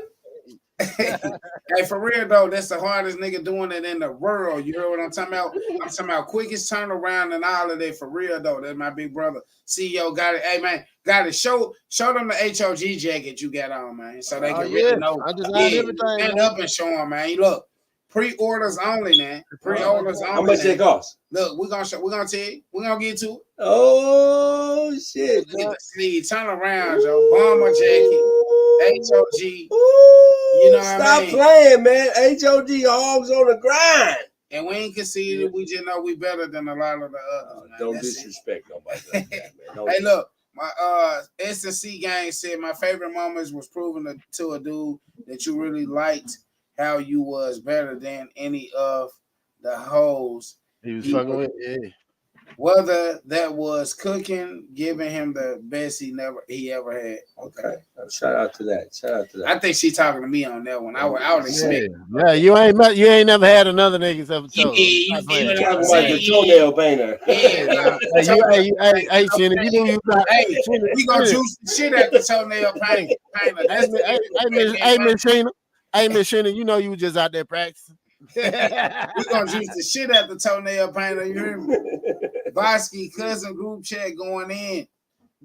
Hey, for real though, that's the hardest nigga doing it in the world. You hear what I'm talking about? I'm talking about quickest turnaround and all of that. For real though, that's my big brother. CEO got it. Hey man, got it. Show them the H.O.G jacket you got on, man, so they can really know. I designed everything. Stand up and show them, man. Look, pre-orders only, man. Pre-orders only. How much they cost? Look, we're gonna tell you. We're gonna get to it. Oh shit! See, turn around, Joe. Bomber jacket, H.O.G. You know what Stop I mean? playing, man. H.O.G. Hogs on the grind. And we ain't conceded. We just know we better than a lot of the others. Man. Don't disrespect nobody. Like that, man. Hey, look, my S&C gang said my favorite moments was proving to a dude that you really liked how you was better than any of the hoes He was fucking with. Yeah. Whether that was cooking, giving him the best he ever had. Okay. Shout out to that. I think she talking to me on that one. I would expect. Yeah, you ain't never had another nigga's episode. You feel what I'm Like saying? the toenail painter. Yeah. Hey, Shannon, you knew you got. Hey, we gonna juice the shit at the toenail painter. Hey, Miss Sheena. Hey, Miss Sheena, you know you was just out there practicing. We gonna juice the shit at the toenail painter. You hear me? Bosky cousin group chat going in.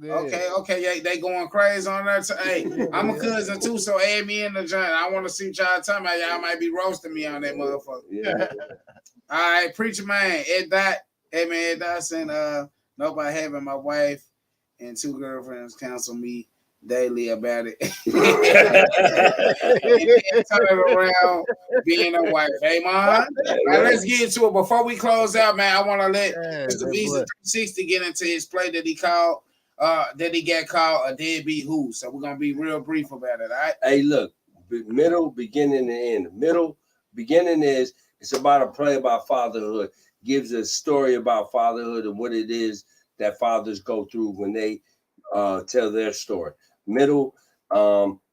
Yeah. Okay, yeah, they going crazy on that. Hey, I'm a cousin too, so add me in the joint. I want to see what y'all talking about. Y'all might be roasting me on that motherfucker. Yeah. All right, preacher man, Ed Dot. Hey man, Ed Dot saying nope, I having my wife and 2 girlfriends counsel me daily about it. Turn it around being a wife. Hey man. All right, let's get into it. Before we close out, man, I want to let Mr. Visa 360 get into his play that he got called a deadbeat who. So we're gonna be real brief about it. All right. Hey, look, middle, beginning, and end. Middle, beginning is it's about a play about fatherhood. Gives a story about fatherhood and what it is that fathers go through when they tell their story. Middle,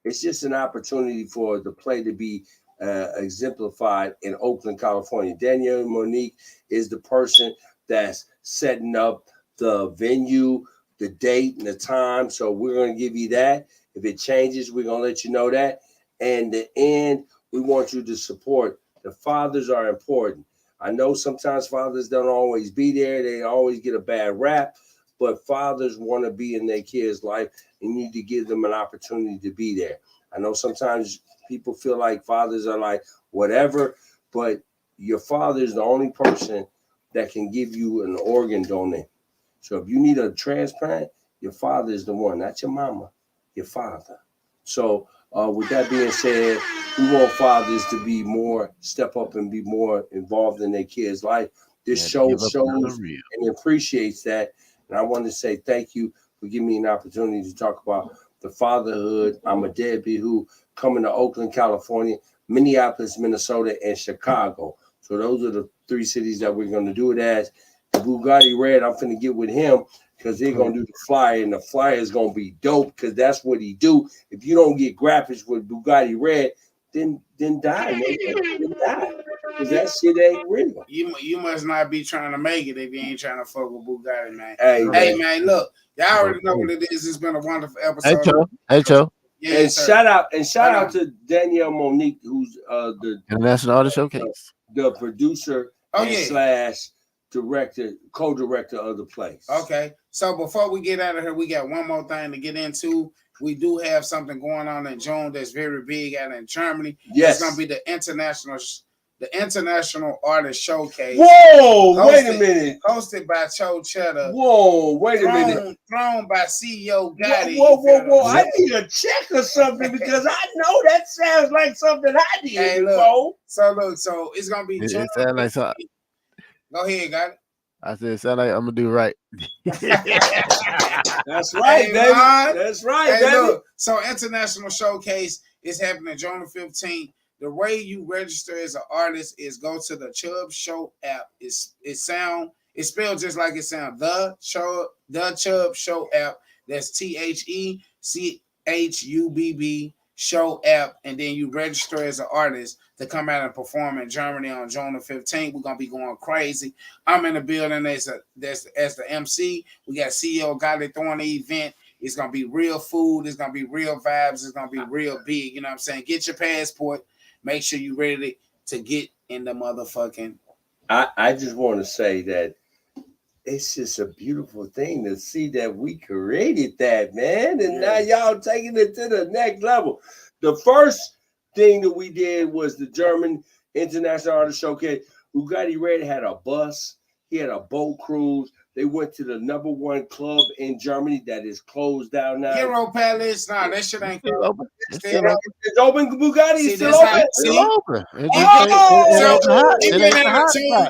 it's just an opportunity for the play to be exemplified in Oakland, California. Danielle Monique is the person that's setting up the venue, the date, and the time. So we're going to give you that. If it changes, we're going to let you know that. And the end, we want you to support. The fathers are important. I know sometimes fathers don't always be there. They always get a bad rap. But fathers want to be in their kids' life. You need to give them an opportunity to be there. I know sometimes people feel like fathers are like whatever, but your father is the only person that can give you an organ donor. So if you need a transplant, your father is the one, not your mama, your father. So with that being said, we want fathers to be more, step up and be more involved in their kids' life. This show shows and appreciates that. And I want to say thank you for giving me an opportunity to talk about the fatherhood. I'm a deadbeat who coming to Oakland, California, Minneapolis, Minnesota, and Chicago. So those are the 3 cities that we're going to do it as. The Bugatti Red, I'm finna get with him because they're going to do the flyer, and the flyer is going to be dope because that's what he do. If you don't get graphics with Bugatti Red, then die, nigga. Then die. Because that shit ain't real. You must not be trying to make it if you ain't trying to fuck with Bugatti, man. Hey man, look, y'all already know what it is. It's been a wonderful episode. H.O. Yeah, and shout out to Danielle Monique, who's the International Artist Showcase, the producer slash director, co-director of the place. Okay, so before we get out of here, we got one more thing to get into. We do have something going on in June that's very big out in Germany. Yes, it's gonna be the the International Artist Showcase. Whoa, wait a minute. Hosted by Cho Cheddar. Whoa, wait a minute. Thrown by CEO Gotti. Whoa. I need a check or something because I know that sounds like something I did. Hey, look. So it's gonna be. It sounds like something. Go ahead, Gotti. I said, sound like I'm gonna do right. That's right, baby. That's right, baby. Look, so International Showcase is happening June the 15th. The way you register as an artist is go to the Chubb Show app. It's spelled just like it sounds. The Chubb Show app. That's THECHUBB Show app, and then you register as an artist to come out and perform in Germany on June the 15th. We're gonna be going crazy. I'm in the building as the MC. We got CEO Gotti throwing the event. It's gonna be real food. It's gonna be real vibes. It's gonna be real big. You know what I'm saying? Get your passport. Make sure you're ready to get in the motherfucking. I just want to say that it's just a beautiful thing to see that we created that, man. And now y'all taking it to the next level. The first thing that we did was the German International Artist Showcase. Bugatti Red had a bus. He had a boat cruise. They went to the #1 club in Germany that is closed down now. Hero Palace. Nah, that shit ain't open. It's open. Bugatti is still open.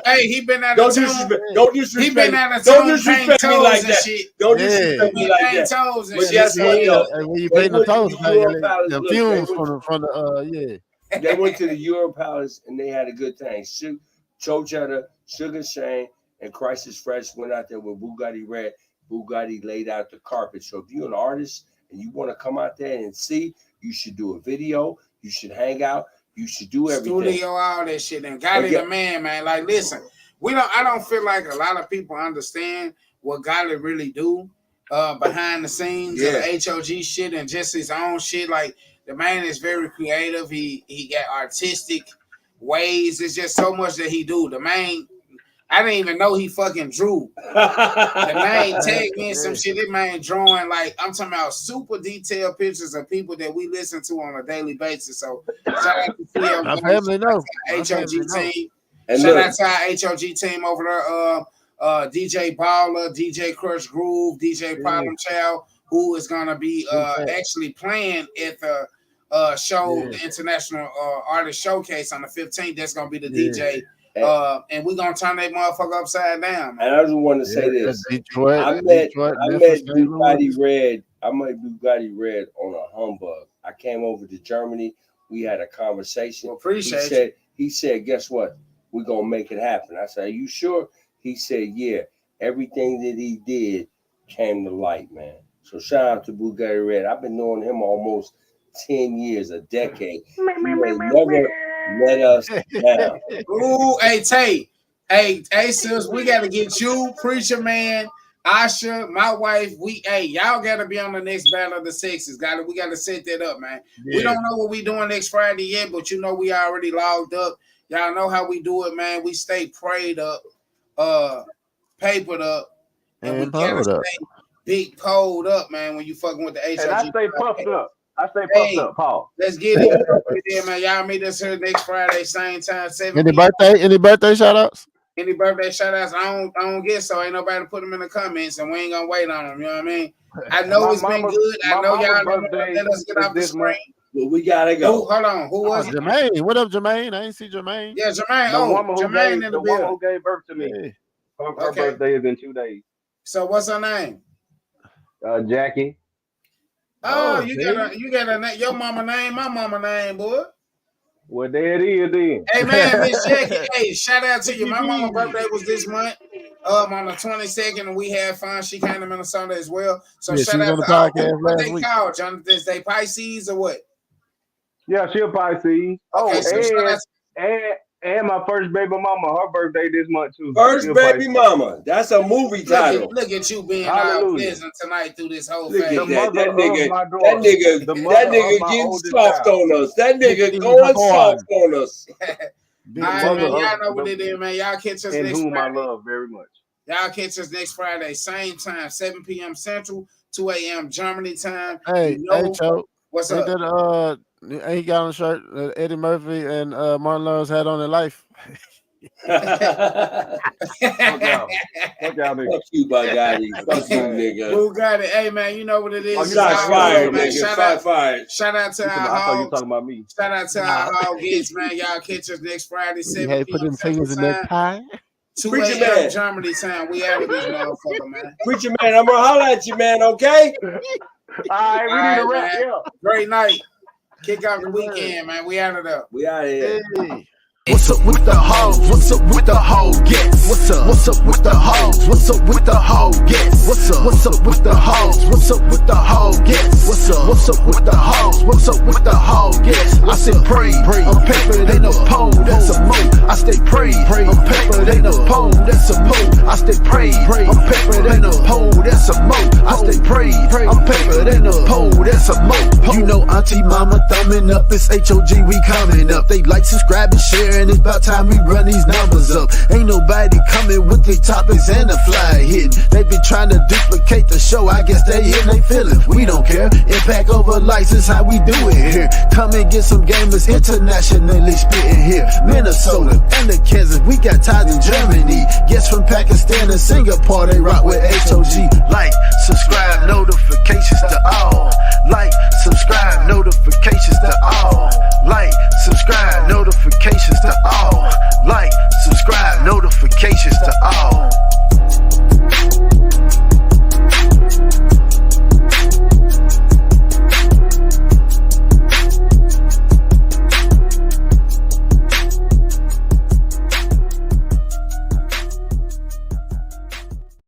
Hey, he been out of town. Don't disrespect. He been out of Don't town. disrespect me like that. Don't disrespect me like that. Toes and But shit. yes, when you paint the toes, the fumes from the They went to the Euro Palace and they had a good time. Cho Cheddar, Sugar Shane, and Crisis Fresh went out there with Bugatti Red. Bugatti laid out the carpet. So if you're an artist and you want to come out there and see, you should do a video. You should hang out. You should do everything. Studio, all that shit. And Gotti the man. Like, listen, I don't feel like a lot of people understand what Gotti really do behind the scenes of the H.O.G shit and just his own shit. Like, the man is very creative. He got artistic ways. It's just so much that he do. The man, I didn't even know he fucking drew. The man tagged me in some shit. This man drawing, like, I'm talking about super detailed pictures of people that we listen to on a daily basis. So shout out to my family know. H.O.G team. Shout out to our H.O.G team over there. DJ Baller, DJ Crush Groove, DJ Problem Child, who is gonna be actually playing at the show, the International Artist Showcase on the 15th. That's gonna be the DJ. And we're gonna turn that motherfucker upside down, man. And I just want to say this. Detroit, I met Bugatti Red. I met Bugatti Red on a humbug. I came over to Germany. We had a conversation. Well, appreciate he said, guess what? We're gonna make it happen. I said, are you sure? He said, yeah. Everything that he did came to light, man. So shout out to Bugatti Red. I've been knowing him almost 10 years, a decade. He ain't never let us down. Ooh, hey, Tay. Hey, sis, we got to get you, Preacher Man, Asha, my wife. Y'all got to be on the next Battle of the Sexes. We got to set that up, man. Yeah. We don't know what we doing next Friday yet, but you know we already logged up. Y'all know how we do it, man. We stay prayed up, papered up, and we gotta stay big pulled up, man. When you fucking with the H.O.G. And I stay puffed up. Puffed up, Paul. Let's get it, man. Y'all meet us here next Friday, same time, 7 Any birthday shout outs? Any birthday shout outs? I don't get so ain't nobody put them in the comments, and we ain't gonna wait on them. You know what I mean? I know it's been good. I know y'all don't let us get off the screen. Well, we gotta go. Hold on. Who was it? Jermaine. What up, Jermaine? I ain't see Jermaine. Yeah, Jermaine. Jermaine in the woman who gave birth to me. Her birthday is in 2 days. So what's her name? Jackie. Oh, you got a name. Your mama name, my mama name, boy. Well, there it is then. Hey man, Miss Jackie. Hey, shout out to you. My mama's birthday was this month. On the 22nd, and we had fun. She came to Minnesota as well. So shout out to what they call Jonathan's Day, Pisces or what? Yeah, she a Pisces. And my first baby mama, her birthday this month too. First baby mama. That's a movie title. Look at you being all pleasant tonight through this whole thing. That nigga getting soft on us. That nigga going soft on us. All right, man. Y'all know what it is, man. Y'all catch us next Friday. I love very much. Y'all catch us next Friday, same time, 7 p.m. Central, 2 a.m. Germany time. Hey, Cho. What's up? And he got on a shirt Eddie Murphy and Martin Lawrence had on their life. Fuck y'all. Fuck y'all niggas. Fuck you, Bugatti. Fuck you, nigga. Who got it? Hey, man, you know what it is. Oh, Shots fired, nigga. Shots fired. Shout out to I our thought you were hogs. talking about me. Shout out to our hogs, man. Y'all catch us next Friday, 7 Hey, put them fingers in that pie. 2 Preacher a.m. man. Germany time. We out of this motherfucker, man. Preacher man, I'm gonna holler at you, man, okay? All right, we need a wrap. man. Yeah. Great night. Kick off the weekend, man. We out of there. We out of here. Hey. What's up with the hoes? What's up with the hoe gets? What's up with the hoes? What's up with the hoe gets? What's up with the hoes? What's up with the hoe gets? What's up with the hoes? What's up with the hoe gets? I said pray, on paper, they no pole, that's a move. I stay pray, on paper, they no pole, that's a move. I stay pray, on paper, they no pole, that's a move. I stay pray, on paper, they no pole, that's a move. You know Auntie Mama thumbing up, it's H.O.G, we coming up. They like, subscribe, and share. And it's about time we run these numbers up. Ain't nobody coming with the topics and the fly hitting. They been trying to duplicate the show. I guess they in they feeling. We don't care. Impact over license, how we do it here. Come and get some gamers internationally spitting here. Minnesota and the Kansas, we got ties in Germany. Guests from Pakistan and Singapore, they rock with H.O.G. Like, subscribe, notifications to all.